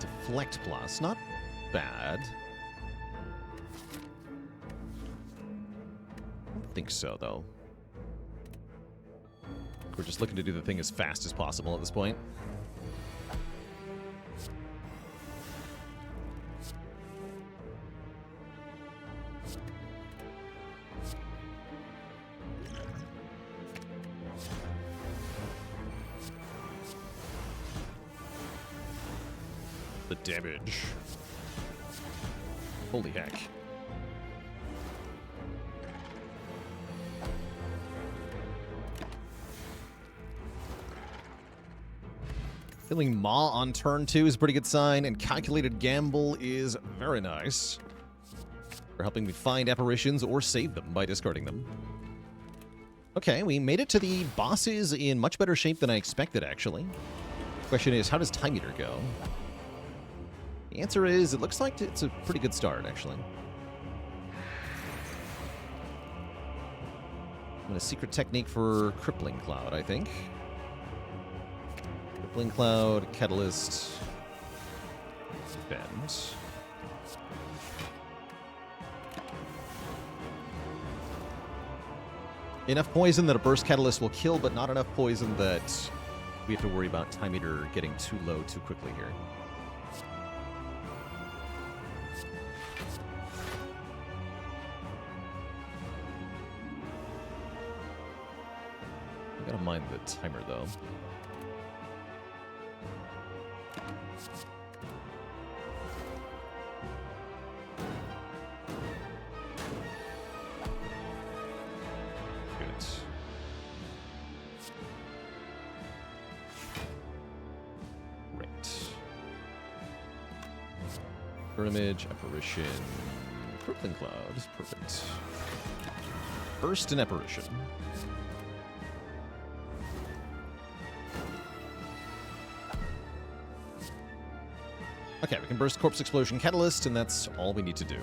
Deflect plus. Not bad. I don't think so, though. We're just looking to do the thing as fast as possible at this point. The damage. Holy heck. Feeling Maw on turn 2 is a pretty good sign, and Calculated Gamble is very nice. For helping me find apparitions or save them by discarding them. Okay, we made it to the bosses in much better shape than I expected, actually. Question is, how does Time Eater go? The answer is, it looks like it's a pretty good start, actually. And a secret technique for Crippling Cloud, I think. Crippling Cloud, Catalyst, Bend. Enough poison that a Burst Catalyst will kill, but not enough poison that we have to worry about Time Eater getting too low too quickly here. I gotta mind the timer, though. Good. Right. Image, Apparition, Crippling Cloud. Perfect. Burst and Apparition. Okay, we can burst Corpse Explosion Catalyst, and that's all we need to do.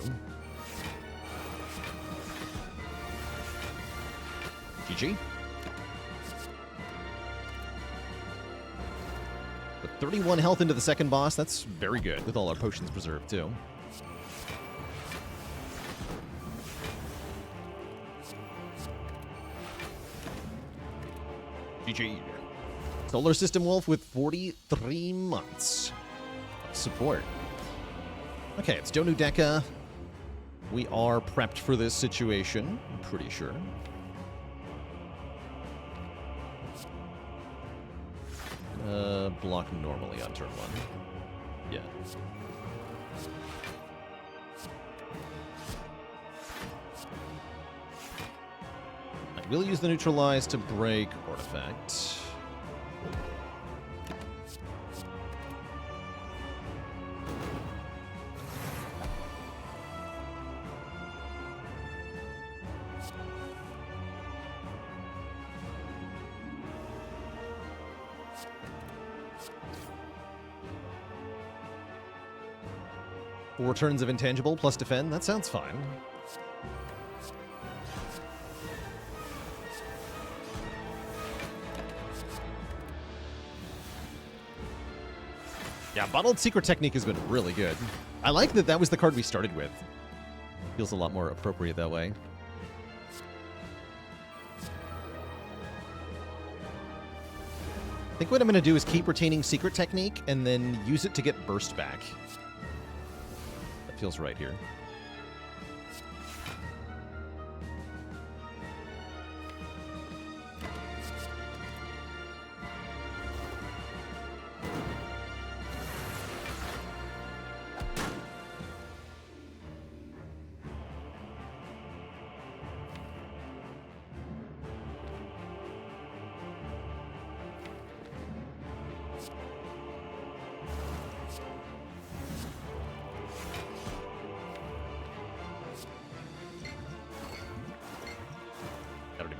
GG. With 31 health into the second boss, that's very good, with all our potions preserved, too. GG. Solar System Wolf with 43 months. Support. Okay, it's Donu Deka. We are prepped for this situation, I'm pretty sure. Block normally on turn 1. Yeah. I will use the Neutralize to break Artifact. 4 turns of Intangible plus Defend. That sounds fine. Yeah, Bottled Secret Technique has been really good. I like that that was the card we started with. Feels a lot more appropriate that way. I think what I'm going to do is keep retaining Secret Technique and then use it to get Burst back. That feels right here.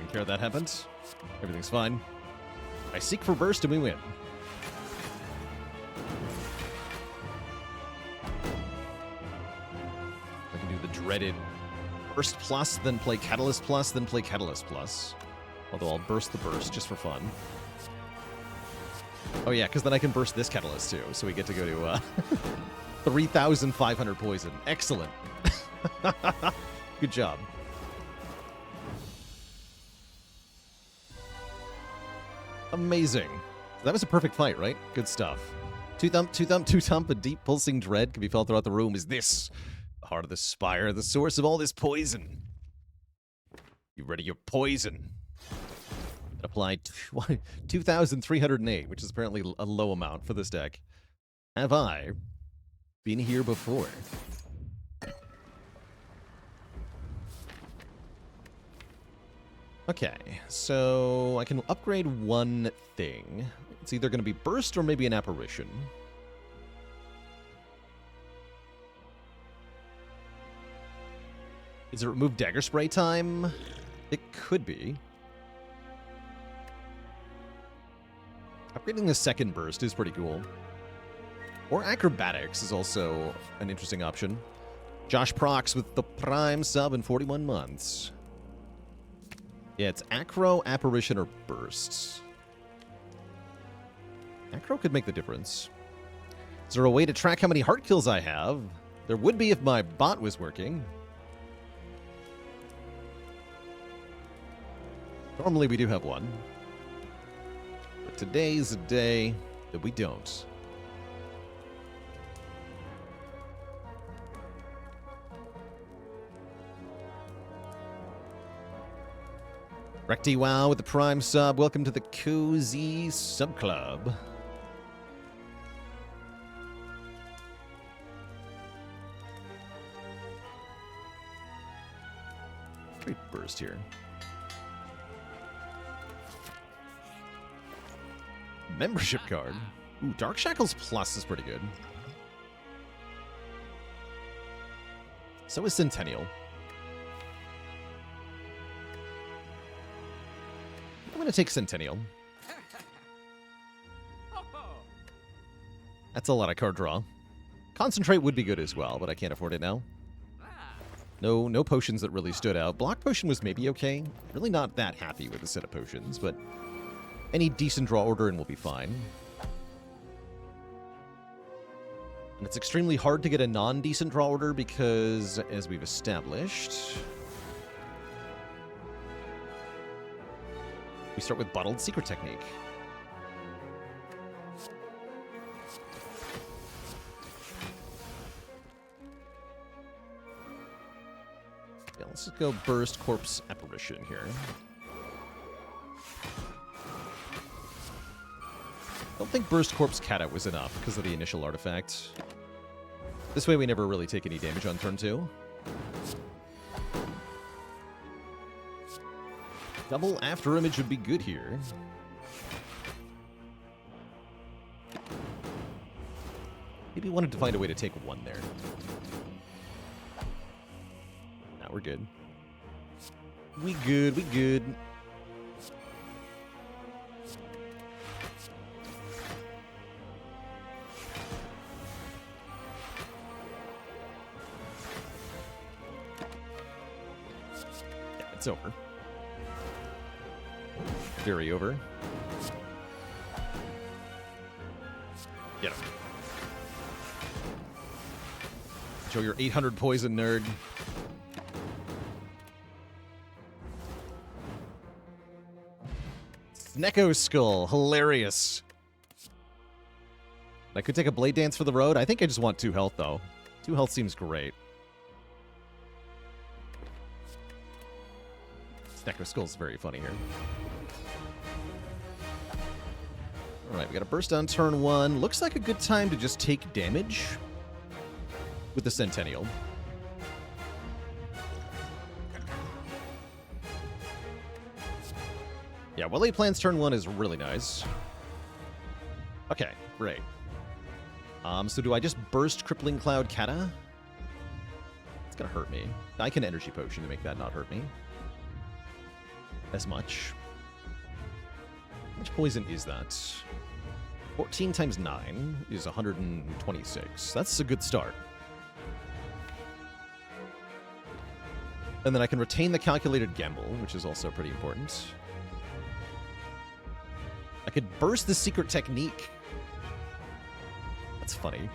Didn't care that happened. Everything's fine. I seek for burst and we win. I can do the dreaded burst plus, then play catalyst plus, then play catalyst plus. Although I'll burst the burst just for fun. Oh yeah, because then I can burst this catalyst too, so we get to go to 3,500 poison. Excellent. Good job. Amazing. That was a perfect fight, right? Good stuff. Two thump, a deep pulsing dread can be felt throughout the room. Is this the heart of the Spire, the source of all this poison? You ready your poison? It applied 2,308, which is apparently a low amount for this deck. Have I been here before? Okay, so I can upgrade one thing. It's either going to be burst or maybe an apparition. Is it remove dagger spray time? It could be. Upgrading the second burst is pretty cool. Or acrobatics is also an interesting option. Josh Prox with the Prime sub in 41 months. Yeah, it's acro, apparition, or bursts. Acro could make the difference. Is there a way to track how many heart kills I have? There would be if my bot was working. Normally we do have one. But today's a day that we don't. Recty Wow with the Prime sub. Welcome to the Cozy Sub Club. Great burst here. Membership card. Ooh, Dark Shackles Plus is pretty good. So is Centennial. I'm going to take Centennial. That's a lot of card draw. Concentrate would be good as well, but I can't afford it now. No potions that really stood out. Block Potion was maybe okay. Really not that happy with the set of potions, but any decent draw order and we'll be fine. And it's extremely hard to get a non-decent draw order because, as we've established, we start with Bottled Secret Technique. Yeah, let's just go Burst, Corpse, Apparition here. I don't think Burst, Corpse, Catout was enough because of the initial artifact. This way we never really take any damage on turn 2. Double After Image would be good here. Maybe wanted to find a way to take one there. Now we're good. We good. Yeah, it's over. Very over. Get him. Show your 800 poison, nerd. Snecko Skull. Hilarious. I could take a Blade Dance for the road. I think I just want 2 health, though. 2 health seems great. Snecko Skull's very funny here. Alright, we got a burst on turn 1. Looks like a good time to just take damage with the Centennial. Yeah, Willy Plans turn 1 is really nice. Okay, great. So do I just burst Crippling Cloud Kata? It's gonna hurt me. I can Energy Potion to make that not hurt me. as much. How much poison is that? 14 times 9 is 126. That's a good start. And then I can retain the calculated gamble, which is also pretty important. I could burst the secret technique. That's funny.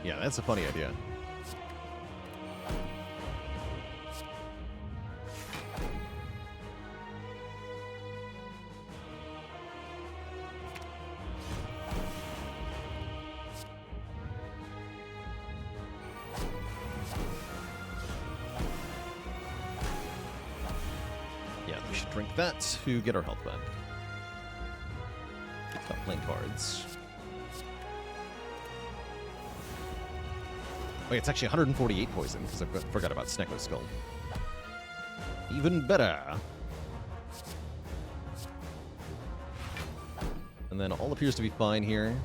Yeah, that's a funny idea. Drink that to get our health back. Stop playing cards. Wait, it's actually 148 poison, because I forgot about Snecko's Skull. Even better. And then all appears to be fine here.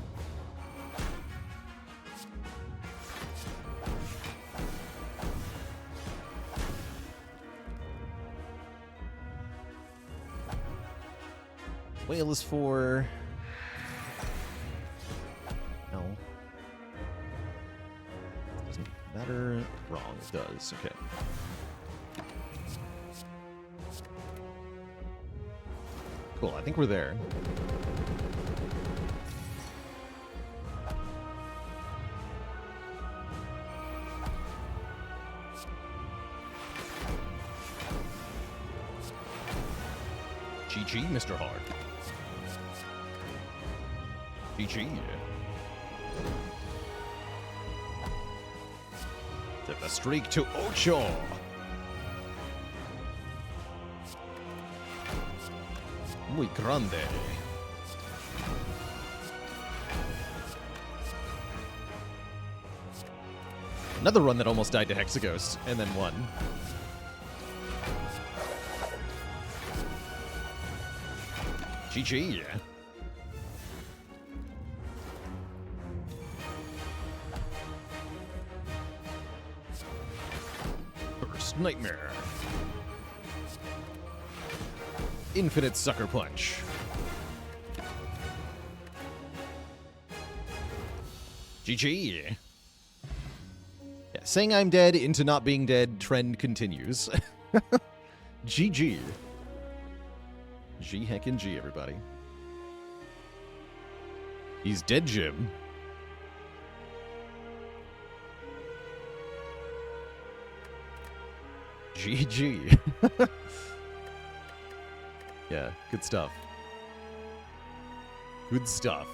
Whale is for... No. Doesn't matter. Wrong. It does. Okay. Cool. I think we're there. GG, Mr. Hard. GG. Tip the streak to Ocho. Muy grande. Another run that almost died to Hexaghost and then won. GG. First Nightmare. Infinite Sucker Punch. GG. Yeah, saying I'm dead into not being dead trend continues. GG. G heckin' G, everybody. He's dead, Jim. GG. Yeah, good stuff. Good stuff.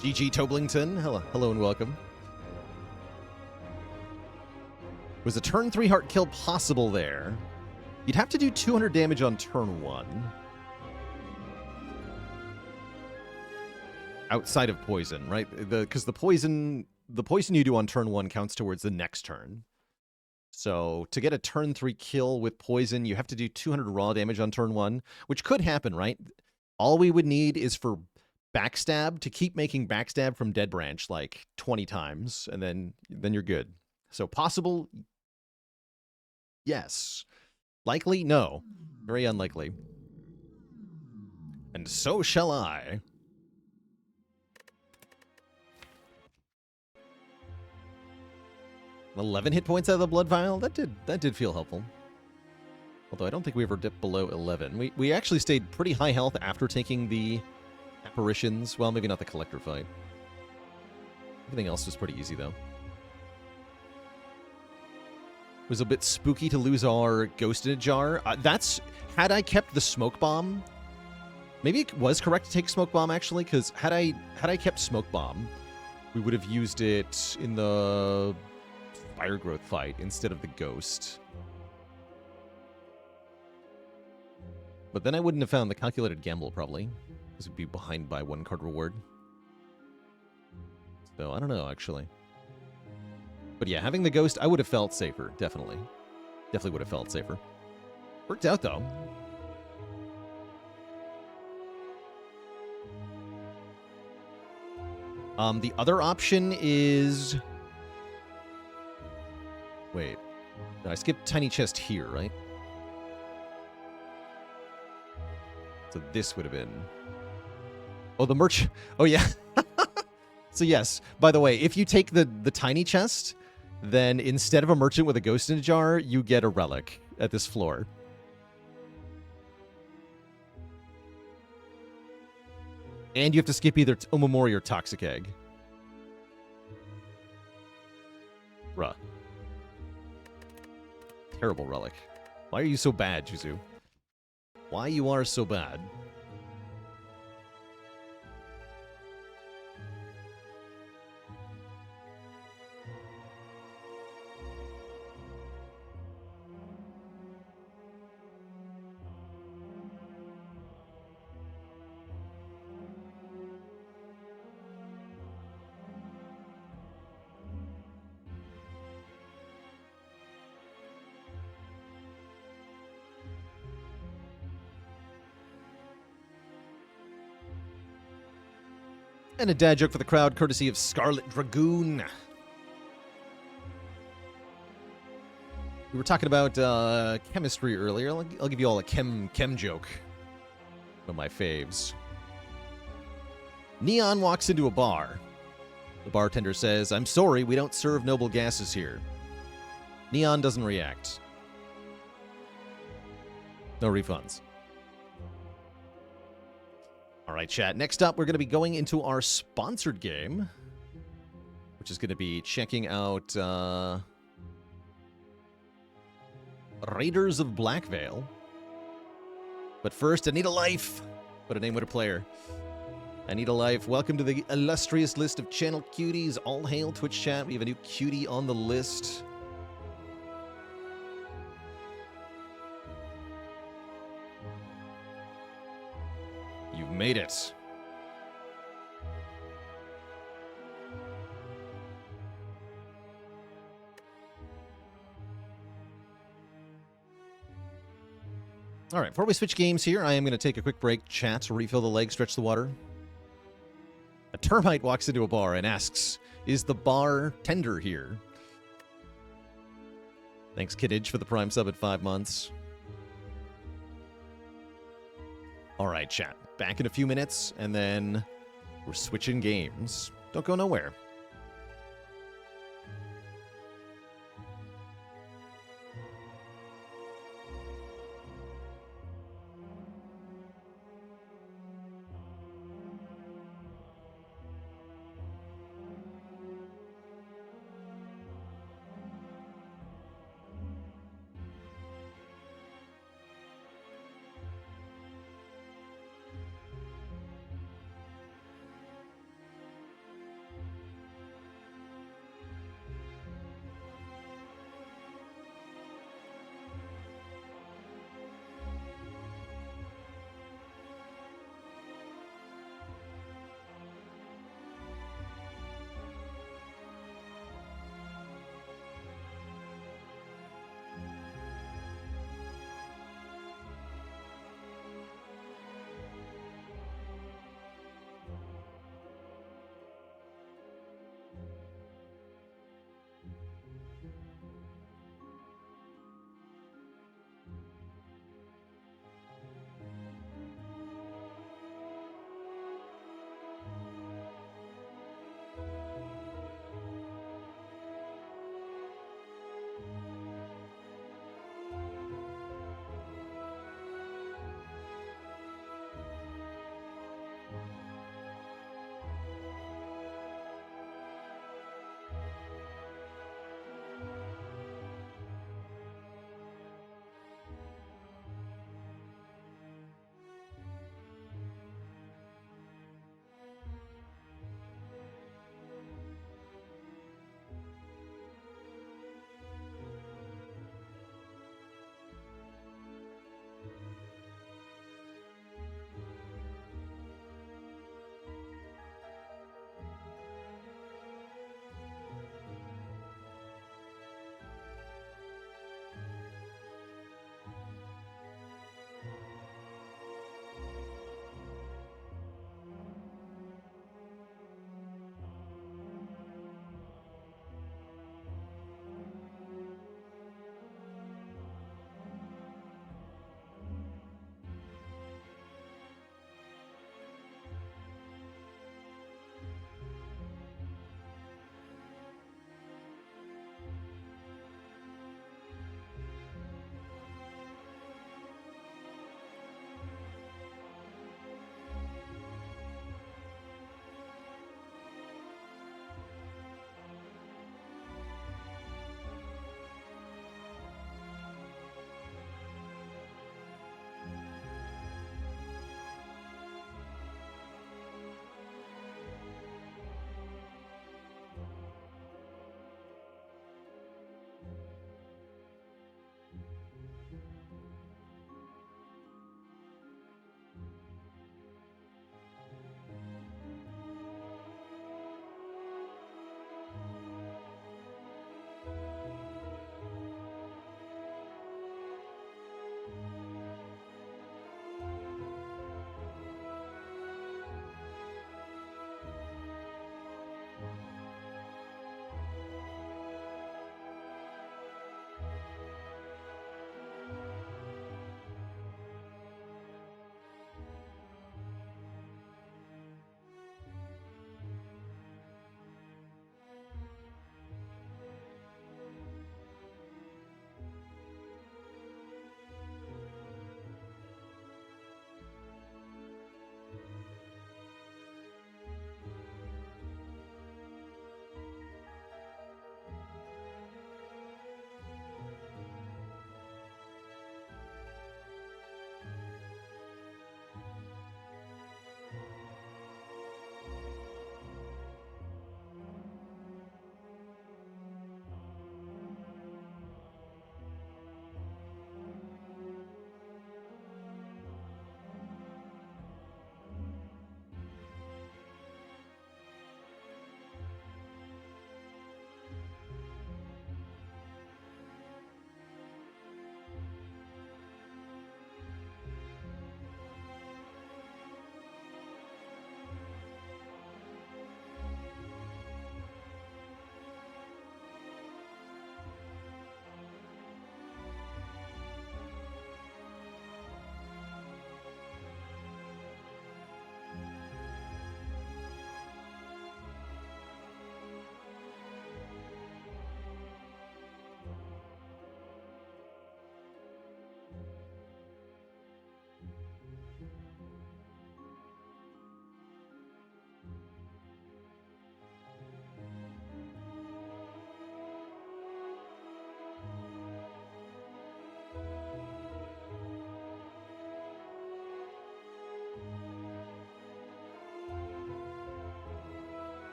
GG Toblington. Hello and welcome. Was a turn 3 heart kill possible there? You'd have to do 200 damage on turn 1. Outside of poison, right? Because the poison you do on turn 1 counts towards the next turn. So to get a turn 3 kill with poison, you have to do 200 raw damage on turn 1, which could happen, right? All we would need is for backstab to keep making backstab from Dead Branch like 20 times, and then you're good. So possible, yes. Likely, no. Very unlikely. And so shall I. $11 hit points out of the Blood Vial? That did feel helpful. Although I don't think we ever dipped below 11. We actually stayed pretty high health after taking the apparitions. Well, maybe not the Collector fight. Everything else was pretty easy, though. It was a bit spooky to lose our Ghost in a Jar. That's... Had I kept the Smoke Bomb... Maybe it was correct to take Smoke Bomb, actually, because had I kept Smoke Bomb, we would have used it in the Fire Growth fight instead of the Ghost. But then I wouldn't have found the Calculated Gamble, probably. This would be behind by 1 card reward. So, I don't know, actually. But yeah, having the Ghost, I would have felt safer, definitely. Definitely would have felt safer. Worked out, though. The other option is... Wait. I skipped Tiny Chest here, right? So this would have been... Oh, the merch... Oh, yeah. So yes, by the way, if you take the Tiny Chest, then instead of a merchant with a ghost in a jar, you get a relic at this floor. And you have to skip either Omamori or Toxic Egg. Bruh. Terrible relic. Why are you so bad, Juzu? Why you are so bad? And a dad joke for the crowd, courtesy of Scarlet Dragoon. We were talking about chemistry earlier. I'll give you all a chem joke. One of my faves. Neon walks into a bar. The bartender says, "I'm sorry, we don't serve noble gases here." Neon doesn't react. No refunds. All right, chat. Next up, we're going to be going into our sponsored game, which is going to be checking out Raiders of Blackveil. But first, I need a life. What a name, what a player. I need a life. Welcome to the illustrious list of channel cuties. All hail Twitch chat. We have a new cutie on the list. You've made it. All right, before we switch games here, I am going to take a quick break, chat, refill the leg, stretch the water. A termite walks into a bar and asks, "Is the bar tender here?" Thanks, Kiddage, for the prime sub at 5 months. All right, chat. Back in a few minutes, and then we're switching games. Don't go nowhere.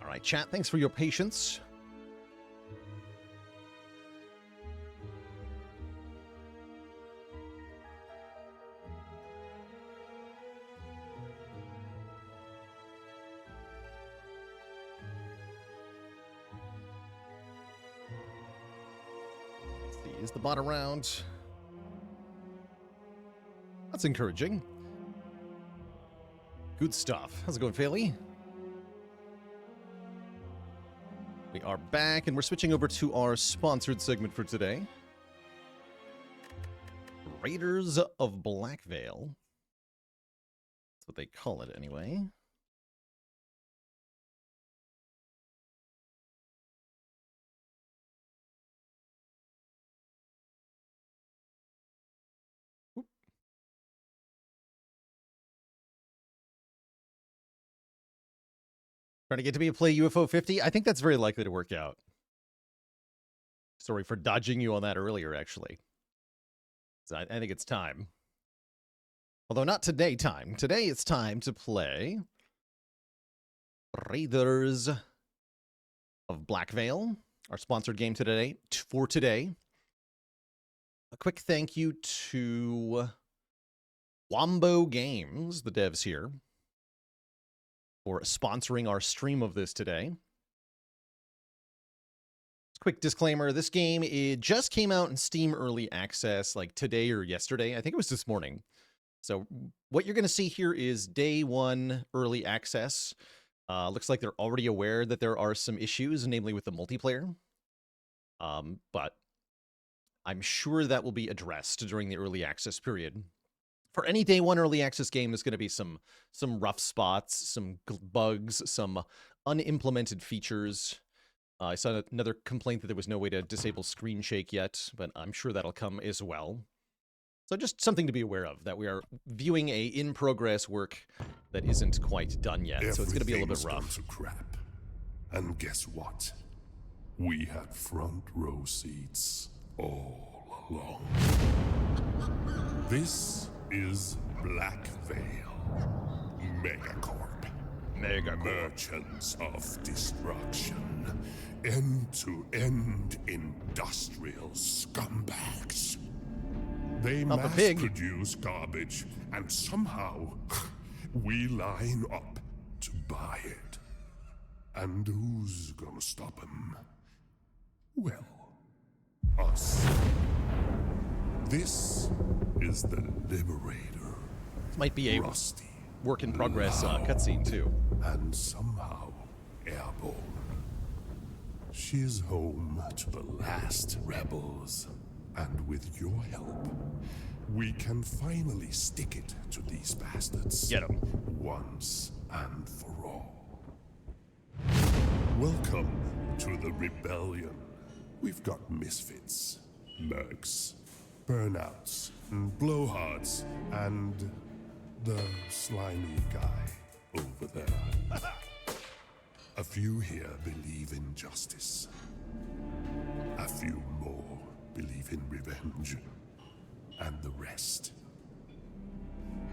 Alright, chat, thanks for your patience. Is the bot around? That's encouraging. Good stuff. How's it going, Fairley? We are back, and we're switching over to our sponsored segment for today. Raiders of Blackveil. That's what they call it, anyway. Trying to get to me to play UFO 50? I think that's very likely to work out. Sorry for dodging you on that earlier, actually. So I think it's time. Although not today time. Today it's time to play Raiders of Blackveil, our sponsored game today. For today. A quick thank you to Wombo Games, the devs here, for sponsoring our stream of this today. Quick disclaimer, this game, it just came out in Steam Early Access like today or yesterday. I think it was this morning. So what you're going to see here is day one early access. Looks like they're already aware that there are some issues, namely with the multiplayer. But I'm sure that will be addressed during the early access period. For any day one early access game, there's going to be some rough spots, some bugs, some unimplemented features. I saw another complaint that there was no way to disable screen shake yet, but I'm sure that'll come as well. So just something to be aware of, that we are viewing a in-progress work that isn't quite done yet, so it's going to be a little bit rough. To crap. And guess what? We had front row seats all along. This is Blackveil, Megacorp. Merchants of destruction. End-to-end industrial scumbags. They mass-produce garbage, and somehow we line up to buy it. And who's gonna stop them? Well, us. This is the Liberator. This might be a Rusty, work in progress cutscene too. And somehow airborne. She's home to the last rebels. And with your help, we can finally stick it to these bastards. Get 'em. Once and for all. Welcome to the rebellion. We've got misfits, mercs, burnouts, and blowhards, and the slimy guy over there. A few here believe in justice. A few more believe in revenge. And the rest,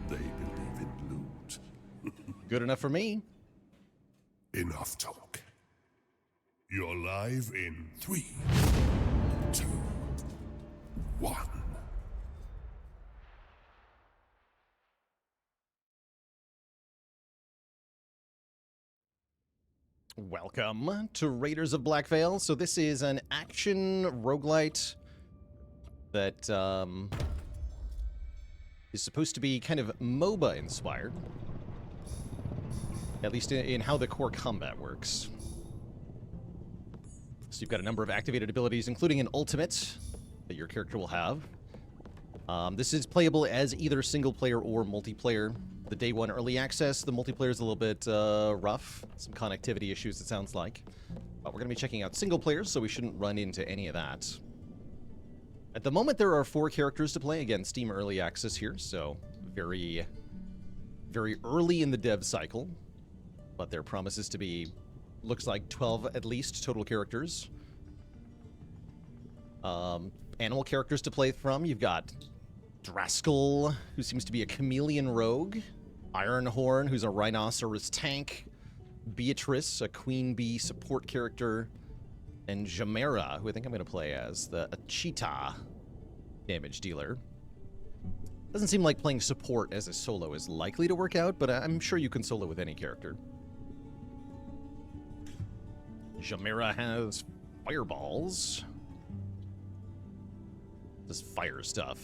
they believe in loot. Good enough for me. Enough talk. You're live in 3, 2, 1. Welcome to Raiders of Blackveil. So this is an action roguelite that is supposed to be kind of MOBA inspired. At least in how the core combat works. So you've got a number of activated abilities, including an ultimate that your character will have. This is playable as either single player or multiplayer. The day one early access, the multiplayer is a little bit rough. Some connectivity issues, it sounds like. But we're going to be checking out single players, so we shouldn't run into any of that. At the moment, there are 4 characters to play. Again, Steam early access here, so very, very early in the dev cycle. But there promises to be, looks like 12 at least total characters. Animal characters to play from. You've got Draskell, who seems to be a chameleon rogue. Ironhorn, who's a rhinoceros tank. Beatrice, a queen bee support character, and Jamera, who I think I'm going to play as, a cheetah damage dealer. Doesn't seem like playing support as a solo is likely to work out, but I'm sure you can solo with any character. Jamera has fireballs. Just fire stuff.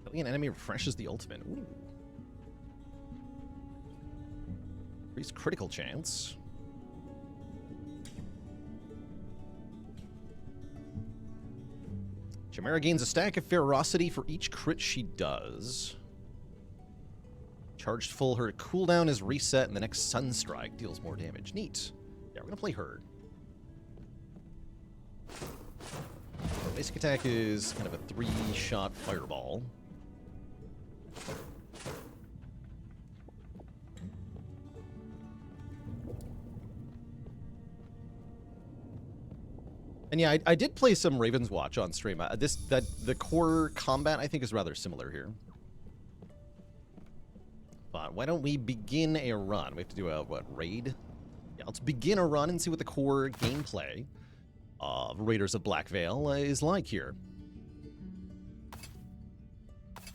Killing an enemy refreshes the ultimate. Ooh. Increased critical chance. Jamera gains a stack of ferocity for each crit she does. Charged full, her cooldown is reset, and the next Sunstrike deals more damage. Neat. Yeah, we're gonna play her. Our basic attack is kind of a 3-shot fireball. And yeah, I did play some Raven's Watch on stream. The core combat I think is rather similar here. But why don't we begin a run? We have to do a raid? Yeah, let's begin a run and see what the core gameplay of Raiders of Blackveil is like here.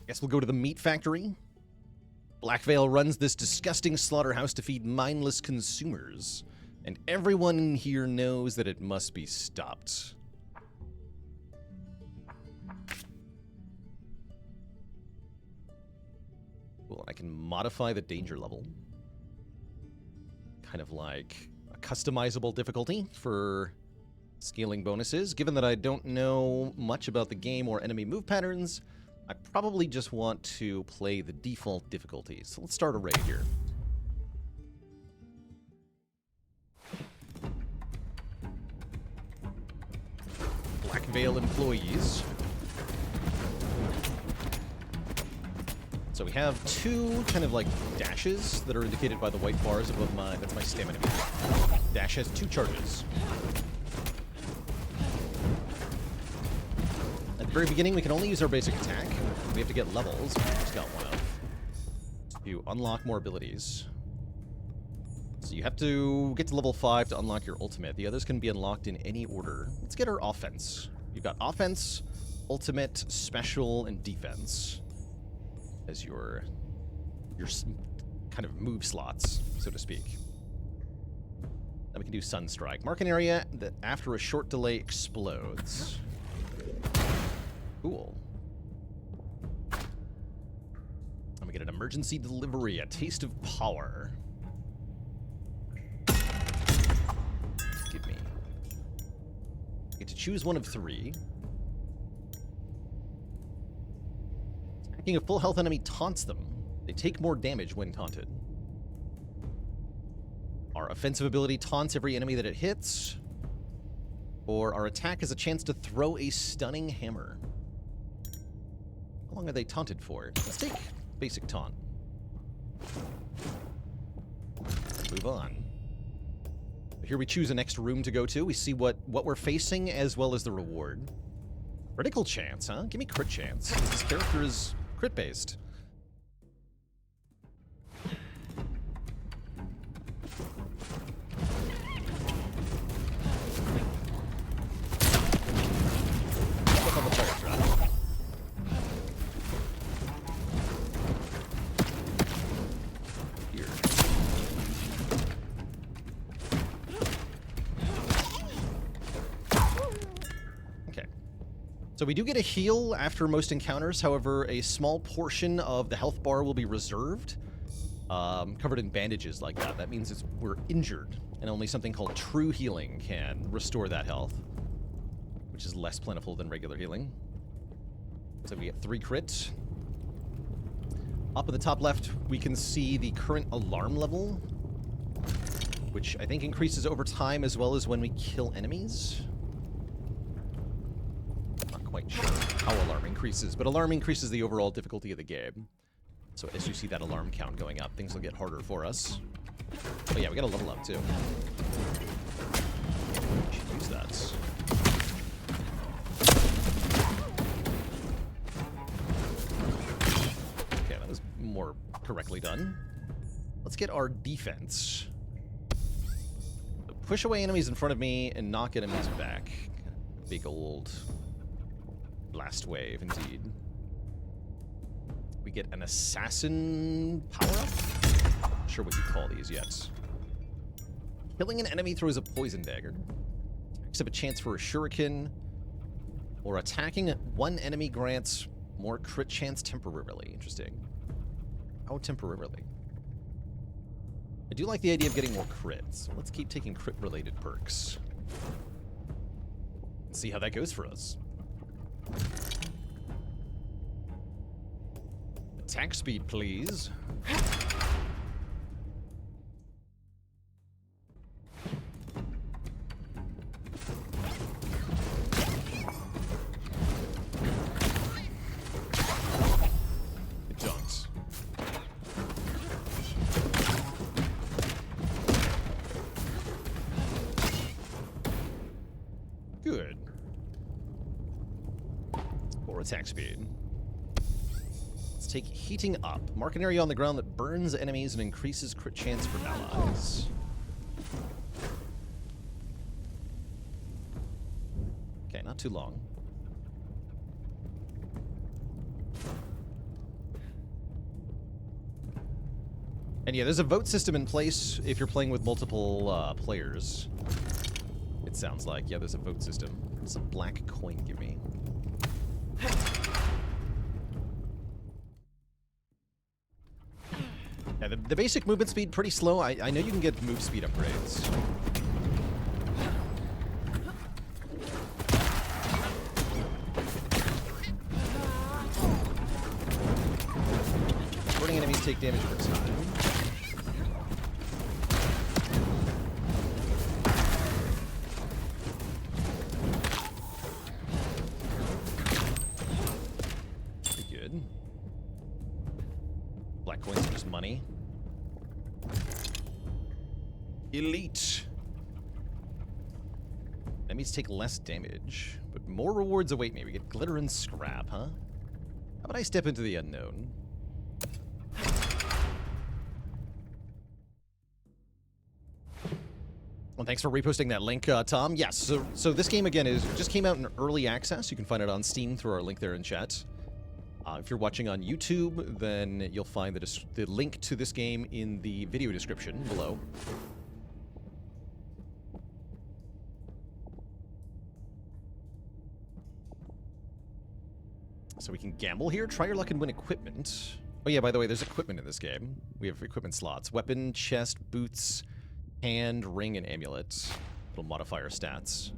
Guess we'll go to the meat factory. Blackveil runs this disgusting slaughterhouse to feed mindless consumers. And everyone in here knows that it must be stopped. Cool, I can modify the danger level. Kind of like a customizable difficulty for scaling bonuses. Given that I don't know much about the game or enemy move patterns, I probably just want to play the default difficulties. So let's start a raid here. Blackveil employees. So we have two kind of like dashes that are indicated by the white bars above that's my stamina meter. Dash has 2 charges. At the very beginning, we can only use our basic attack. We have to get levels, which we just got one of, to unlock more abilities. So you have to get to level 5 to unlock your ultimate. The others can be unlocked in any order. Let's get our offense. You've got offense, ultimate, special, and defense as your kind of move slots, so to speak. Then we can do Sunstrike. Mark an area that after a short delay explodes. Cool. And we get an emergency delivery, a taste of power. Give me. You get to choose one of 3. Attacking a full health enemy taunts them. They take more damage when taunted. Our offensive ability taunts every enemy that it hits. Or our attack has a chance to throw a stunning hammer. How long are they taunted for? Let's take basic taunt. Move on. Here we choose a next room to go to. We see what we're facing as well as the reward. Critical chance, huh? Give me crit chance. This character is crit-based. So we do get a heal after most encounters, however, a small portion of the health bar will be reserved, covered in bandages like that. That means we're injured, and only something called true healing can restore that health, which is less plentiful than regular healing. So we get 3 crit. Up in the top left, we can see the current alarm level, which I think increases over time as well as when we kill enemies. Quite sure how alarm increases, but alarm increases the overall difficulty of the game. So as you see that alarm count going up, things will get harder for us. But yeah, we got a level up too. Should use that. Okay, that was more correctly done. Let's get our defense. Push away enemies in front of me and knock enemies back. Big old blast wave, indeed. We get an assassin power-up? Not sure what you call these yet. Killing an enemy throws a poison dagger. Attacks have a chance for a shuriken. Or attacking one enemy grants more crit chance temporarily. Interesting. How temporarily? I do like the idea of getting more crits. So let's keep taking crit-related perks. And see how that goes for us. Attack speed, please. Good. Or attack speed. Let's take heating up. Mark an area on the ground that burns enemies and increases crit chance for allies. Okay, not too long. And yeah, there's a vote system in place if you're playing with multiple players. It sounds like. Yeah, there's a vote system. What's a black coin give me? Yeah, the basic movement speed pretty slow. I know you can get move speed upgrades. Burning enemies take damage over time. Black coins are just money. Elite. Enemies take less damage, but more rewards await me. We get glitter and scrap, huh? How about I step into the unknown? Well, thanks for reposting that link, Tom. Yes, so this game, again, just came out in early access. You can find it on Steam through our link there in chat. If you're watching on YouTube, then you'll find the link to this game in the video description below. So we can gamble here. Try your luck and win equipment. Oh yeah, by the way, there's equipment in this game. We have equipment slots. Weapon, chest, boots, hand, ring, and amulet. It'll modify our stats.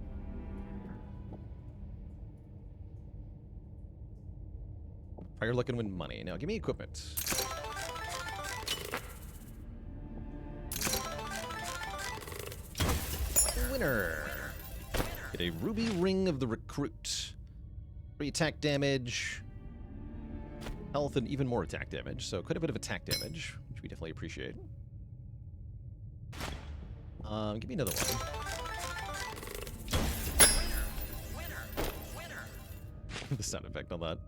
Try your luck and win money. Now, give me equipment. Winner! Get a ruby ring of the recruit. 3 attack damage, health, and even more attack damage. So quite a bit of attack damage, which we definitely appreciate. Give me another one. Winner. The sound effect on that.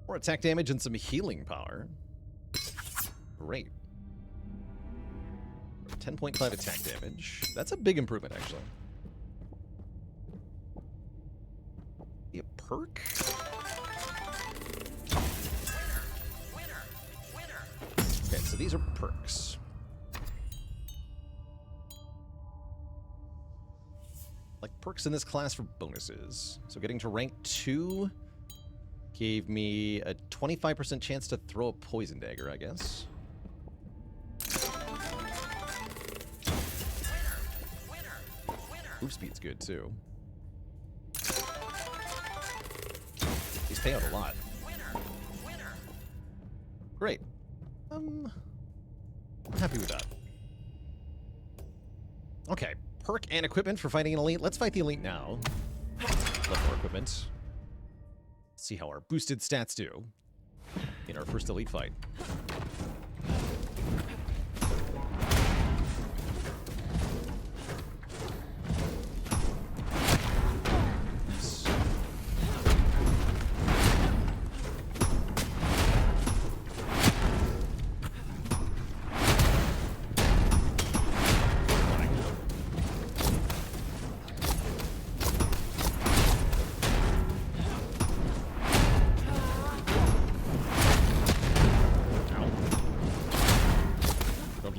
More attack damage and some healing power. Great. 10.5 attack damage. That's a big improvement, actually. A perk? Okay, so these are perks. Like perks in this class for bonuses. So getting to rank 2 gave me a 25% chance to throw a poison dagger, I guess. Move speed's good, too. These pay out a lot. Great. I'm happy with that. Okay, perk and equipment for fighting an elite. Let's fight the elite now. Love more equipment. Let's see how our boosted stats do in our first elite fight.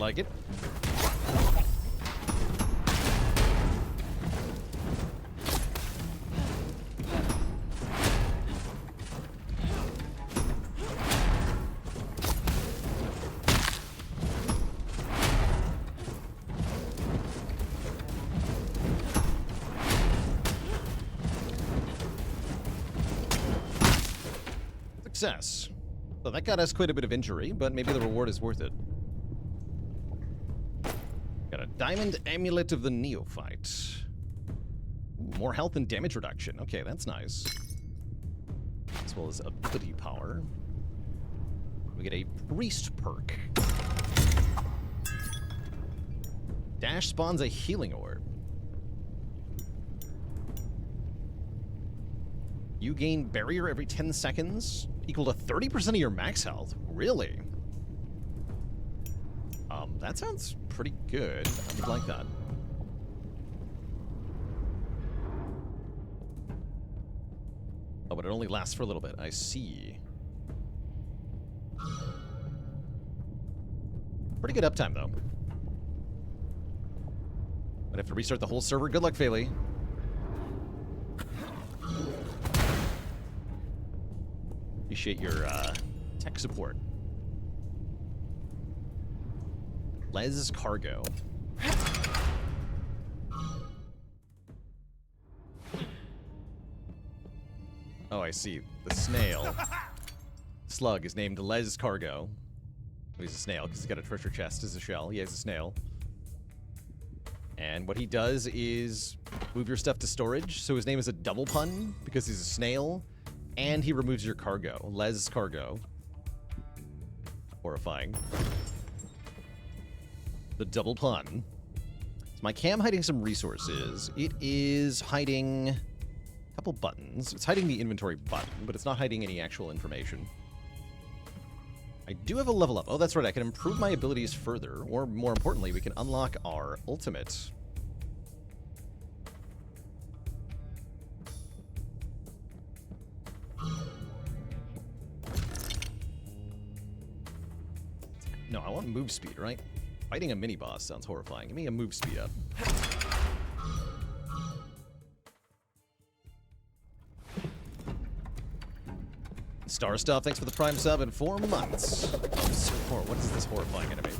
like it. Success. So that got us quite a bit of injury, but maybe the reward is worth it. Got a Diamond Amulet of the Neophyte. Ooh, more health and damage reduction. Okay, that's nice. As well as ability power. We get a Priest perk. Dash spawns a healing orb. You gain barrier every 10 seconds, equal to 30% of your max health. Really? That sounds pretty good. I would like that. Oh, but it only lasts for a little bit. I see. Pretty good uptime, though. I'd have to restart the whole server. Good luck, Faylee. Appreciate your tech support. Les Cargo. Oh, I see. The snail. Slug is named Les Cargo. He's a snail because he's got a treasure chest as a shell. He has a snail. And what he does is move your stuff to storage. So his name is a double pun because he's a snail. And he removes your cargo. Les Cargo. Horrifying. The double pun. Is my cam hiding some resources? It is hiding a couple buttons. It's hiding the inventory button, but it's not hiding any actual information. I do have a level up. Oh, that's right. I can improve my abilities further. Or more importantly, we can unlock our ultimate. No, I want move speed, right? Fighting a mini-boss sounds horrifying. Give me a move speed up. Star Stuff, thanks for the Prime sub in 4 months. What is this horrifying enemy?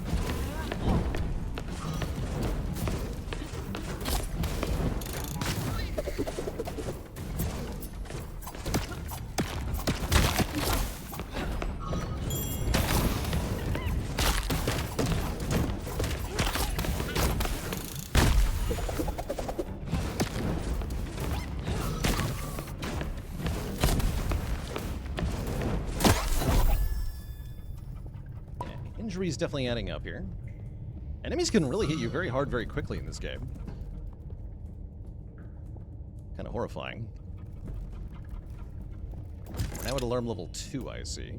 Injury's definitely adding up here. Enemies can really hit you very hard very quickly in this game. Kind of horrifying. We're now at alarm level 2, I see.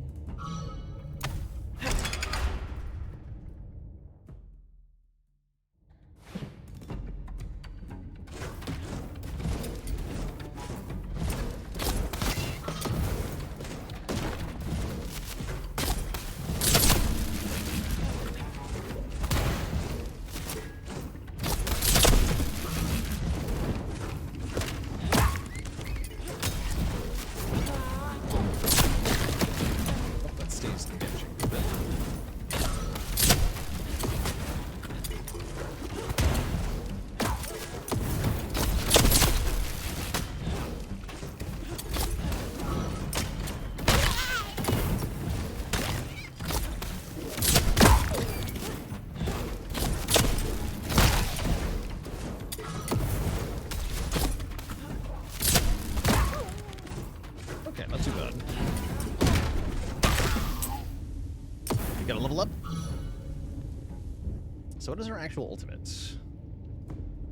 So what is our actual ultimate?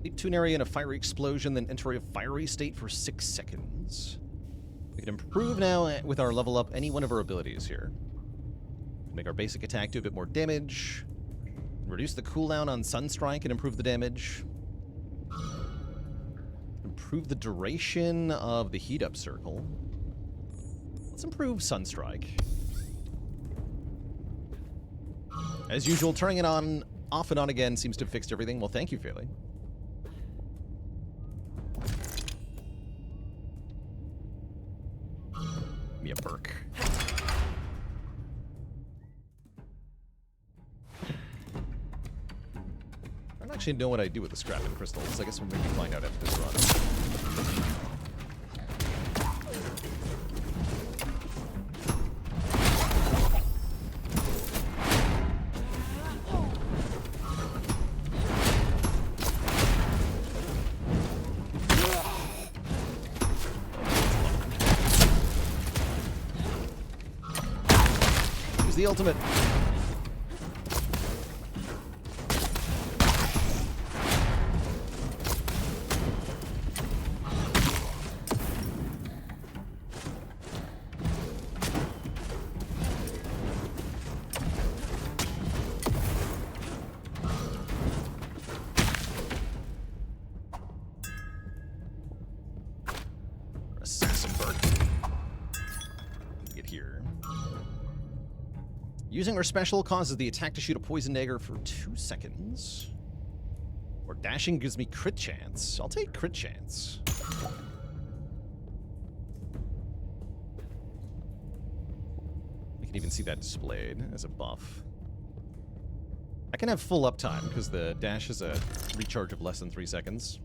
Leap to an area in a fiery explosion, then enter a fiery state for 6 seconds. We can improve now with our level up any one of our abilities here. Make our basic attack do a bit more damage. Reduce the cooldown on Sunstrike and improve the damage. Improve the duration of the heat up circle. Let's improve Sunstrike. As usual, turning it on off and on again seems to have fixed everything. Well, thank you, Failing. Give me a perk. I don't actually know what I do with the scrapping crystals. I guess we'll maybe find out after this run. Use the ultimate. Using her special causes the attack to shoot a poison dagger for 2 seconds. Or dashing gives me crit chance. I'll take crit chance. We can even see that displayed as a buff. I can have full uptime because the dash is a recharge of less than 3 seconds.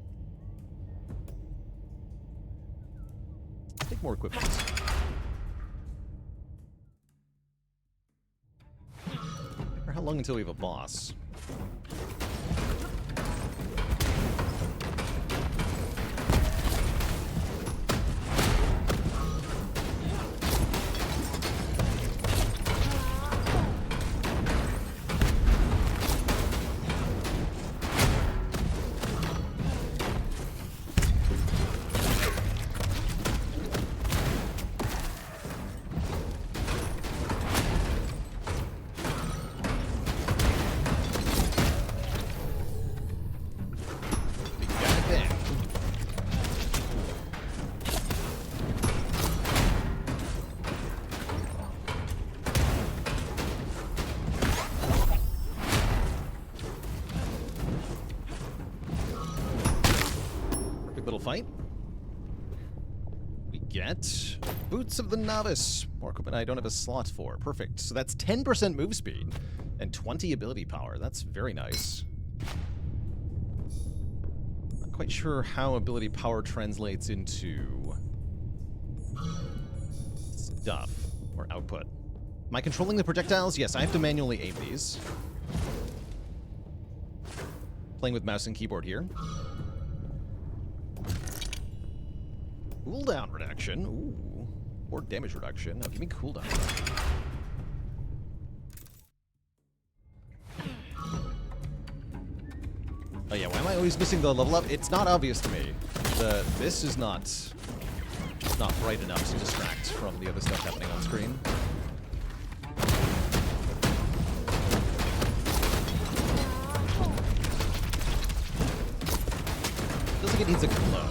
Take more equipment. How long until we have a boss? Fight. We get Boots of the Novice. More equipment I don't have a slot for. Perfect. So that's 10% move speed and 20 ability power. That's very nice. Not quite sure how ability power translates into stuff or output. Am I controlling the projectiles? Yes, I have to manually aim these. Playing with mouse and keyboard here. Cooldown reduction. Ooh. Or damage reduction. Now give me cooldown reduction. Oh yeah, why am I always missing the level up? It's not obvious to me. This is not bright enough to distract from the other stuff happening on screen. Feels like it needs a glow.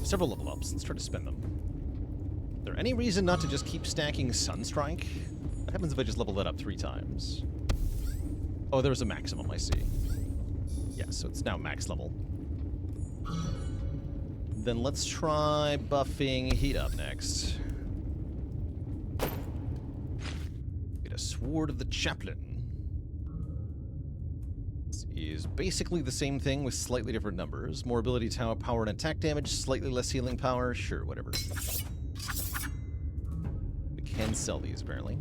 Several level ups. Let's try to spend them. Is there any reason not to just keep stacking Sunstrike? What happens if I just level that up 3 times? Oh, there's a maximum, I see. Yeah, so it's now max level. Then let's try buffing Heat Up next. Get a Sword of the Chaplain. Is basically the same thing with slightly different numbers. More ability power and attack damage, slightly less healing power. Sure, whatever. We can sell these, apparently.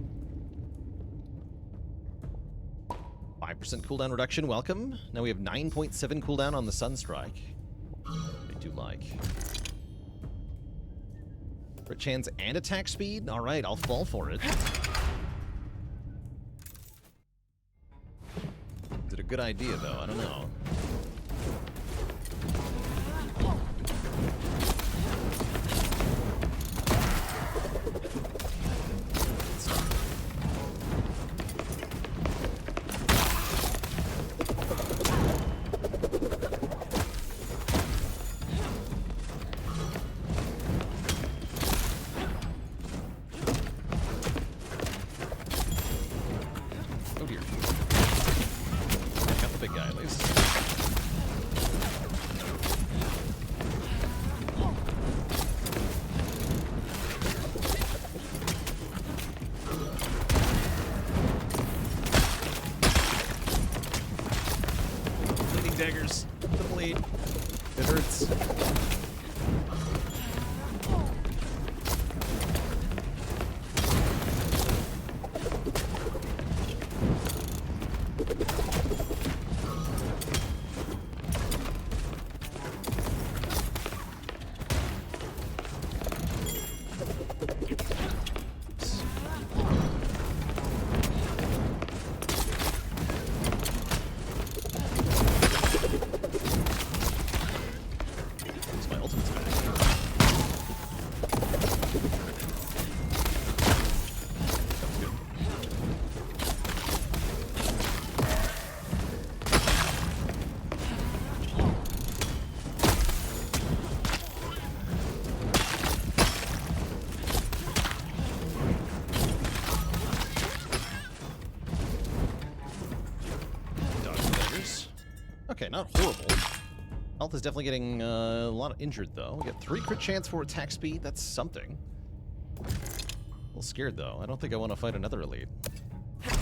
5% cooldown reduction, welcome. Now we have 9.7 cooldown on the Sunstrike. I do like. Crit chance and attack speed? Alright, I'll fall for it. Is it a good idea, though? I don't know. Daggers. The blade. It hurts. Okay, not horrible. Health is definitely getting a lot injured, though. We got 3 crit chance for attack speed. That's something. A little scared, though. I don't think I want to fight another elite. Can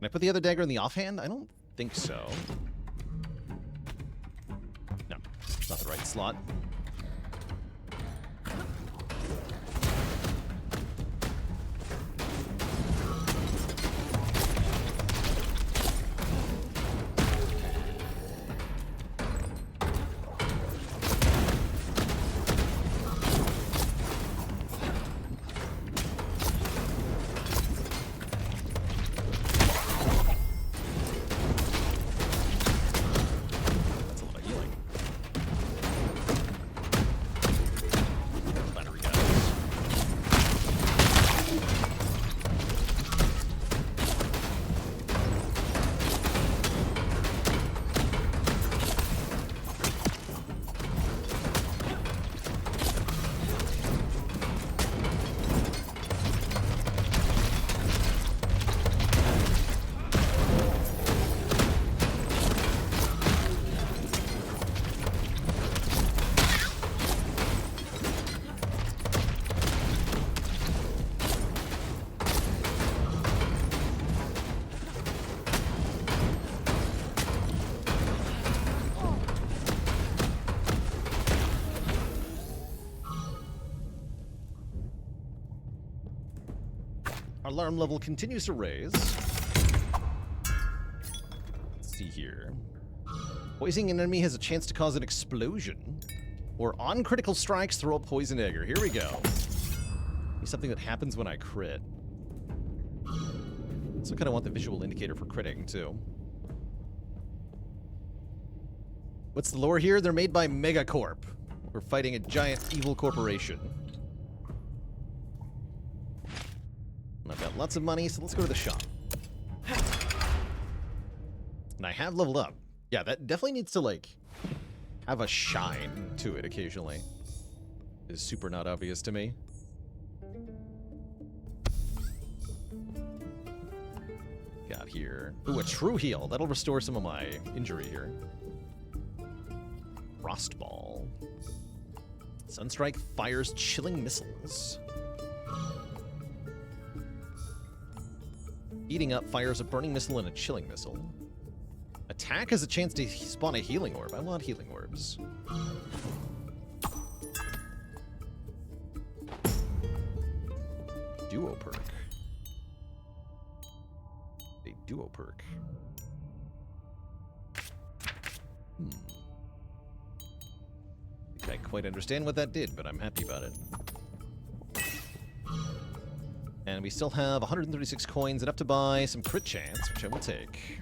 I put the other dagger in the offhand? I don't think so. No, it's not the right slot. Our alarm level continues to raise. Let's see here. Poisoning an enemy has a chance to cause an explosion. Or on critical strikes, throw a poison dagger. Here we go. Something that happens when I crit. So I kind of want the visual indicator for critting, too. What's the lore here? They're made by Megacorp. We're fighting a giant evil corporation. And I've got lots of money, so let's go to the shop. And I have leveled up. Yeah, that definitely needs to, like, have a shine to it occasionally. It's super not obvious to me. Got here. Ooh, a true heal. That'll restore some of my injury here. Frostball. Sunstrike fires chilling missiles. Eating up fires a burning missile and a chilling missile. Attack has a chance to spawn a healing orb. I want healing orbs. Duo perk. A duo perk. I think I quite understand what that did, but I'm happy about it. And we still have 136 coins enough to buy some crit chance, which I will take.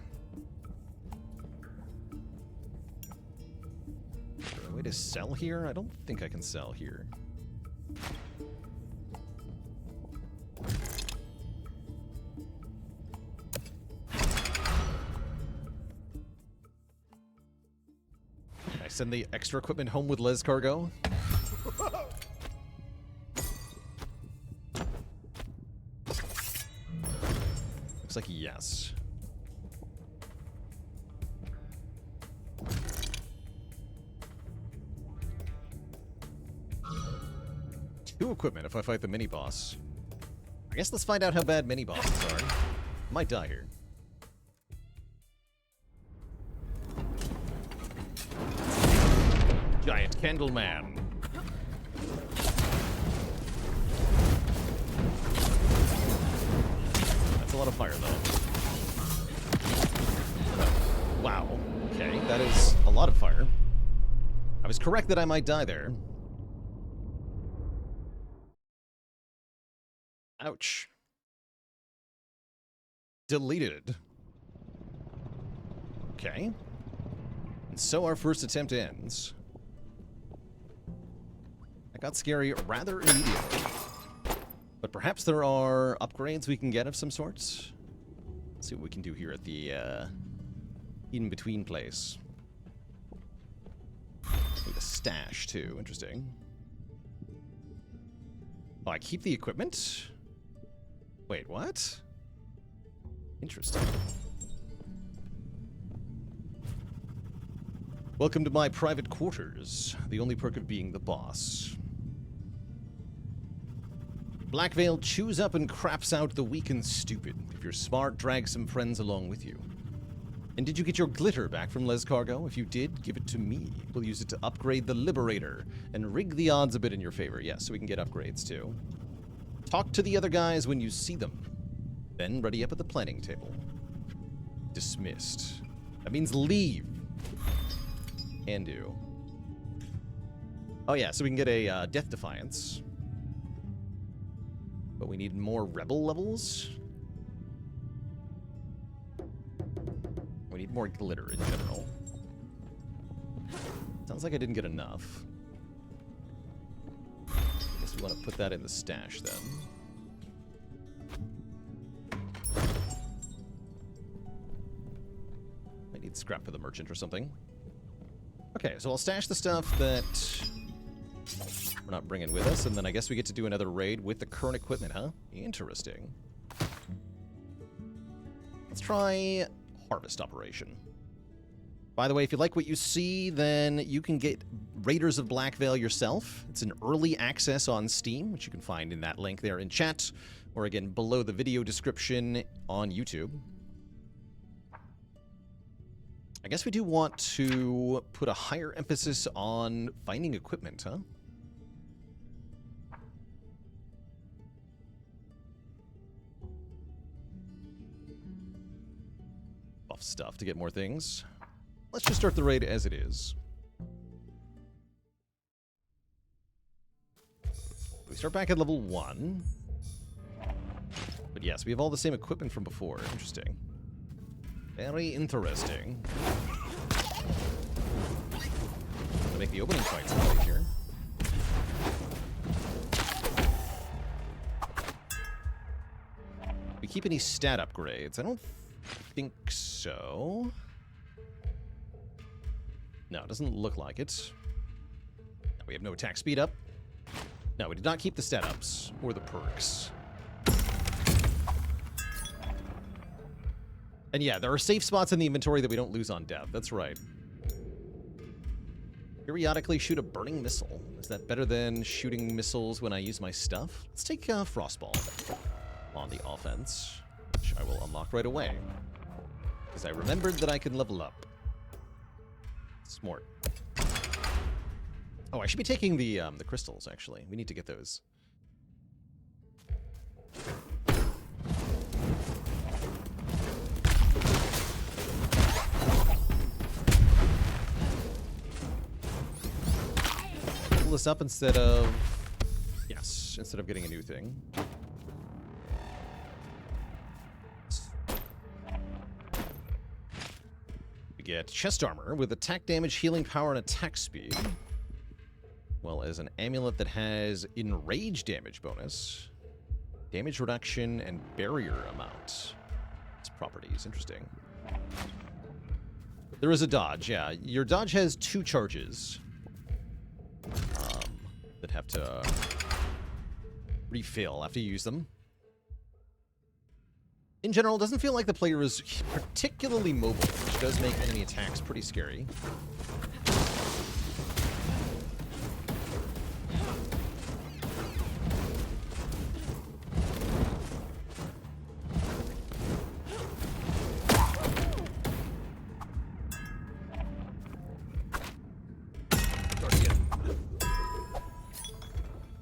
Is there a way to sell here? I don't think I can sell here. Can I send the extra equipment home with Les Cargo? Looks like yes. Two equipment if I fight the mini-boss. I guess let's find out how bad mini-bosses are. Might die here. Giant Candle Man. That's a lot of fire, though. Wow. Okay, that is a lot of fire. I was correct that I might die there. Ouch. Deleted. Okay. And so our first attempt ends. That got scary rather immediately. But perhaps there are upgrades we can get of some sorts. Let's see what we can do here at the in-between place. With a stash, too. Interesting. Oh, I keep the equipment? Wait, what? Interesting. Welcome to my private quarters. The only perk of being the boss. Blackveil chews up and craps out the weak and stupid. If you're smart, drag some friends along with you. And did you get your glitter back from Les Cargo? If you did, give it to me. We'll use it to upgrade the Liberator and rig the odds a bit in your favor. Yes, so we can get upgrades too. Talk to the other guys when you see them. Then ready up at the planning table. Dismissed. That means leave. Can do. Oh yeah, so we can get a Death Defiance. But we need more Rebel levels. We need more glitter in general. Sounds like I didn't get enough. I guess we want to put that in the stash then. I need scrap for the merchant or something. Okay, so I'll stash the stuff that we're not bringing with us, and then I guess we get to do another raid with the current equipment, huh? Interesting. Let's try Harvest Operation. By the way, if you like what you see, then you can get Raiders of Blackveil yourself. It's an early access on Steam, which you can find in that link there in chat, or again, below the video description on YouTube. I guess we do want to put a higher emphasis on finding equipment, huh? Buff stuff to get more things. Let's just start the raid as it is. We start back at level 1. But yes, we have all the same equipment from before. Interesting. Very interesting. To make the opening fights a lot easier. Do we keep any stat upgrades? I don't think so. No, it doesn't look like it. We have no attack speed up. No, we did not keep the stat ups or the perks. And yeah, there are safe spots in the inventory that we don't lose on death. That's right. Periodically shoot a burning missile. Is that better than shooting missiles when I use my stuff? Let's take Frostball on the offense, which I will unlock right away. Because I remembered that I can level up. Smart. Oh, I should be taking the crystals, actually. We need to get those. level this up instead of... Yes, instead of getting a new thing. We get chest armor with attack damage, healing power, and attack speed. Well as an amulet that has enrage damage bonus, damage reduction, and barrier amount. Its properties, interesting. There is a dodge, yeah. Your dodge has 2 charges that have to refill after you use them. In general, it doesn't feel like the player is particularly mobile, which does make enemy attacks pretty scary.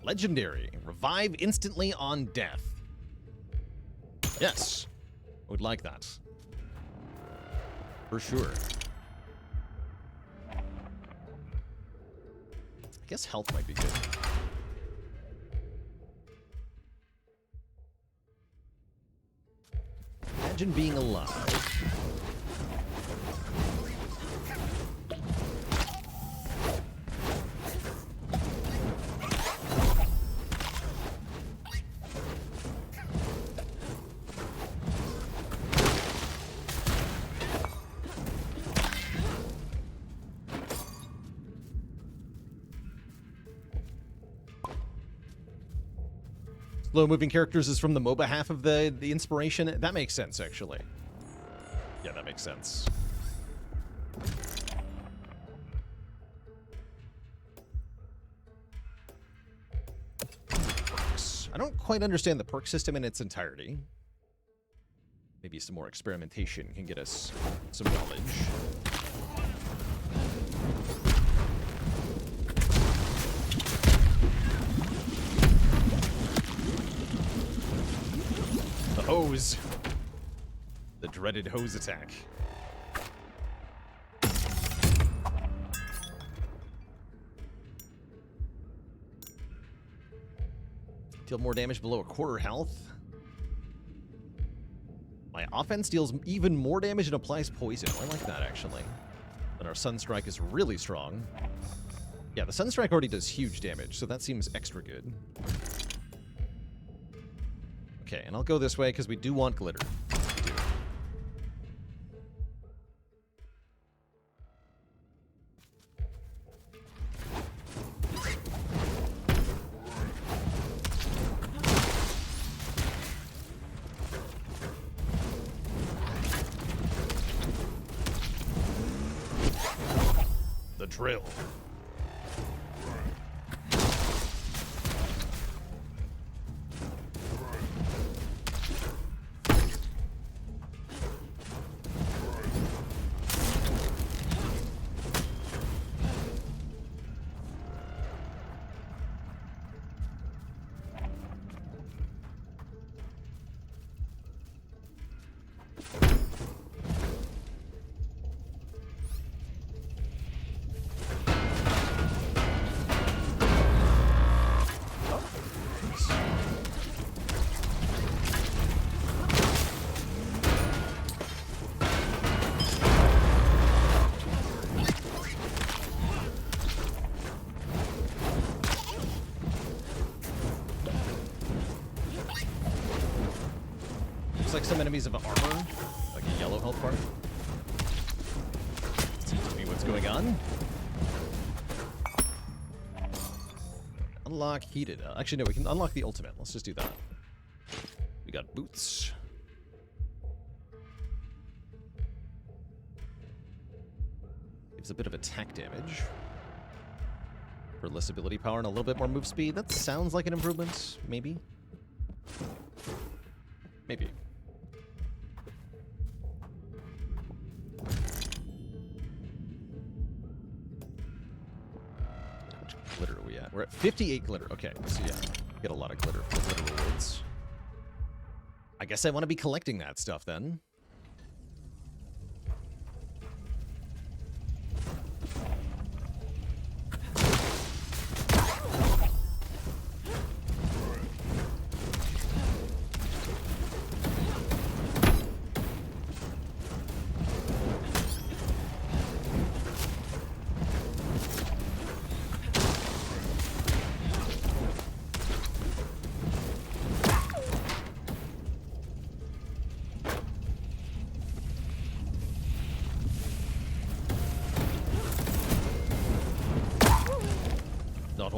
Legendary. Revive instantly on death. Yes. I would like that. For sure. I guess health might be good. Imagine being alive. Slow-moving characters is from the MOBA half of the inspiration. That makes sense, actually. Yeah, that makes sense. Perks. I don't quite understand the perk system in its entirety. Maybe some more experimentation can get us some knowledge. Hose. The dreaded hose attack. Deal more damage below a quarter health. My offense deals even more damage and applies poison. I like that, actually. And our Sunstrike is really strong. Yeah, the Sunstrike already does huge damage, so that seems extra good. Okay, and I'll go this way because we do want glitter. We do. The drill. Like some enemies have armor, like a yellow health bar. Seems to be what's going on. Unlock heated. Actually, no, we can unlock the ultimate. Let's just do that. We got boots. Gives a bit of attack damage. For less ability power and a little bit more move speed. That sounds like an improvement, maybe. Maybe. Glitter are we at? We're at 58 glitter. Okay, so yeah, get a lot of glitter rewards. I guess I want to be collecting that stuff then.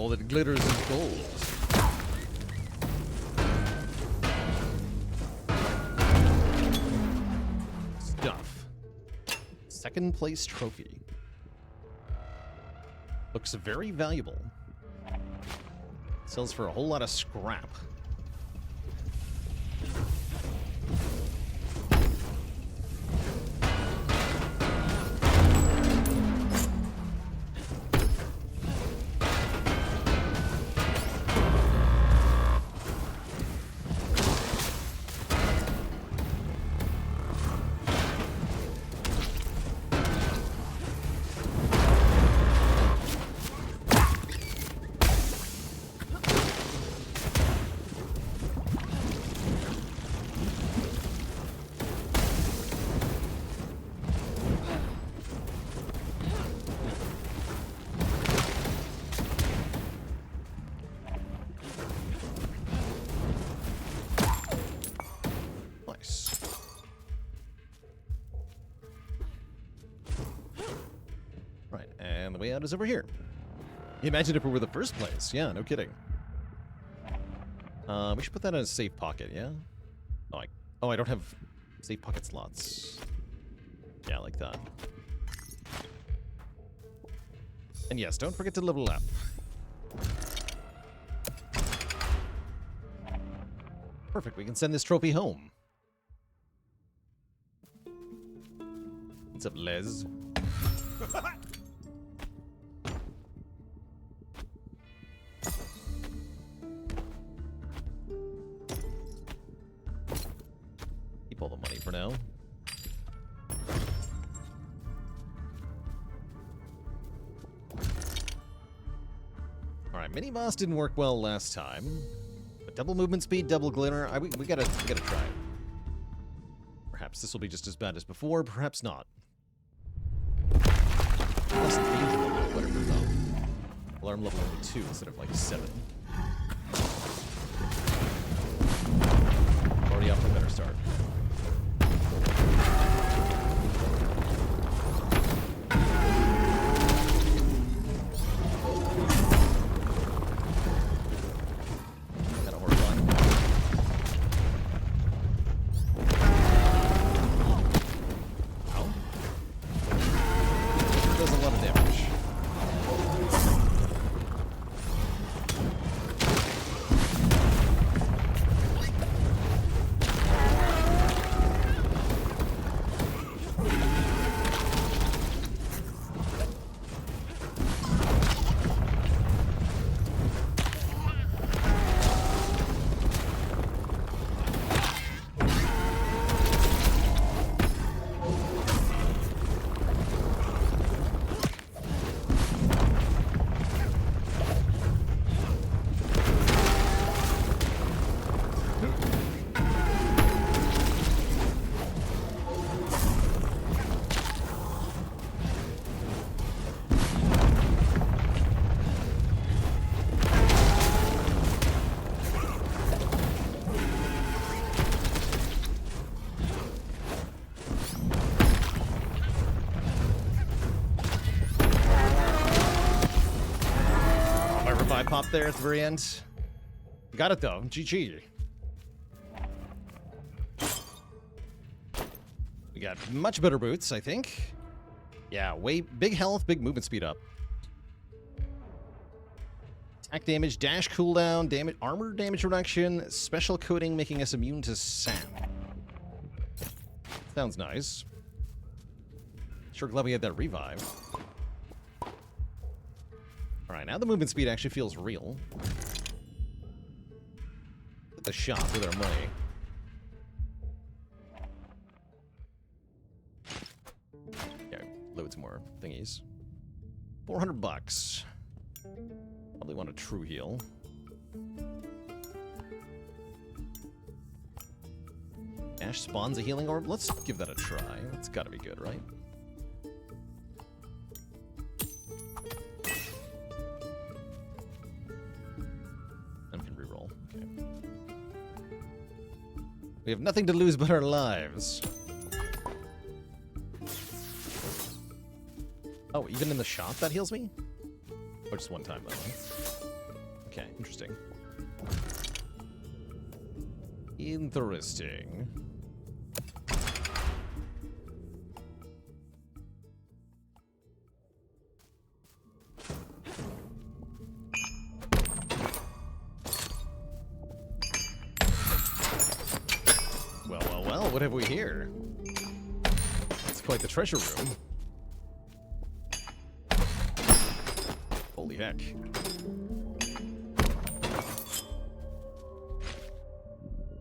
all that glitters is gold. Stuff. Second place trophy. Looks very valuable. Sells for a whole lot of scrap. And the way out is over here. Imagine if it were the first place. Yeah, no kidding. We should put that in a safe pocket, yeah? Oh, I don't have safe pocket slots. Yeah, like that. And yes, don't forget to level up. Perfect, we can send this trophy home. What's up, Les? Keep all the money for now. Alright, mini boss didn't work well last time. But double movement speed, double glitter, we gotta try it. Perhaps this will be just as bad as before, perhaps not. Plus danger level, whatever though. Alarm level only 2 instead of like 7. Already off to a better start. Pop there at the very end. Got it though. GG. We got much better boots, I think. Yeah, big health, big movement speed up. Attack damage, dash cooldown, damage, armor damage reduction, special coating making us immune to sap. Sounds nice. Sure glad we had that revive. Alright, now the movement speed actually feels real. Hit the shop with our money. Yeah, loads more thingies. 400 bucks. Probably want a true heal. Ash spawns a healing orb. Let's give that a try. That's gotta be good, right? We have nothing to lose but our lives. Oh, even in the shop that heals me? Or just one time, by the way. Okay, interesting. Interesting. Well, well, well, what have we here? It's quite the treasure room. Holy heck.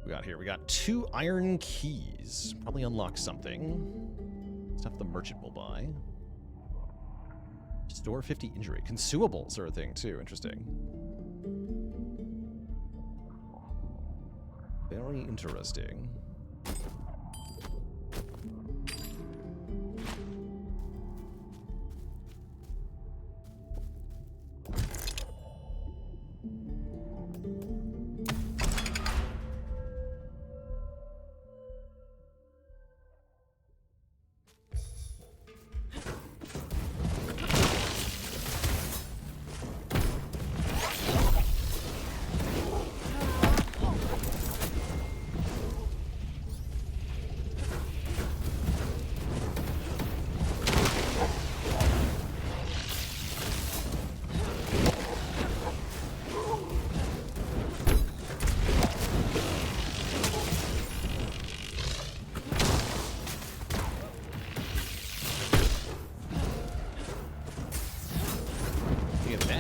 We got here? We got 2 iron keys. Probably unlock something. Stuff the merchant will buy. Restore 50 injury. Consumables are a thing too. Interesting. Very interesting.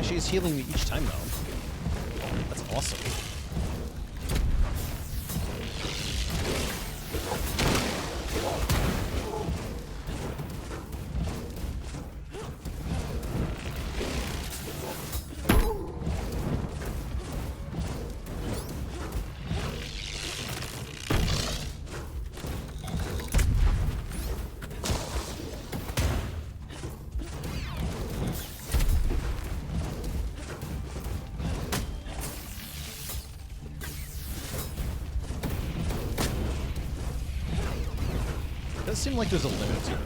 She's healing me each time, though. That's awesome. It does seem like there's a limit to it.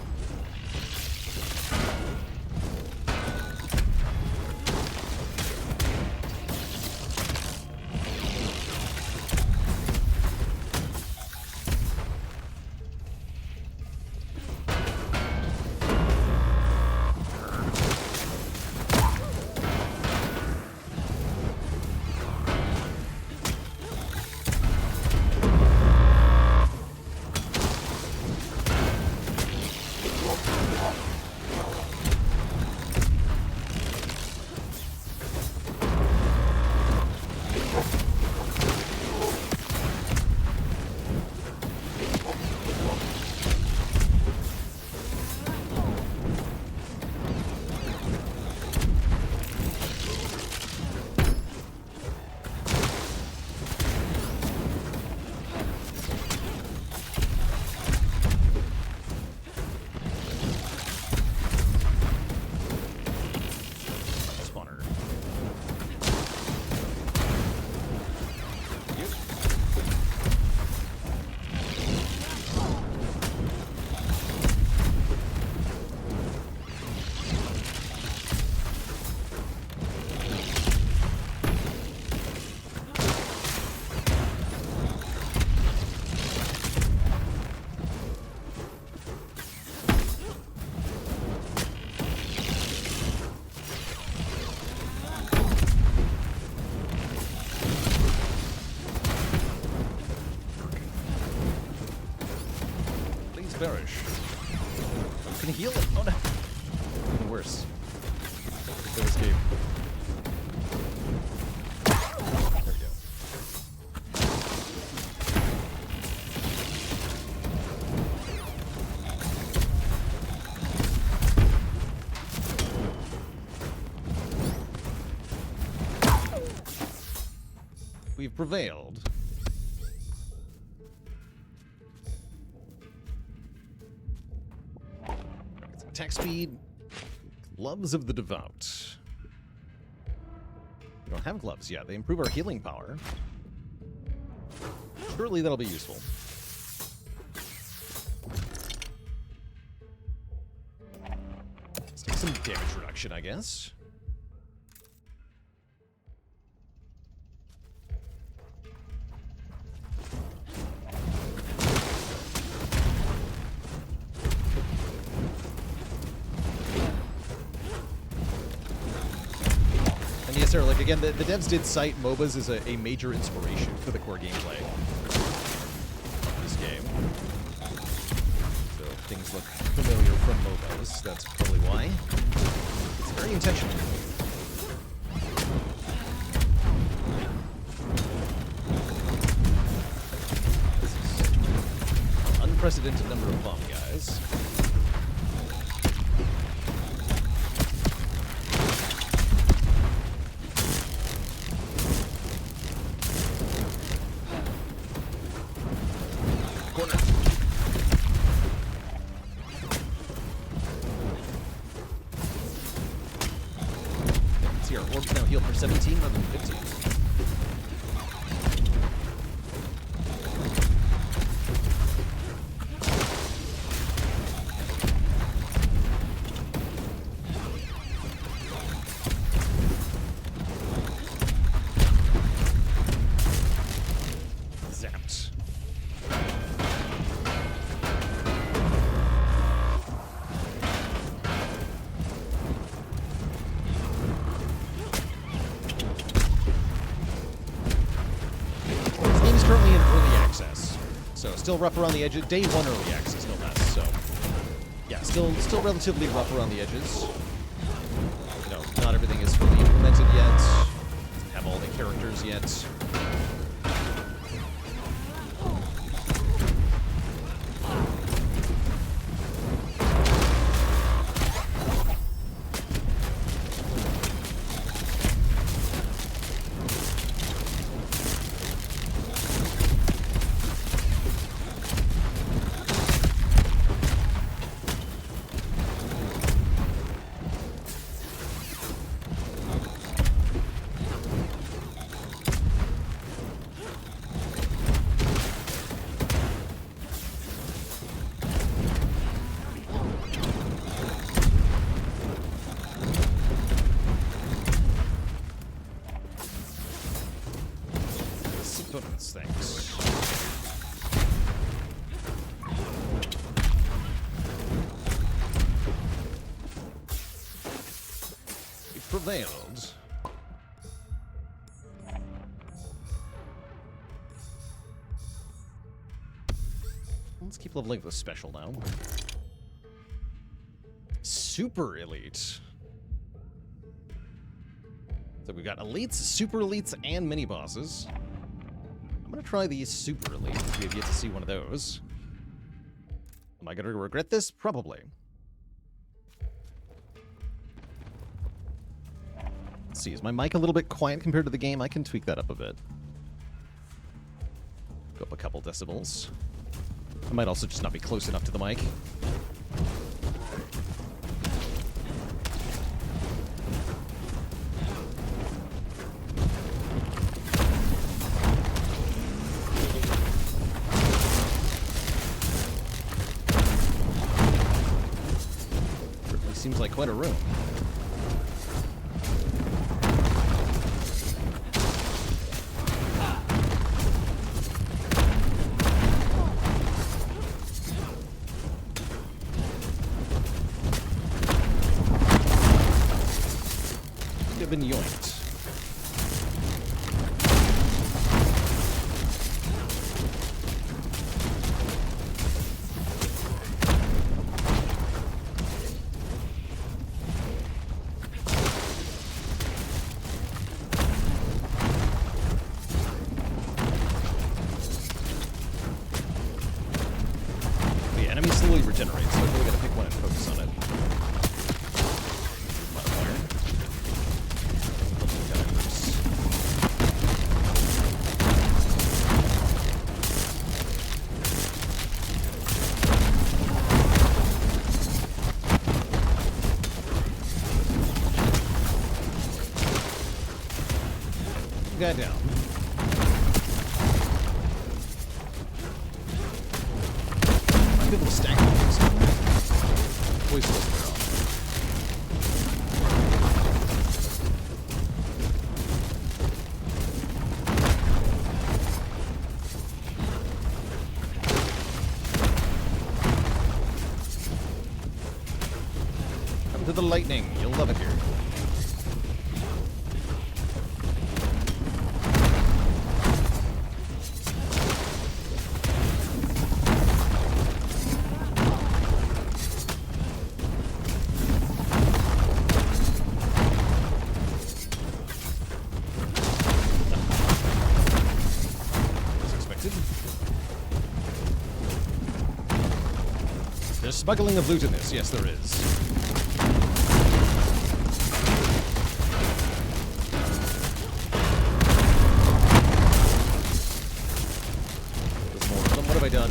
Perish. Can you heal it? Oh no. Even worse. Good escape. There we go. We've prevailed. Attack speed, gloves of the devout. We don't have gloves yet. They improve our healing power. Surely that'll be useful. Let's take some damage reduction, I guess. Sarah, like, again, the devs did cite MOBAs as a major inspiration for the core gameplay of this game. So if things look familiar from MOBAs, that's probably why. It's very intentional. Unprecedented number of bomb guys. Corner. It's here. Orbs now healed for 17 rather than 15. Still rough around the edges. Day 1 early access, no less. So, yeah, still relatively rough around the edges. You know, not everything is fully implemented yet. Doesn't have all the characters yet. Thanks. We prevailed. Let's keep leveling the special now. Super elite. So we've got elites, super elites, and mini bosses. I'm gonna try the super elite. We have yet to see one of those. Am I gonna regret this? Probably. Let's see, is my mic a little bit quiet compared to the game? I can tweak that up a bit. Go up a couple decibels. I might also just not be close enough to the mic. Seems like quite a room. Could have been yoinked. Regenerate, so I really gotta pick one and focus on it. Modifier. Guy down. Might be able to stack things. Always supposed to be off. Come to the lightning. You'll love it here. smuggling of loot in this. Yes, there is. There's more of them. What have I done?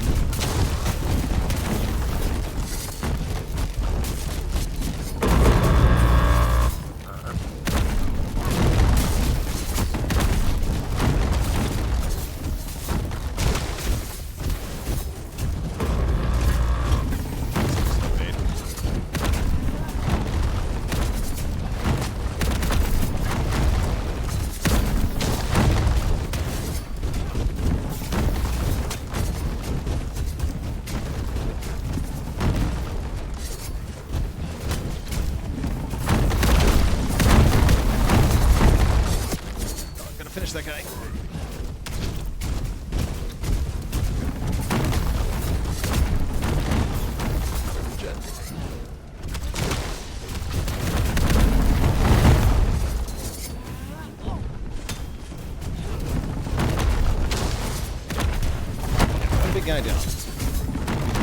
Finish that guy. One big guy down.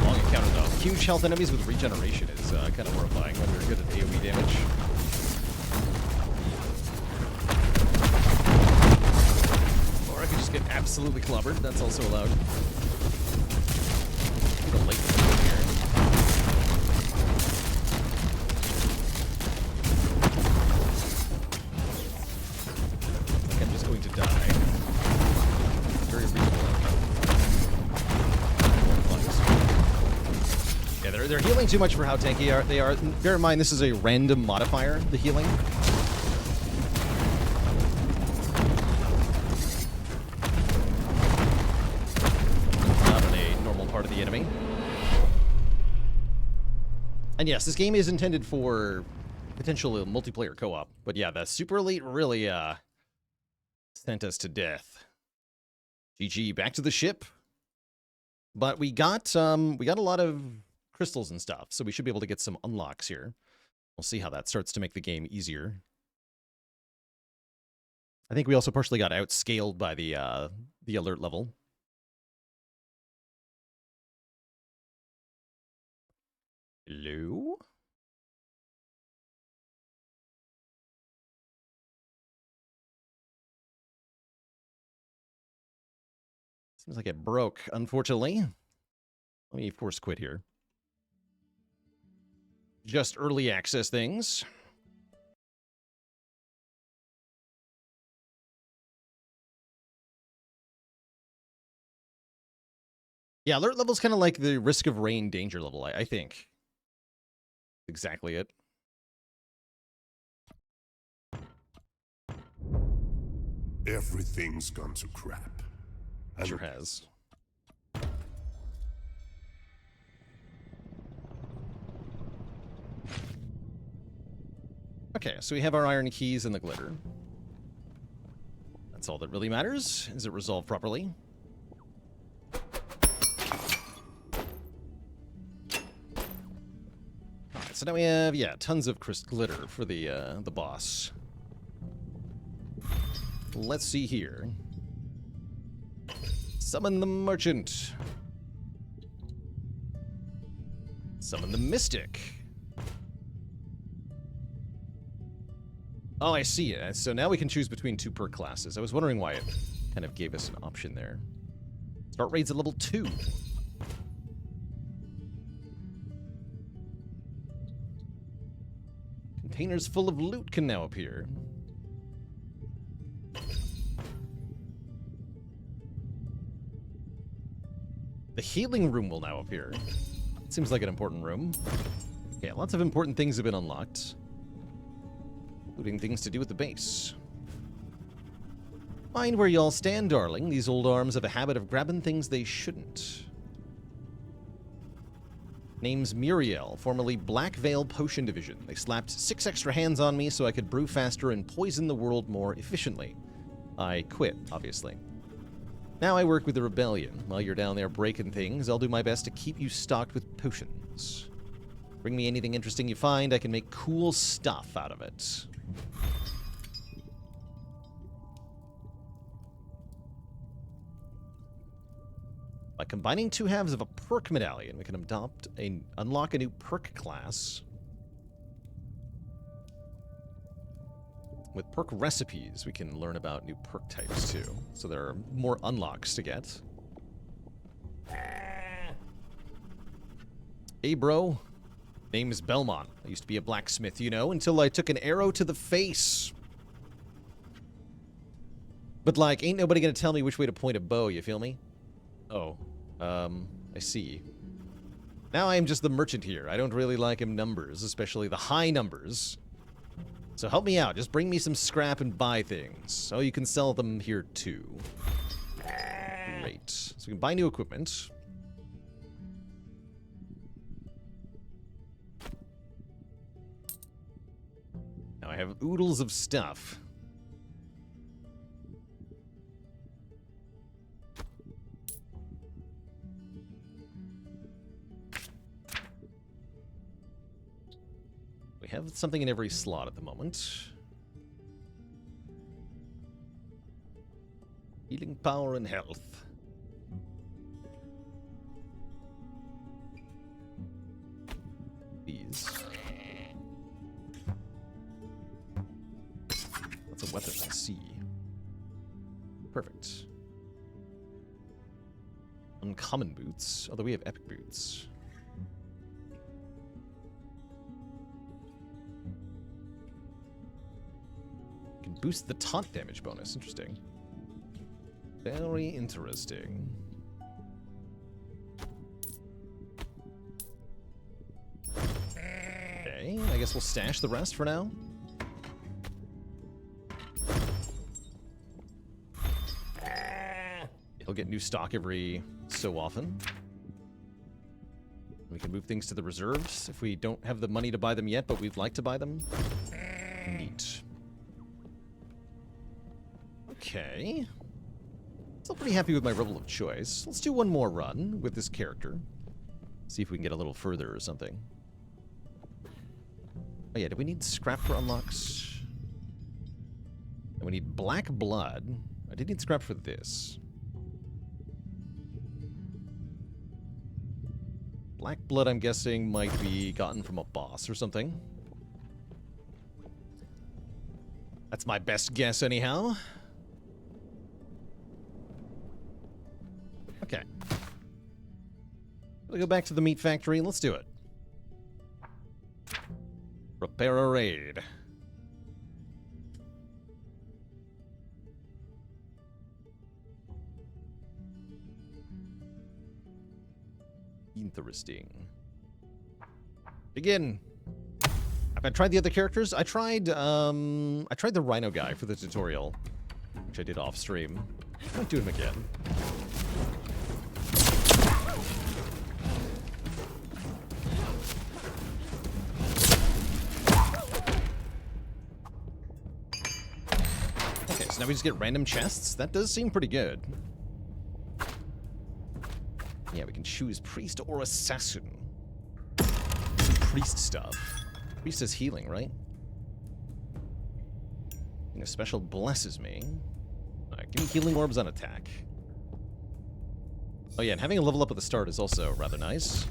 Long encounter though. Huge health enemies with regeneration is kind of horrifying when they're good at AoE damage. Get absolutely clobbered. That's also allowed. The late here. I'm just going to die. Very reasonable outcome. Yeah, they're healing too much for how tanky they are. Bear in mind, this is a random modifier, the healing. Enemy. And yes, this game is intended for potential multiplayer co-op, but yeah, the Super Elite really sent us to death. GG, back to the ship. But we got a lot of crystals and stuff, so we should be able to get some unlocks here. We'll see how that starts to make the game easier. I think we also partially got outscaled by the alert level. Hello? Seems like it broke, unfortunately. Let me force quit here. Just early access things. Yeah, alert level's kind of like the risk of rain danger level, I think. Exactly it. Everything's gone to crap. Sure has. Okay, so we have our iron keys and the glitter. That's all that really matters. Is it resolved properly? So now we have, yeah, tons of glitter for the boss. Let's see here. Summon the merchant. Summon the mystic. Oh, I see it. So now we can choose between 2 per classes. I was wondering why it kind of gave us an option there. Start raids at level 2. Containers full of loot can now appear. The healing room will now appear. It seems like an important room. Okay, lots of important things have been unlocked, including things to do with the base. Mind where y'all stand, darling. These old arms have a habit of grabbing things they shouldn't. Name's Muriel, formerly Blackveil Potion Division. They slapped 6 extra hands on me so I could brew faster and poison the world more efficiently. I quit, obviously. Now I work with the Rebellion. While you're down there breaking things, I'll do my best to keep you stocked with potions. Bring me anything interesting you find, I can make cool stuff out of it. Combining two halves of a perk medallion, we can unlock a new perk class. With perk recipes, we can learn about new perk types too. So there are more unlocks to get. Hey bro, name is Belmont. I used to be a blacksmith, you know, until I took an arrow to the face. But like, ain't nobody gonna tell me which way to point a bow, you feel me? Oh, I see. Now I am just the merchant here. I don't really like him numbers, especially the high numbers. So help me out. Just bring me some scrap and buy things. Oh, you can sell them here too. Great. So we can buy new equipment. Now I have oodles of stuff. We have something in every slot at the moment. Healing power and health. These. That's a weapon I see. Perfect. Uncommon boots. Although we have epic boots. Boost the taunt damage bonus. Interesting. Very interesting. Okay, I guess we'll stash the rest for now. He'll get new stock every so often. We can move things to the reserves if we don't have the money to buy them yet, but we'd like to buy them. Neat. Okay. Still pretty happy with my rebel of choice. Let's do one more run with this character. See if we can get a little further or something. Oh yeah, do we need scrap for unlocks? And we need black blood. I did need scrap for this. Black blood, I'm guessing, might be gotten from a boss or something. That's my best guess anyhow. Okay. We'll go back to the meat factory and let's do it. Prepare a raid. Interesting. Begin. Have I tried the other characters? I tried the Rhino guy for the tutorial, which I did off stream. I might do him again. Okay, so now we just get random chests. That does seem pretty good. Yeah, we can choose priest or assassin. Some priest stuff. Priest is healing, right? And a special blesses me. Give me healing orbs on attack. Oh yeah, and having a level up at the start is also rather nice.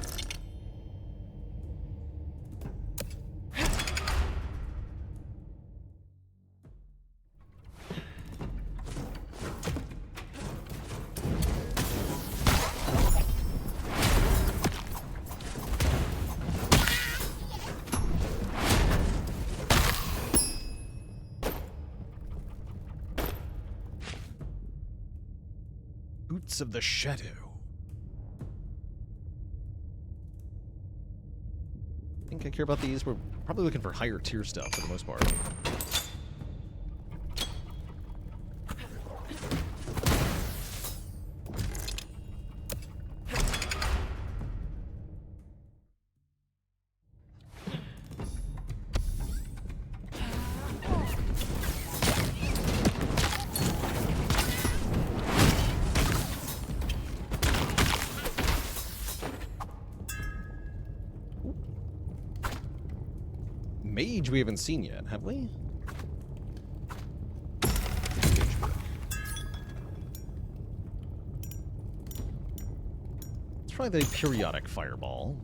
Of the shadow. I think I care about these. We're probably looking for higher tier stuff for the most part. Mage we haven't seen yet, have we? try the periodic fireball.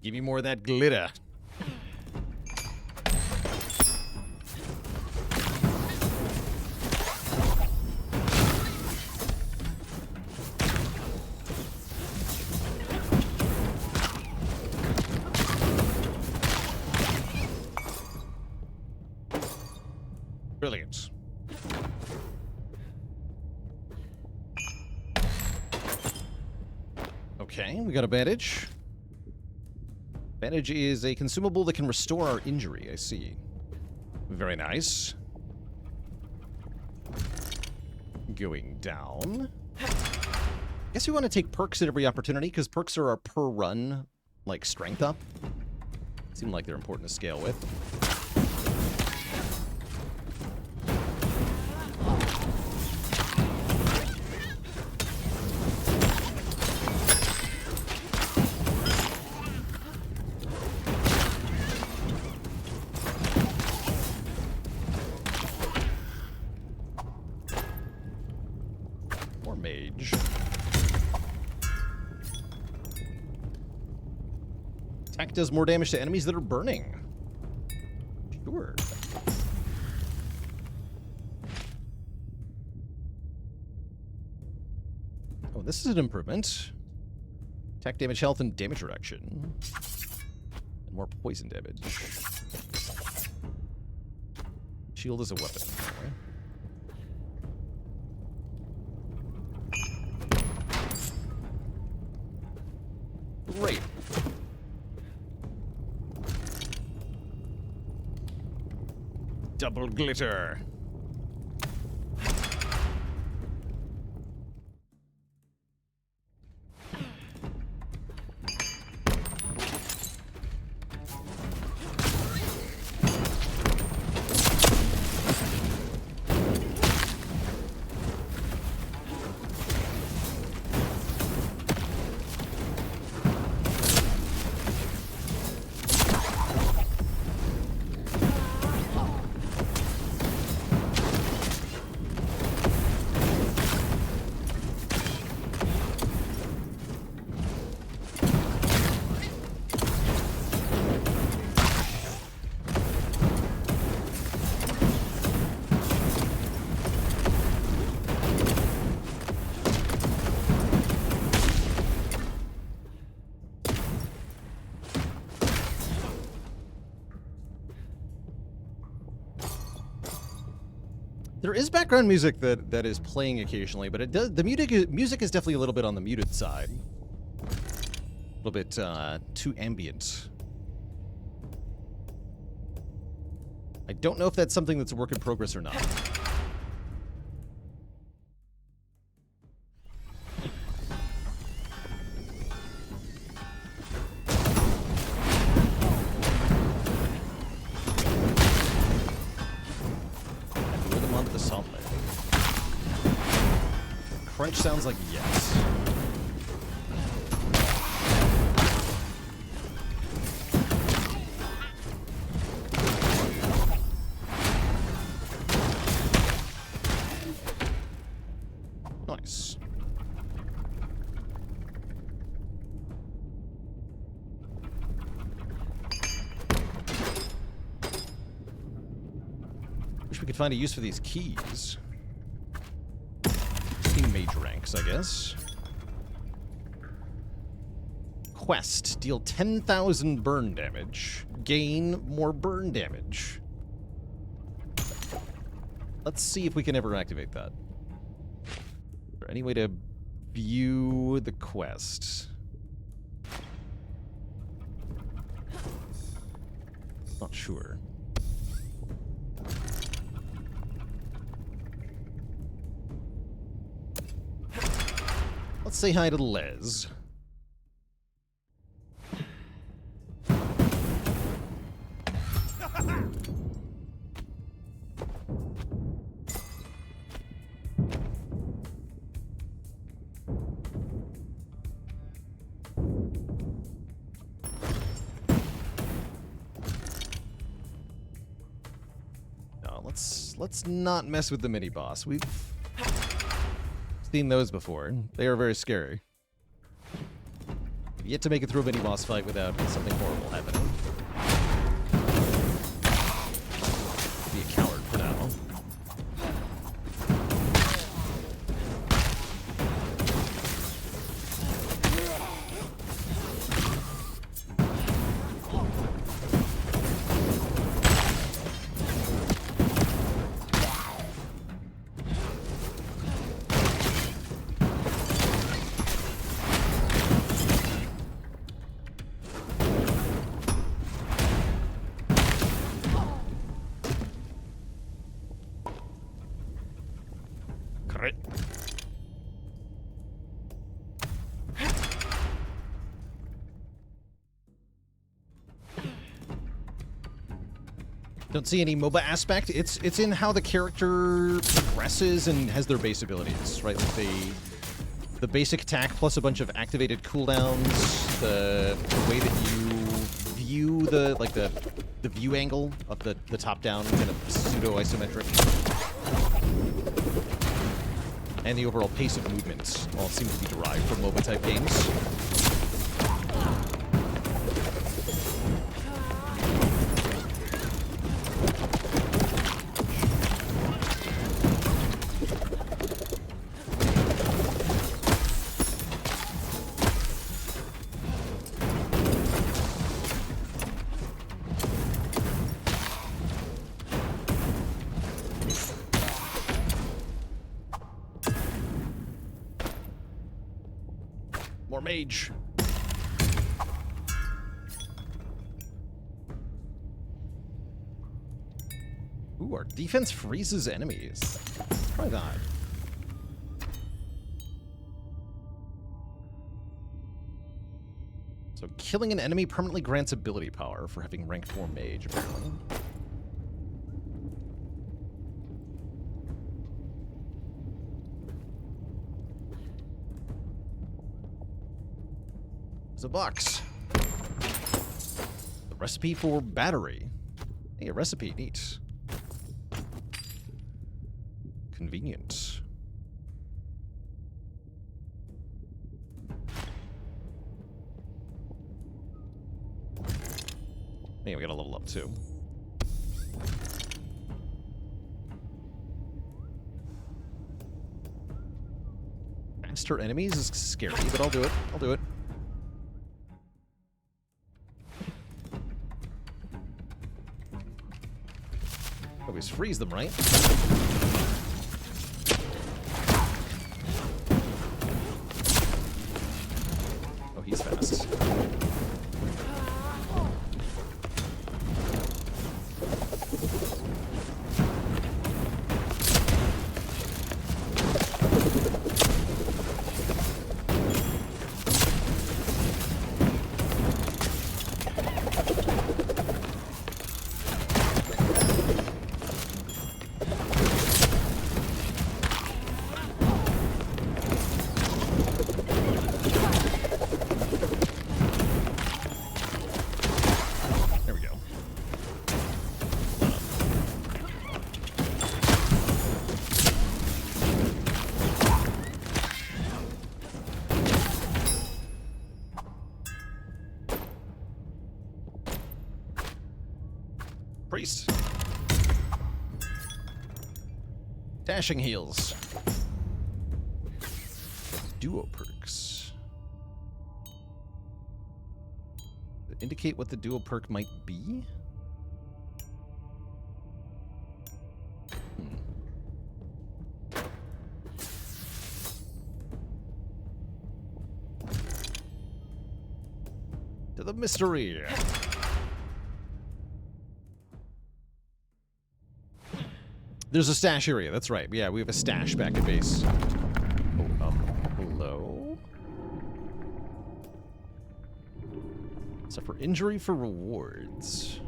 Give me more of that glitter. Brilliant. Okay, we got a bandage. Bandage is a consumable that can restore our injury, I see. Very nice. Going down. Guess we want to take perks at every opportunity, because perks are our per run, like, strength up. Seem like they're important to scale with. Mage. Attack does more damage to enemies that are burning. Sure. Oh, this is an improvement. Attack damage, health, and damage reduction. And more poison damage. Shield is a weapon. Okay. Great. Double glitter. There is background music that is playing occasionally, but it does, the music is definitely a little bit on the muted side. A little bit too ambient. I don't know if that's something that's a work in progress or not. Crunch sounds like yes. Nice. Wish we could find a use for these keys. Mage ranks, I guess. Quest. Deal 10,000 burn damage. Gain more burn damage. Let's see if we can ever activate that. Is there any way to view the quest? Not sure. Let's say hi to Les. let's not mess with the mini boss. We've seen those before. They are very scary. Yet to make it through a mini boss fight without something horrible happening. Be a coward for now. Don't see any MOBA aspect. It's in how the character progresses and has their base abilities, right? Like the basic attack plus a bunch of activated cooldowns, the way that you view the view angle of the top-down kind of pseudo-isometric, and the overall pace of movement all seem to be derived from MOBA-type games. More mage. Ooh, our defense freezes enemies. Try that. So killing an enemy permanently grants ability power for having rank 4 mage, apparently. A box. A recipe for battery. Hey, a recipe. Neat. Convenient. Hey, we got a level up too. Faster enemies is scary, but I'll do it. I'll do it. Always freeze them, right? Oh, he's fast. Priest. Dashing heals. Duo perks. Indicate what the duo perk might be? To the mystery. There's a stash area, that's right. Yeah, we have a stash back at base. Oh, hello? Suffer injury for rewards.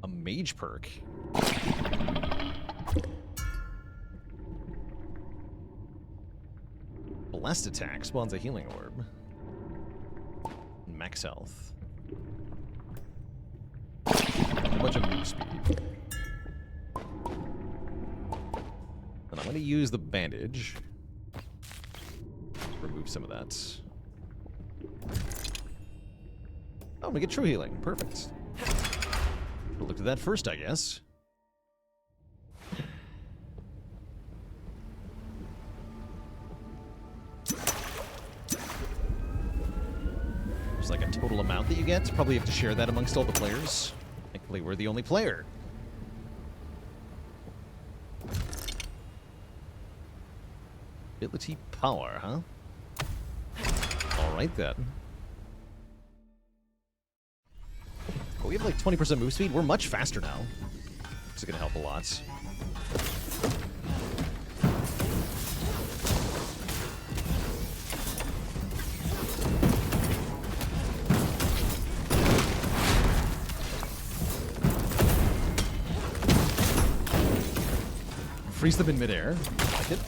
A mage perk. Blessed attack spawns a healing orb. Max health. bunch of move speed. And I'm going to use the bandage. Remove some of that. Oh, we get true healing. Perfect. We'll look at that first, I guess. There's like a total amount that you get. Probably have to share that amongst all the players. Thankfully, we're the only player. Ability power, huh? Alright then. But we have like 20% move speed. We're much faster now. This is going to help a lot. Freeze them in midair. Like it.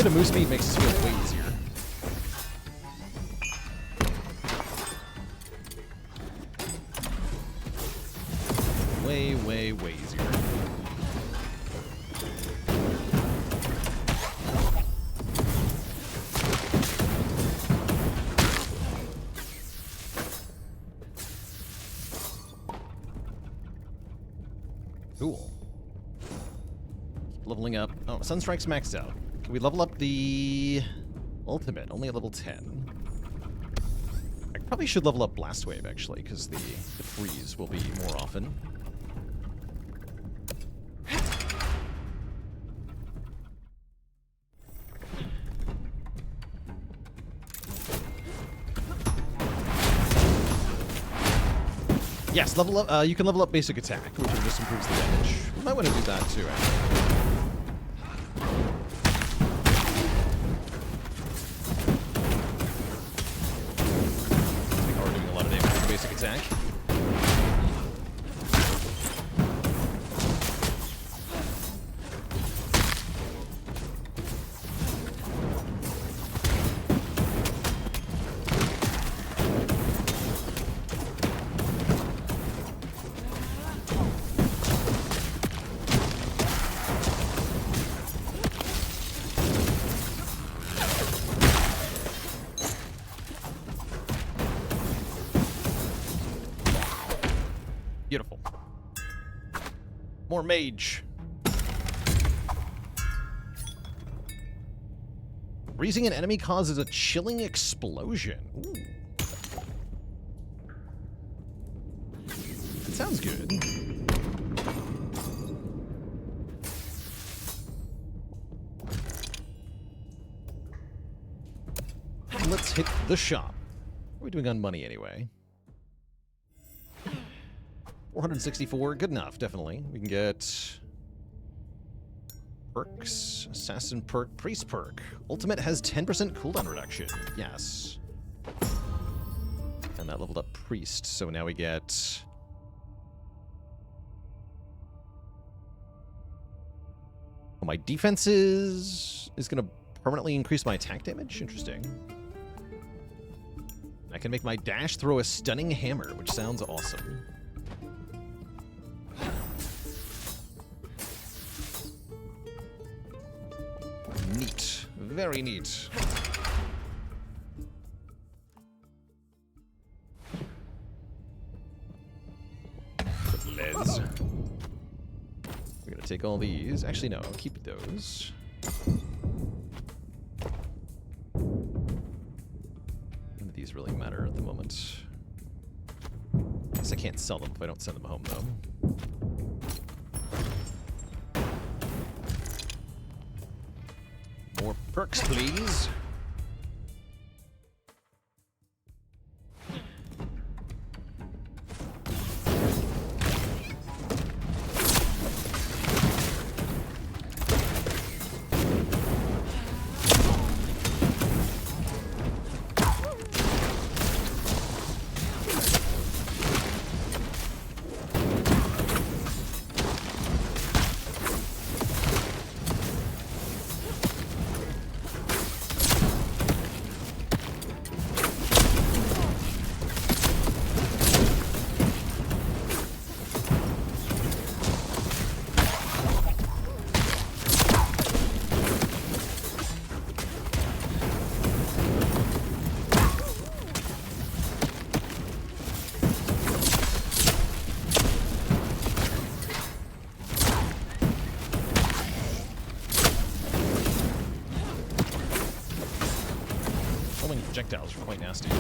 Move speed makes us feel way easier. Way easier. Cool. Leveling up. Oh, Sunstrike's maxed out. Can we level up the ultimate? Only at level 10. I probably should level up Blast Wave, actually, because the freeze will be more often. Yes, level up. You can level up basic attack, which just improves the damage. We might want to do that too, actually. Attack. Beautiful. More mage. Freezing an enemy causes a chilling explosion. Ooh. That sounds good. Let's hit the shop. What are we doing on money anyway? 464, good enough, definitely. We can get perks, assassin perk, priest perk. Ultimate has 10% cooldown reduction. Yes. And that leveled up priest, so now we get... Oh, my defense is going to permanently increase my attack damage? Interesting. I can make my dash throw a stunning hammer, which sounds awesome. Neat. Very neat. Leads. We're gonna take all these. Actually, no, I'll keep those. None of these really matter at the moment. I guess I can't sell them if I don't send them home, though. More perks, please. Projectiles are quite nasty.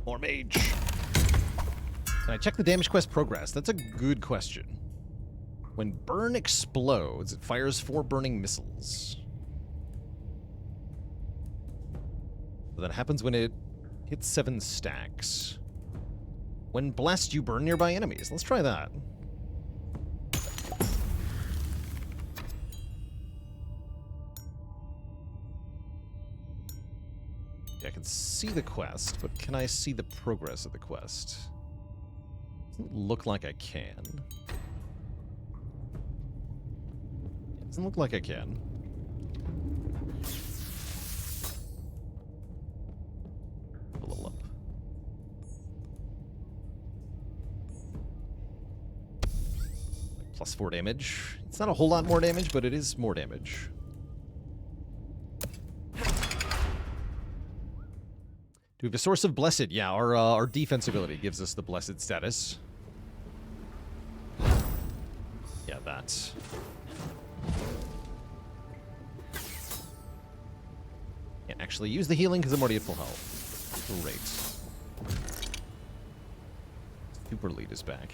More mage. Can I check the damage quest progress? That's a good question. When burn explodes, it fires 4 burning missiles. That happens when it hits 7 stacks. When blessed, you burn nearby enemies. Let's try that. Yeah, I can see the quest, but can I see the progress of the quest? Doesn't look like I can. It doesn't look like I can. Level up. Plus 4 damage. It's not a whole lot more damage, but it is more damage. Do we have a source of blessed? Yeah, our defense ability gives us the blessed status. Yeah, that. Can't actually use the healing because I'm already at full health. Great. Super lead is back.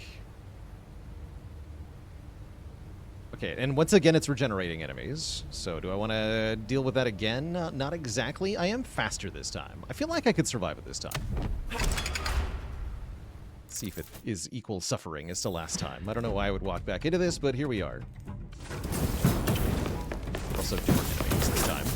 Okay, and once again, it's regenerating enemies. So do I want to deal with that again? Not exactly. I am faster this time. I feel like I could survive it this time. See if it is equal suffering as to last time. I don't know why I would walk back into this, but here we are. Also different enemies this time.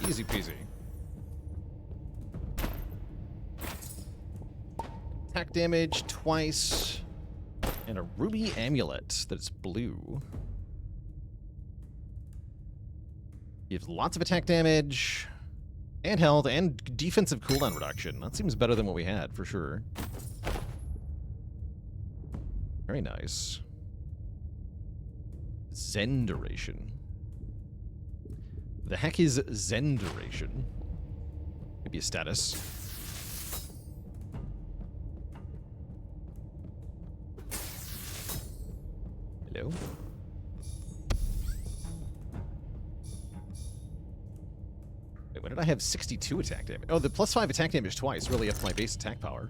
Easy peasy. Attack damage twice. And a ruby amulet that's blue. Gives lots of attack damage. And health and defensive cooldown reduction. That seems better than what we had, for sure. Very nice. Zen duration. The heck is Zen duration? Maybe a status. Hello? Wait, when did I have 62 attack damage? Oh, the +5 attack damage twice really upped my base attack power.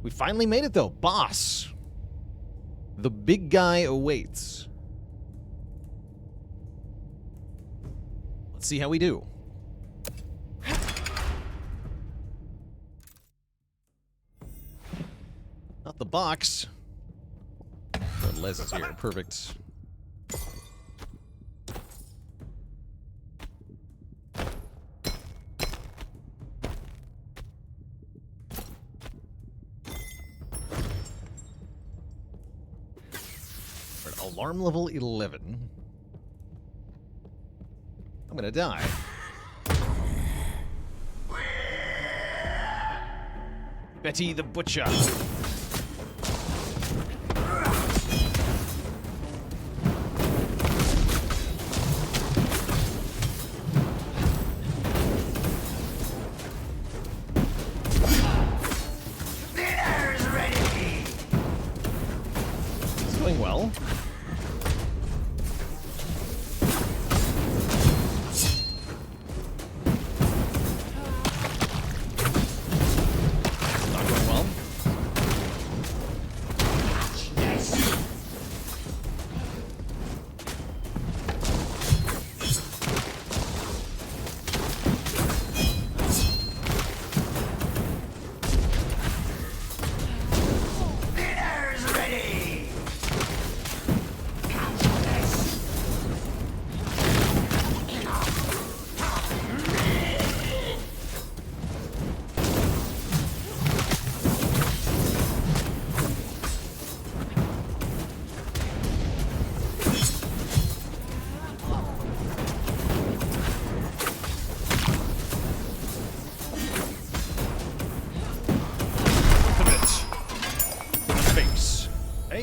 We finally made it, though. Boss. The big guy awaits. Let's see how we do. Not the box. But Les is here. Perfect. Alarm level 11. I'm gonna die. Betty the Butcher. Dinner's ready! It's going well.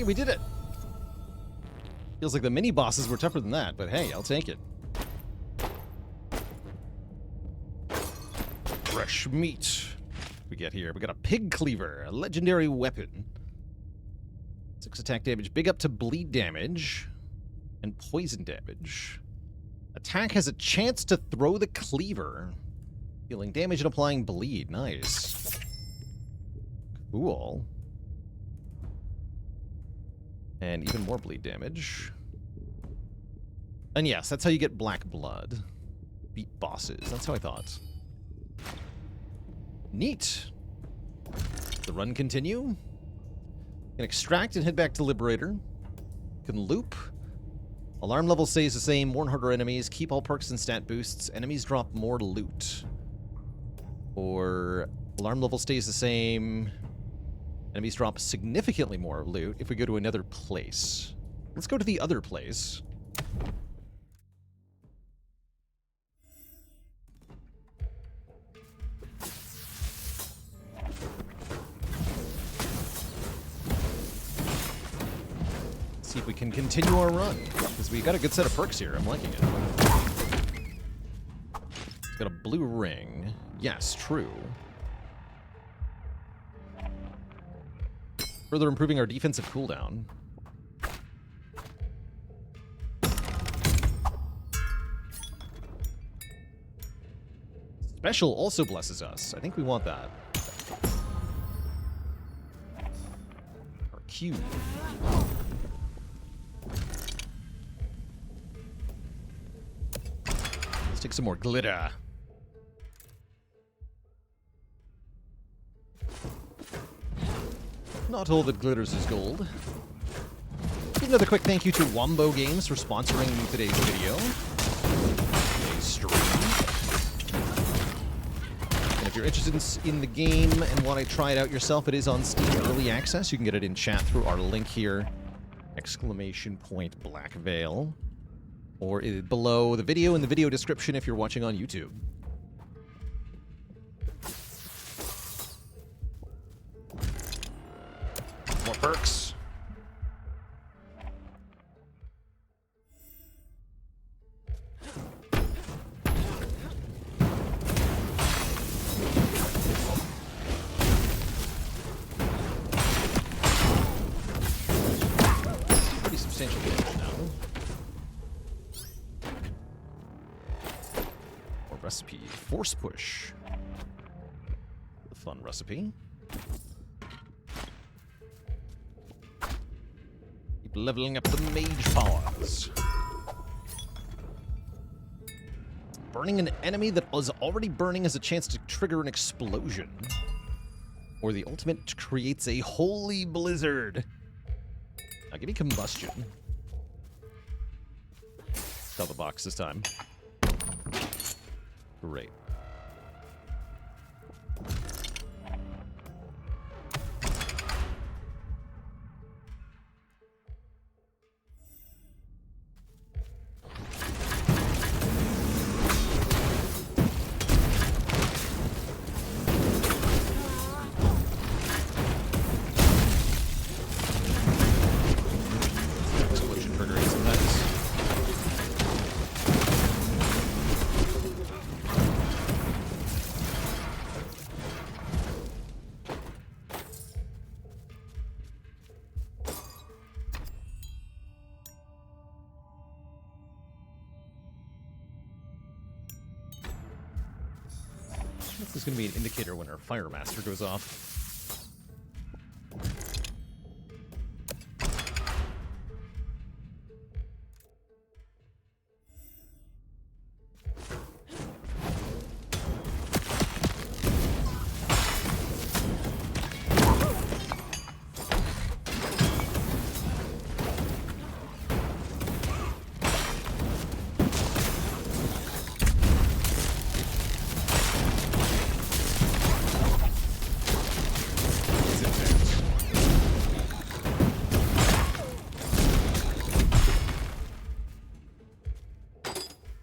We did it. Feels like the mini bosses were tougher than that, but hey, I'll take it. Fresh meat. We get here. We got a pig cleaver, a legendary weapon. 6 attack damage, big up to bleed damage, and poison damage. Attack has a chance to throw the cleaver, dealing damage and applying bleed. Nice. Cool. And even more bleed damage. And yes, that's how you get black blood. Beat bosses. That's how I thought. Neat. The run continue. Can extract and head back to Liberator. Can loop. Alarm level stays the same. Warn harder enemies. Keep all perks and stat boosts. Enemies drop more loot. Or alarm level stays the same. Enemies drop significantly more loot if we go to another place. Let's go to the other place. See if we can continue our run, because we got a good set of perks here. I'm liking it. It's got a blue ring. Yes, true. Further improving our defensive cooldown. Special also blesses us. I think we want that. Our Q. Let's take some more glitter. Not all that glitters is gold. Give another quick thank you to Wombo Games for sponsoring today's video. Today's stream. And if you're interested in the game and want to try it out yourself, it is on Steam Early Access. You can get it in chat through our link here. ! Blackveil. Or below the video in the video description if you're watching on YouTube. More perks. Pretty substantial damage now. More recipe. Force push. The fun recipe. Keep leveling up the mage powers. Burning an enemy that was already burning has a chance to trigger an explosion. Or the ultimate creates a holy blizzard. Now give me combustion. Tell the box this time. Great. This is going to be an indicator when our Fire Master goes off.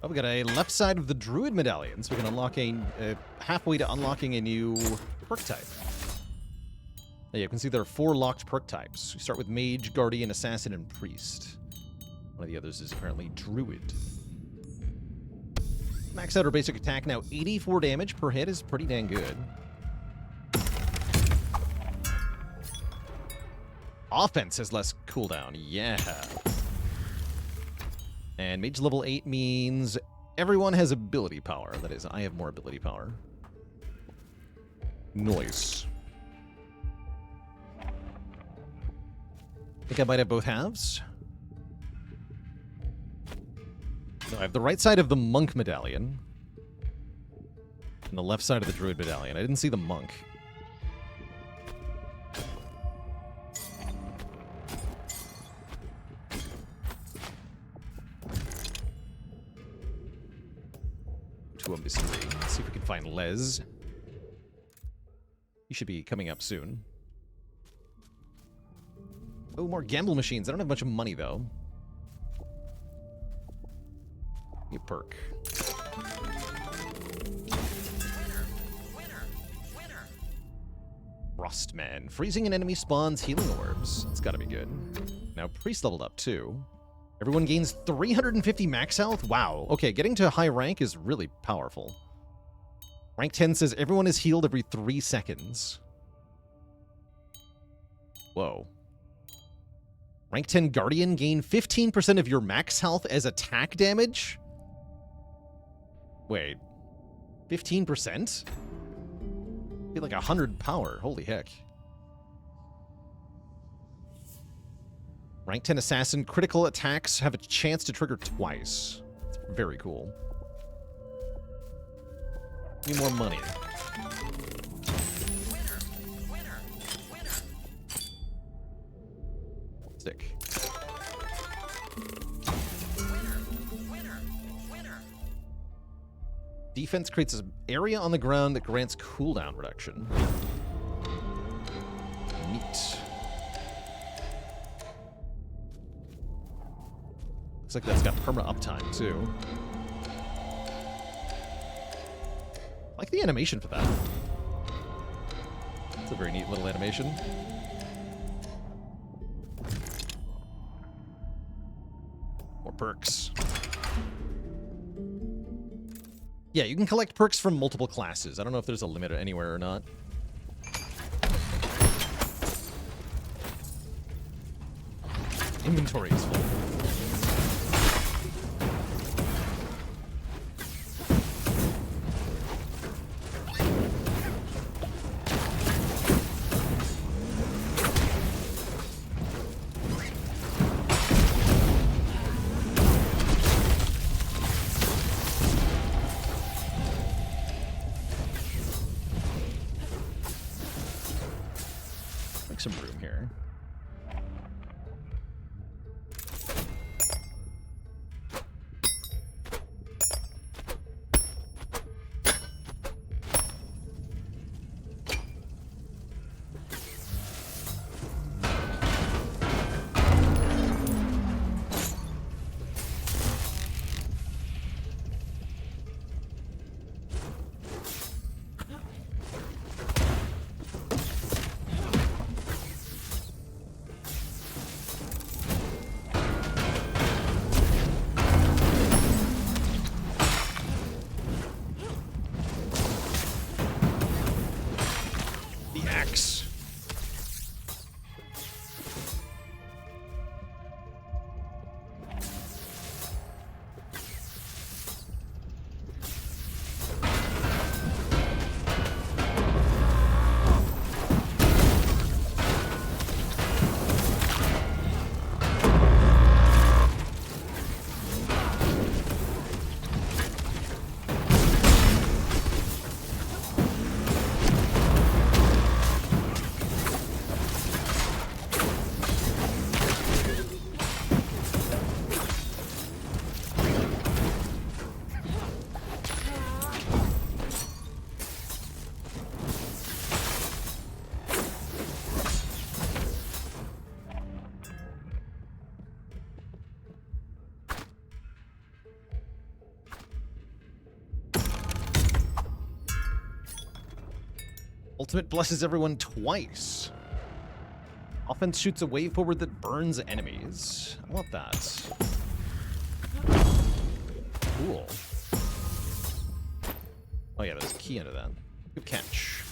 We got a left side of the Druid Medallion, so we can unlock halfway to unlocking a new perk type. Yeah, you can see there are 4 locked perk types. We start with Mage, Guardian, Assassin, and Priest. One of the others is apparently Druid. Max out our basic attack now. 84 damage per hit is pretty dang good. Offense has less cooldown, yeah. And Mage level 8 means everyone has ability power. That is, I have more ability power. Nice. I think I might have both halves. No, I have the right side of the Monk Medallion. And the left side of the Druid Medallion. I didn't see the Monk. To a mystery. Let's see if we can find Les. He should be coming up soon. Oh, more gamble machines. I don't have much money, though. New perk. Frostman. Freezing an enemy spawns healing orbs. That's gotta be good. Now, Priest leveled up, too. Everyone gains 350 max health? Wow. Okay, getting to high rank is really powerful. Rank 10 says everyone is healed every 3 seconds. Whoa. Rank 10 Guardian, gain 15% of your max health as attack damage? Wait. 15%? Be like 100 power. Holy heck. Rank 10 Assassin, critical attacks have a chance to trigger twice. It's very cool. Need more money. Stick. Defense creates an area on the ground that grants cooldown reduction. Neat. Looks like that's got perma uptime, too. I like the animation for that. It's a very neat little animation. More perks. Yeah, you can collect perks from multiple classes. I don't know if there's a limit anywhere or not. Inventory is full. make some room here. Ultimate blesses everyone twice. Offense shoots a wave forward that burns enemies. I want that. Cool. Oh yeah, there's a key under that. Good catch.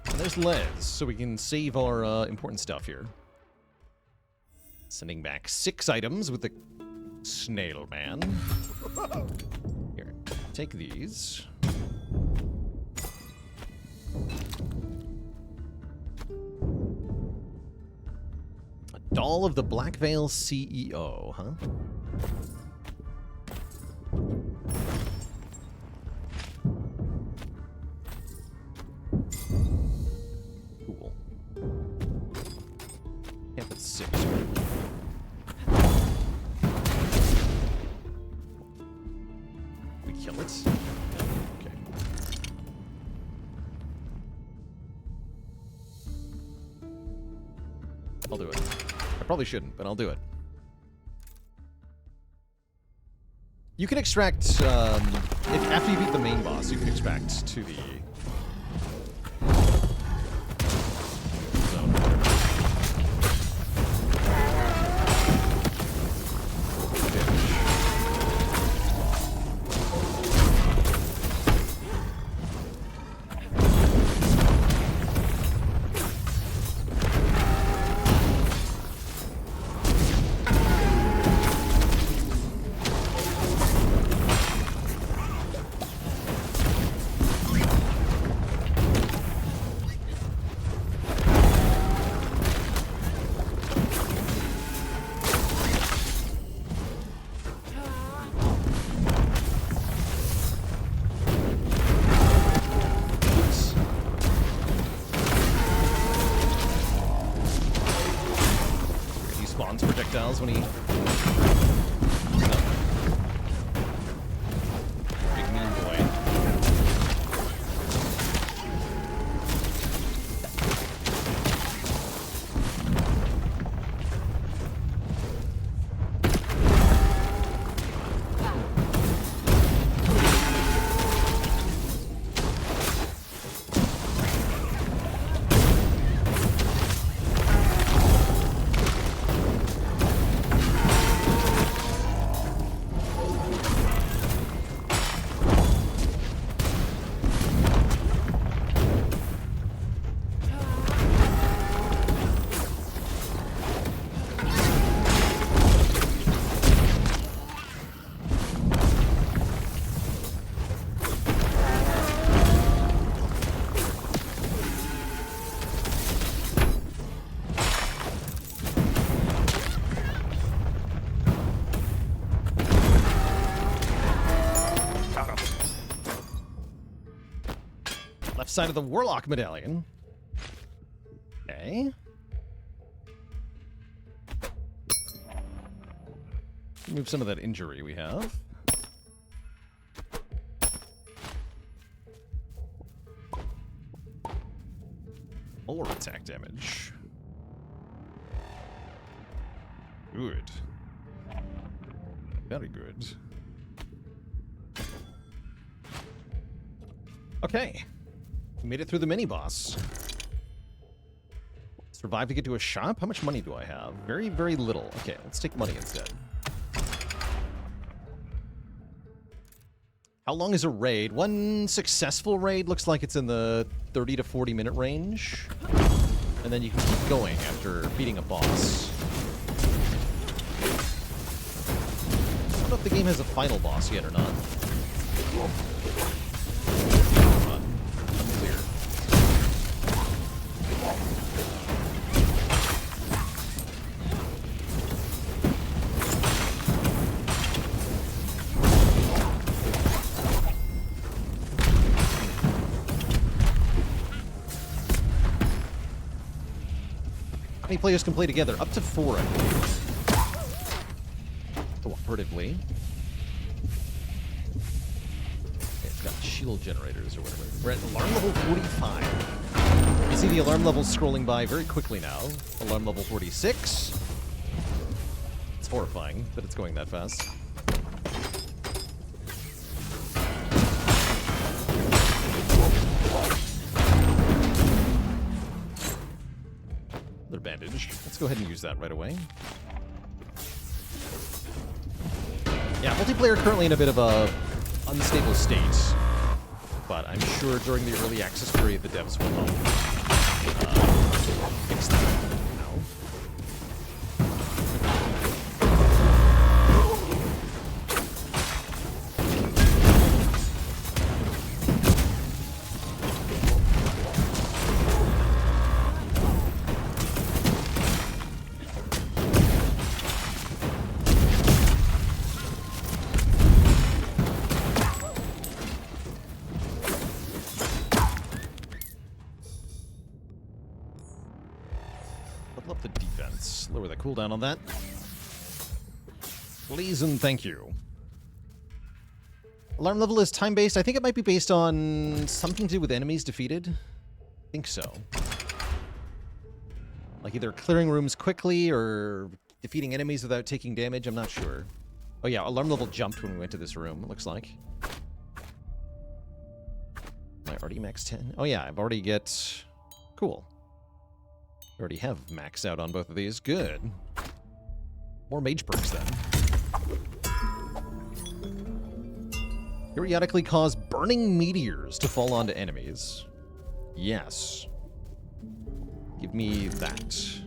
And there's Les, so we can save our important stuff here. Sending back 6 items with the snail man. Here, take these. A doll of the Blackveil CEO, huh? Cool. Can't put 6. We kill it. Okay. I'll do it. I probably shouldn't, but I'll do it. You can extract, after you beat the main boss, you can extract to the zone. left side of the Warlock Medallion. Okay. Remove some of that injury we have. More attack damage. Good. Very good. Okay. We made it through the mini-boss. Survived to get to a shop? How much money do I have? Very, very little. Okay, let's take money instead. How long is a raid? One successful raid looks like it's in the 30 to 40 minute range. And then you can keep going after beating a boss. I don't know if the game has a final boss yet or not. Unclear. How many players can play together? Up to 4, I believe. Cooperatively. It's got shield generators or whatever. We're at alarm level 45. You see the alarm levels scrolling by very quickly now. Alarm level 46. It's horrifying that it's going that fast. Another bandage. Let's go ahead and use that right away. Yeah, multiplayer currently in a bit of a unstable state, but I'm sure during the early access period the devs will help fix that now. Lower the cooldown on that. Please and thank you. Alarm level is time-based. I think it might be based on something to do with enemies defeated. I think so. Like either clearing rooms quickly or defeating enemies without taking damage. I'm not sure. Oh yeah, alarm level jumped when we went to this room, it looks like. Am I already max 10? Oh yeah, I've already get... Cool. Already have maxed out on both of these. Good. More mage perks then. Periodically cause burning meteors to fall onto enemies. Yes. Give me that.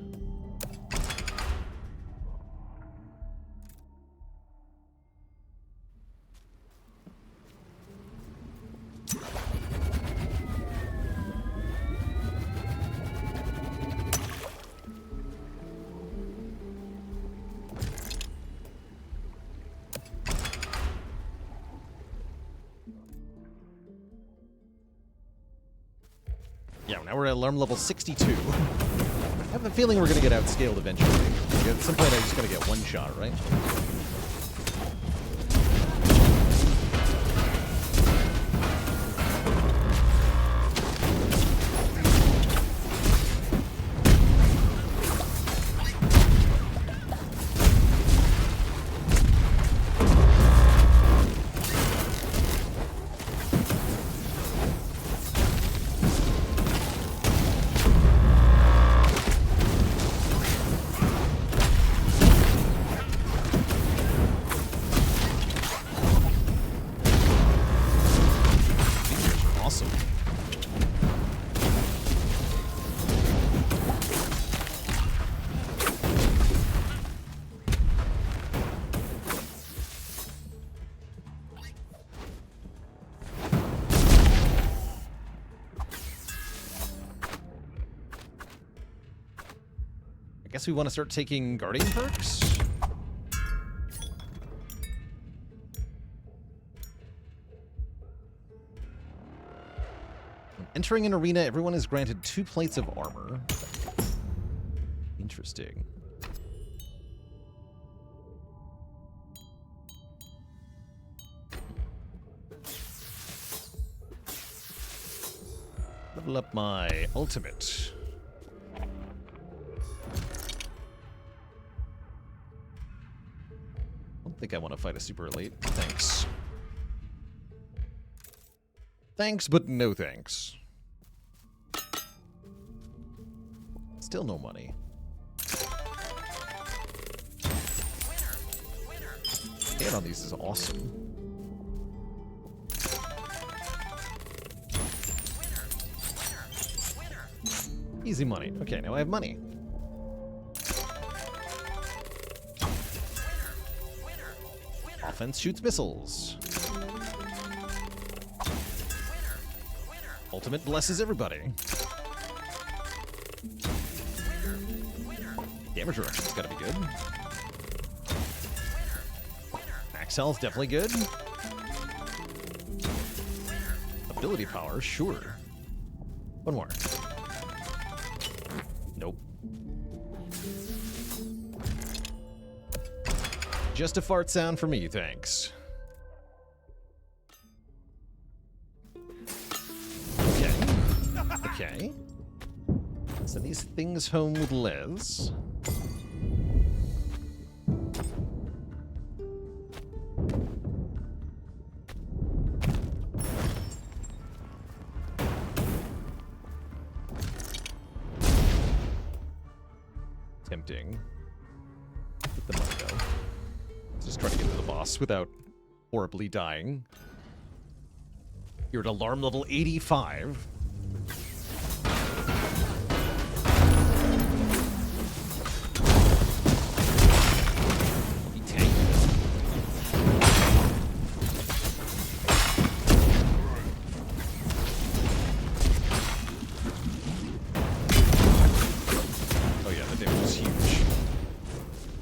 Yeah, now we're at alarm level 62. I have a feeling we're going to get outscaled eventually. At some point, I'm just going to get one shot, right? Guess we want to start taking Guardian perks? Entering an arena, everyone is granted 2 plates of armor. Interesting. Level up my ultimate. I don't think I want to fight a super elite. Thanks. Thanks, but no thanks. Still no money. Hit on these is awesome. Easy money. Okay, now I have money. Offense shoots missiles. Ultimate blesses everybody. Damage reduction's gotta be good. Max health, definitely good. Ability power, sure. One more. Nope. Just a fart sound for me, thanks. Okay. Okay. Send these things home with Les. Tempting. Get the money though. Let's just try to get to the boss without horribly dying. You're at alarm level 85.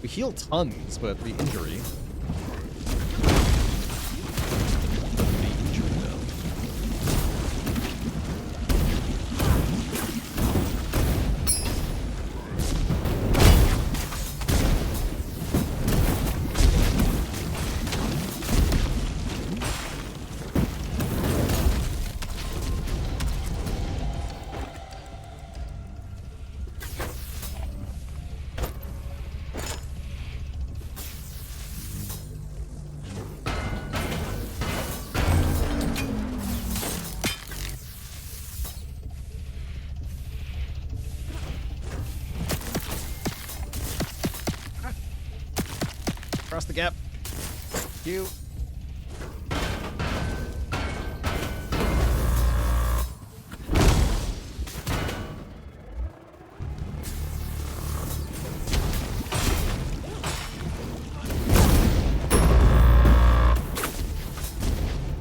Heal tons, but the injury. Across the gap. You.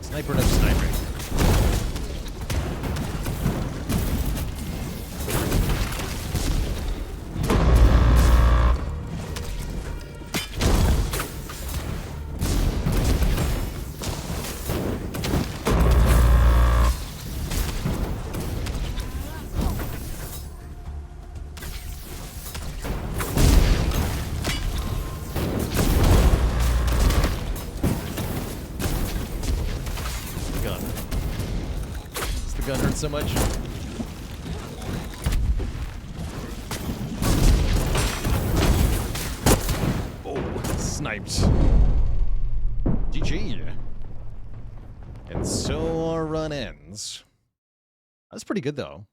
Sniper no sniping. Gun hurts so much. Oh, sniped. GG. And so our run ends. That was pretty good though.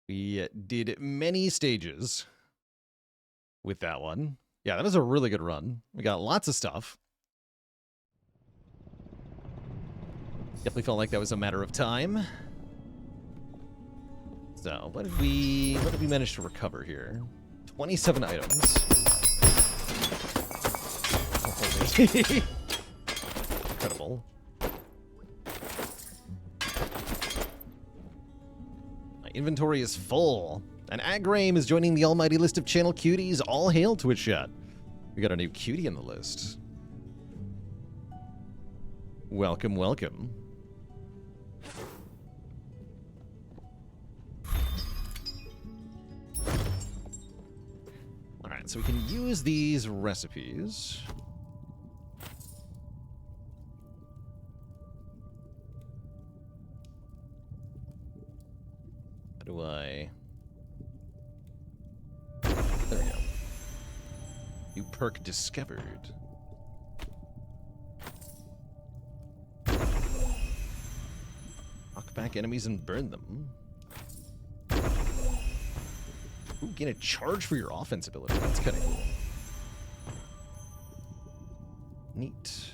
We did many stages with that one. Yeah, that was a really good run. We got lots of stuff. Definitely felt like that was a matter of time. So, what did we manage to recover here? 27 items. Incredible. My inventory is full. And Agrame is joining the almighty list of channel cuties. All hail Twitch chat. We got a new cutie on the list. Welcome, welcome. Alright, so we can use these recipes. How do I... There we go. New perk discovered. Knock back enemies and burn them. Ooh, gain a charge for your offense ability. That's kind of cool. Neat.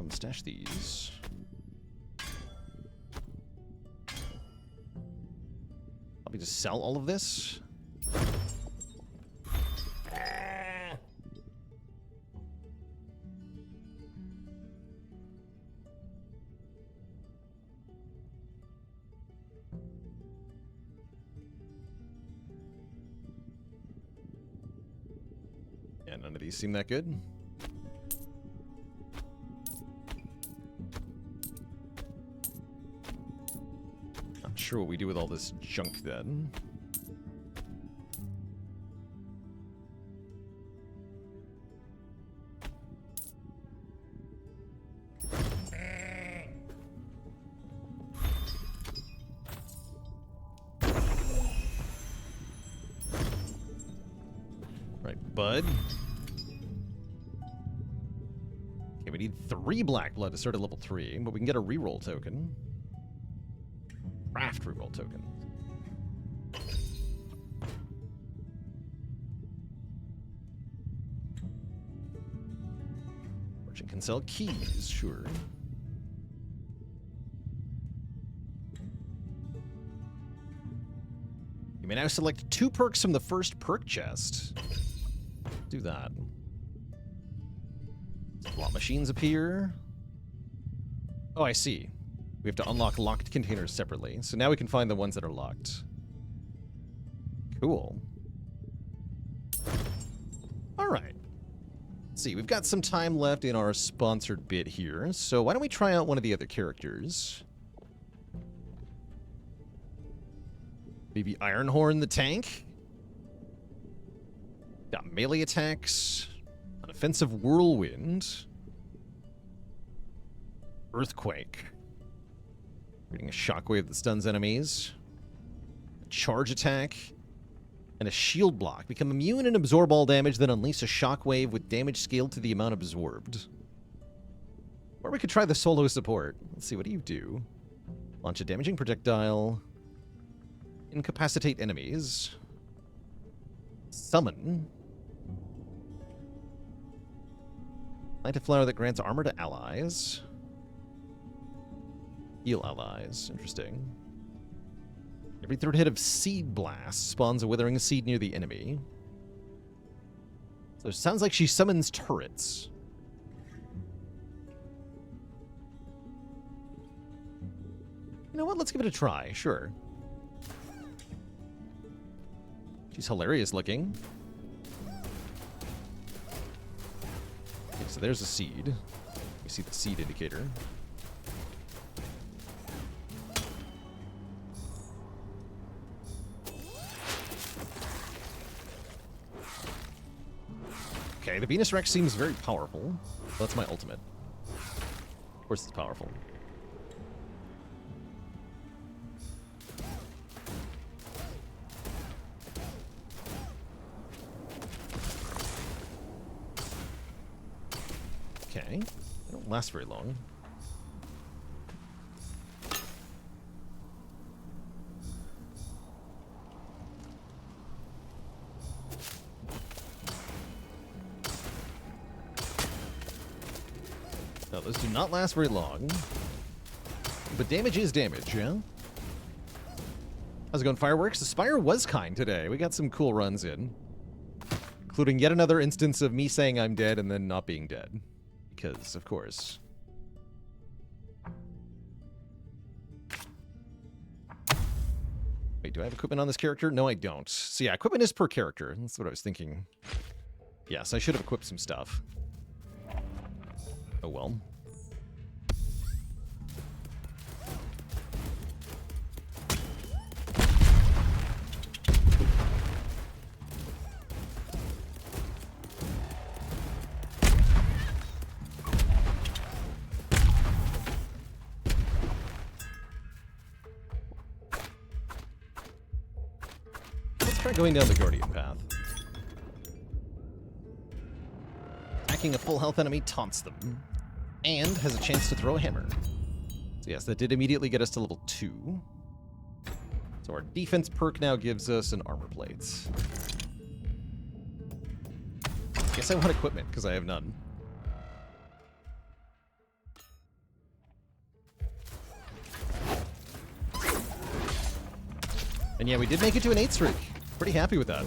Stash these. Probably just sell all of this. Yeah, none of these seem that good. Not sure what we do with all this junk then. Right, bud. Okay, we need 3 black blood to start at level 3, but we can get a reroll token. Craft reroll token. Merchant can sell keys, sure. You may now select 2 perks from the first perk chest. Do that. Slot machines appear. Oh, I see. We have to unlock locked containers separately. So now we can find the ones that are locked. Cool. All right. Let's see, we've got some time left in our sponsored bit here. So why don't we try out one of the other characters? Maybe Ironhorn the tank? Got melee attacks. An offensive whirlwind. Earthquake. Creating a shockwave that stuns enemies. A charge attack. And a shield block. Become immune and absorb all damage, then unleash a shockwave with damage scaled to the amount absorbed. Or we could try the solo support. Let's see, what do you do? Launch a damaging projectile. Incapacitate enemies. Summon. Plant a flower that grants armor to allies. Heal allies. Interesting. Every 3rd hit of Seed Blast spawns a withering seed near the enemy. So it sounds like she summons turrets. You know what? Let's give it a try. Sure. She's hilarious looking. Okay, so there's a seed. You see the seed indicator. Okay, the Venus Rex seems very powerful. That's my ultimate. Of course it's powerful. Okay. They don't last very long. No, those do not last very long. But damage is damage, yeah? How's it going, Fireworks? The Spire was kind today. We got some cool runs in. Including yet another instance of me saying I'm dead and then not being dead. Because, of course. Wait, do I have equipment on this character? No, I don't. So yeah, equipment is per character. That's what I was thinking. Yes, I should have equipped some stuff. Oh well. Let's try going down the Guardian path. Attacking a full health enemy taunts them, and has a chance to throw a hammer. So yes, that did immediately get us to level 2. So our defense perk now gives us an armor plate. Guess I want equipment, because I have none. And yeah, we did make it to an 8 streak. Pretty happy with that.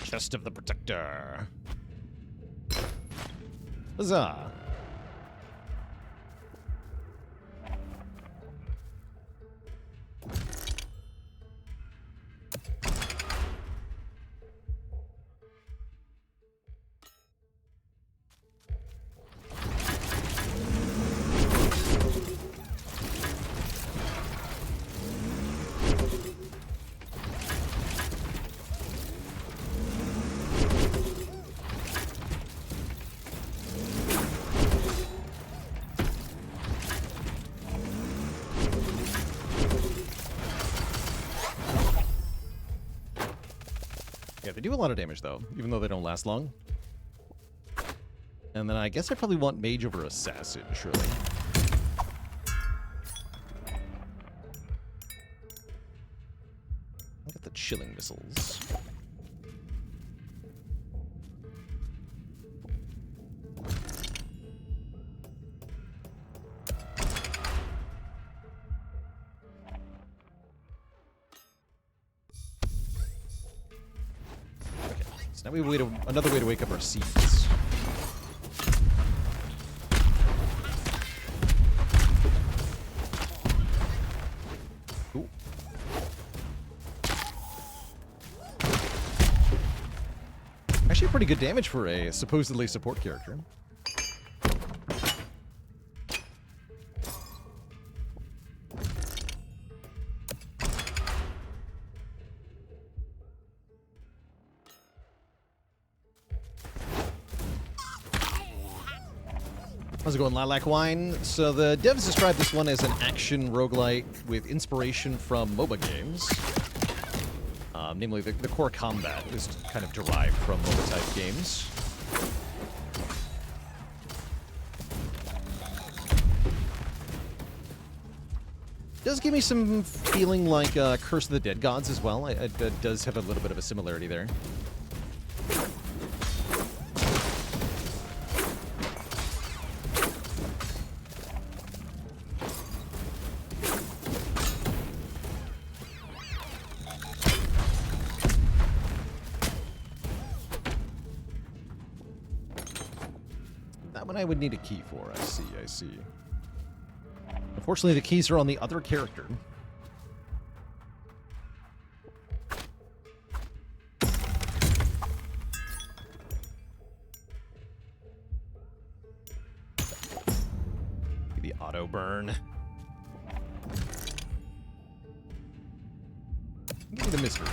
Chest of the Protector. Huzzah. Yeah, they do a lot of damage, though, even though they don't last long. And then I guess I probably want Mage over Assassin, surely. Look at the chilling missiles. Now we have another way to wake up our seeds. Ooh. Actually, pretty good damage for a supposedly support character. How's it going, Lilac Wine? So the devs described this one as an action roguelite with inspiration from MOBA games. Namely, the core combat is kind of derived from MOBA-type games. Does give me some feeling like Curse of the Dead Gods as well. It does have a little bit of a similarity there. I would need a key for. I see. Unfortunately, the keys are on the other character. The auto burn. Give me the mystery.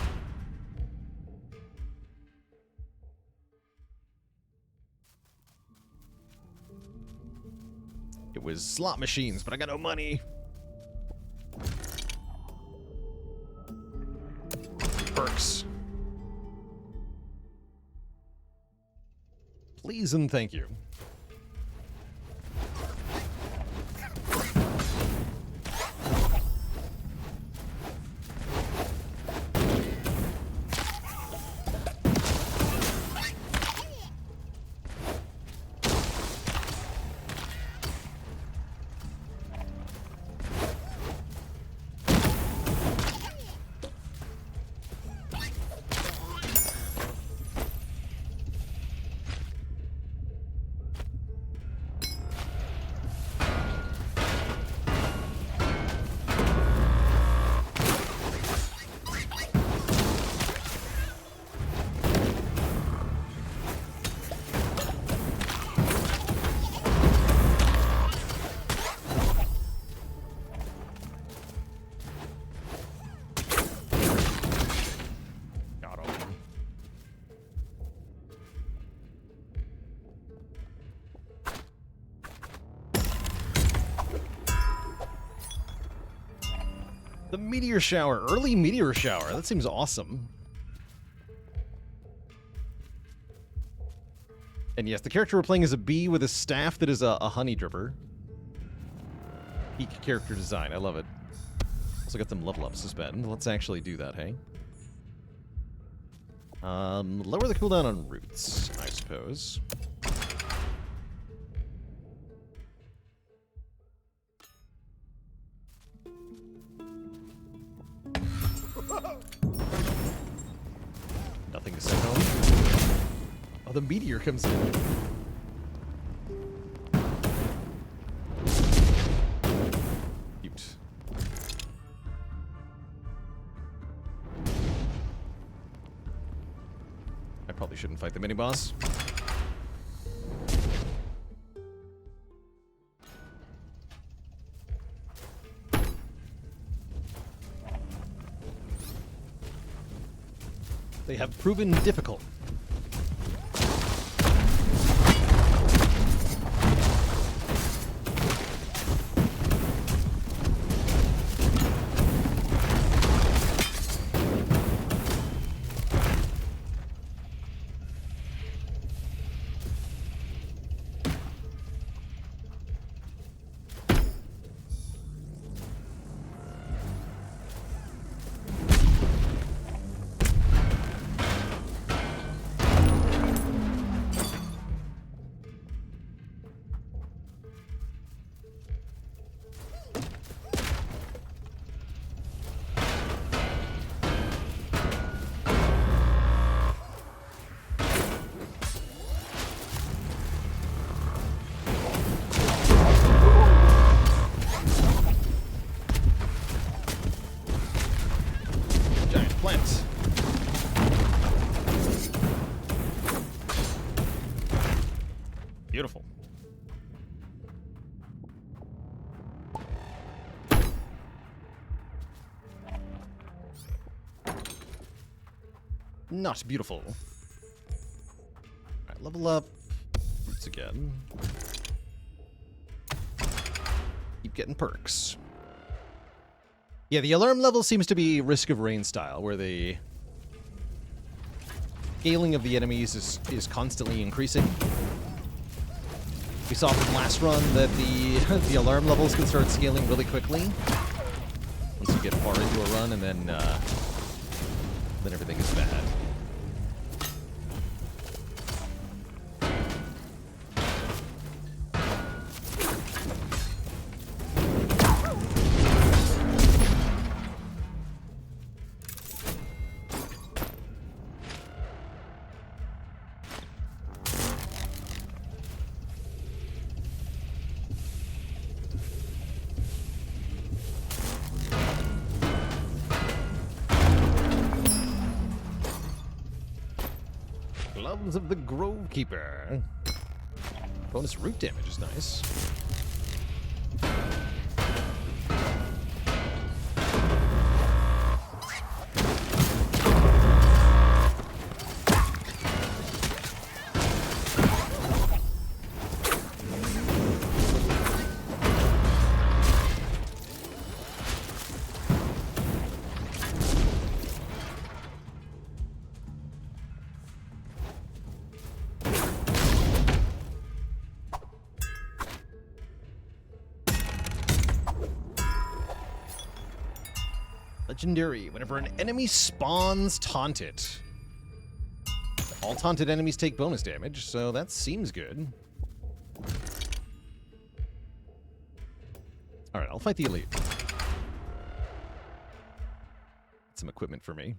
It was slot machines, but I got no money. Perks. Please and thank you. The meteor shower. Early meteor shower. That seems awesome. And yes, the character we're playing is a bee with a staff that is a honey dripper. Peak character design. I love it. Also got them level ups to spend. Let's actually do that, hey? Lower the cooldown on roots, I suppose. Nothing to send home. Oh, the meteor comes in. Cute. I probably shouldn't fight the mini-boss. They have proven difficult. Beautiful. Not beautiful. Alright, level up. Roots again. Keep getting perks. Yeah, the alarm level seems to be Risk of Rain style, where the scaling of the enemies is constantly increasing. We saw from last run that the alarm levels can start scaling really quickly once you get far into a run, and then everything is bad. Gloves of the Grovekeeper. Bonus root damage is nice. Legendary. Whenever an enemy spawns, taunt it. All taunted enemies take bonus damage, so that seems good. Alright, I'll fight the elite. Some equipment for me.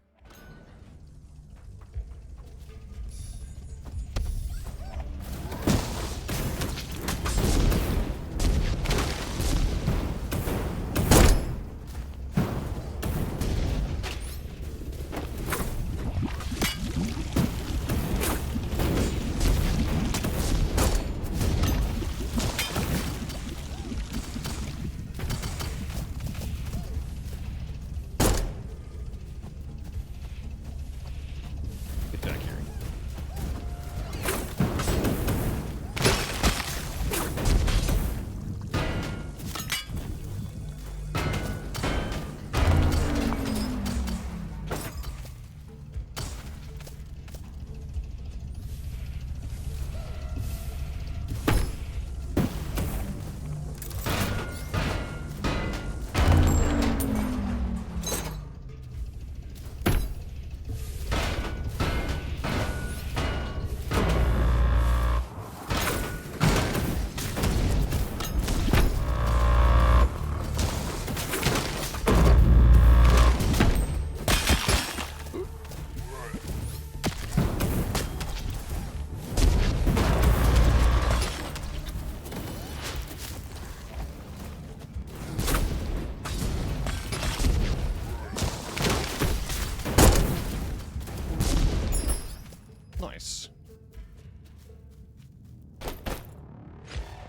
Nice.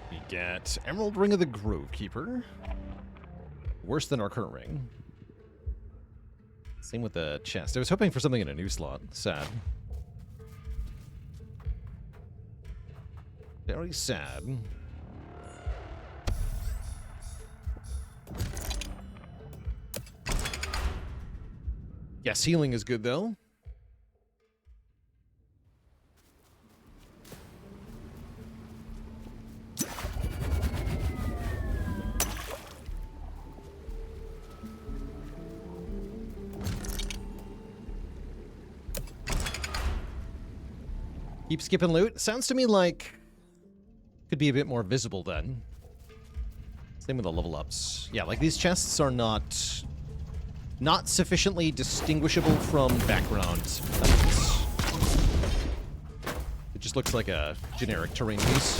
We get Emerald Ring of the Grovekeeper. Worse than our current ring. Same with the chest. I was hoping for something in a new slot. Sad. Very sad. Yes, healing is good, though. Keep skipping loot. Sounds to me like could be a bit more visible then. Same with the level ups. Yeah, like these chests are not sufficiently distinguishable from background items. It just looks like a generic terrain piece.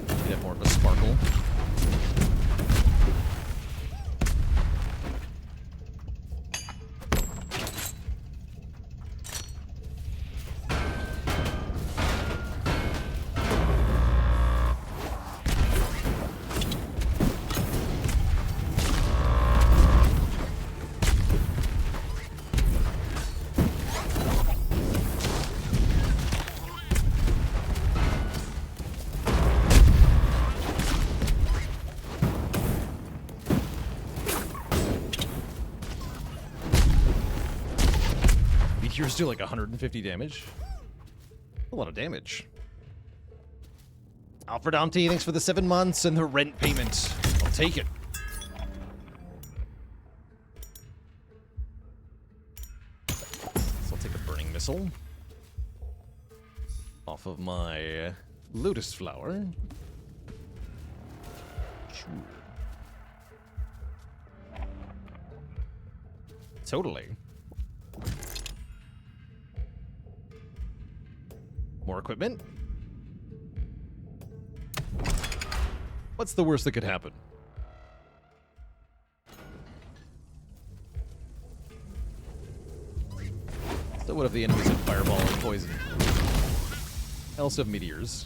You'd have more of a sparkle. Meteors do like 150 damage. A lot of damage. Alfred Amty, thanks for the 7 months and the rent payment. I'll take it. So I'll take a burning missile off of my lotus flower. Sure. Totally. More equipment. What's the worst that could happen? So what if the enemies have fireball and poison? I also have meteors.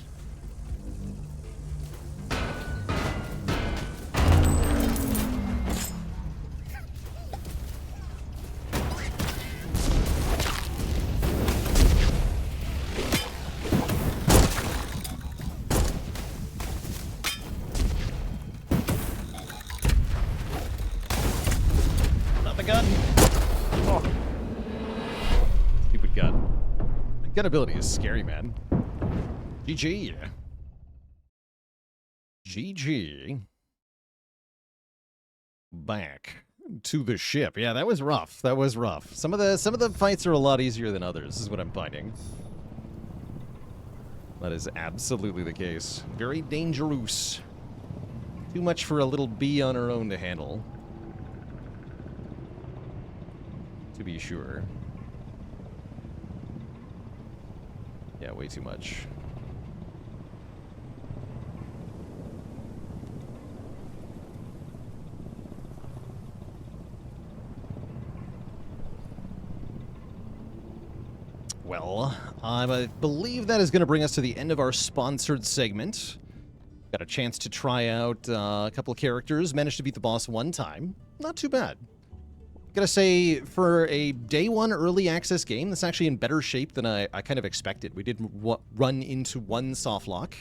Gun ability is scary, man. GG. GG. Back to the ship. Yeah, that was rough. That was rough. Some of the fights are a lot easier than others, is what I'm finding. That is absolutely the case. Very dangerous. Too much for a little bee on her own to handle. To be sure. Yeah, way too much. Well, I believe that is going to bring us to the end of our sponsored segment. Got a chance to try out a couple of characters. Managed to beat the boss one time. Not too bad. Gotta say, for a day one early access game, that's actually in better shape than I kind of expected. We did run into one softlock,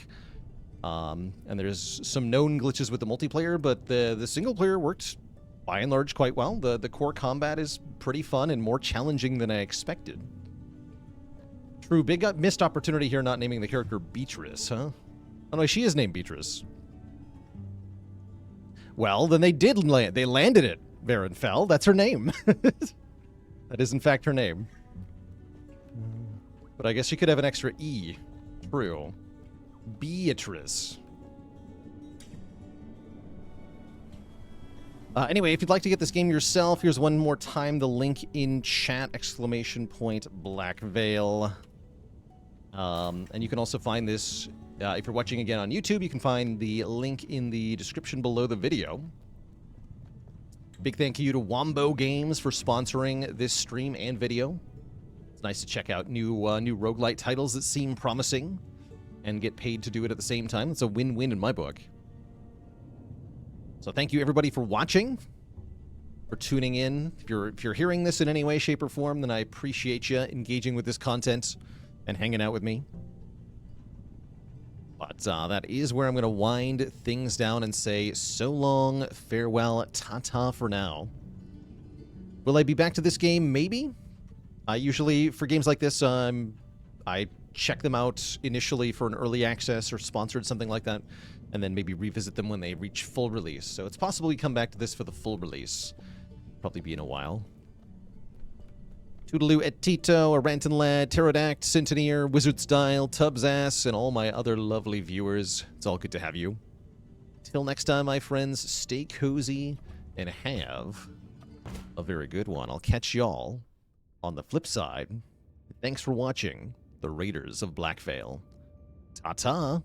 and there's some known glitches with the multiplayer, but the single player worked by and large quite well. The core combat is pretty fun and more challenging than I expected. True, big missed opportunity here not naming the character Beatrice, huh? Oh no, she is named Beatrice. Well, then they did land. They landed it. Varenfell, that's her name. That is in fact her name. But I guess she could have an extra E. True. Beatrice. Anyway, if you'd like to get this game yourself, here's one more time the link in chat, ! Blackveil. And you can also find this, if you're watching again on YouTube, you can find the link in the description below the video. Big thank you to Wombo Games for sponsoring this stream and video. It's nice to check out new roguelite titles that seem promising and get paid to do it at the same time. It's a win-win in my book. So thank you everybody for watching, for tuning in. If you're hearing this in any way, shape, or form, then I appreciate you engaging with this content and hanging out with me. But that is where I'm going to wind things down and say so long, farewell, ta-ta for now. Will I be back to this game? Maybe. I usually, for games like this, I check them out initially for an early access or sponsored, something like that, and then maybe revisit them when they reach full release. So it's possible we come back to this for the full release. Probably be in a while. Toodaloo et Tito, a Rantin Lad, Pterodact, Centeneer, Wizard Style, Tubbs Ass, and all my other lovely viewers. It's all good to have you. Till next time, my friends, stay cozy and have a very good one. I'll catch y'all on the flip side. Thanks for watching The Raiders of Blackveil. Ta-ta!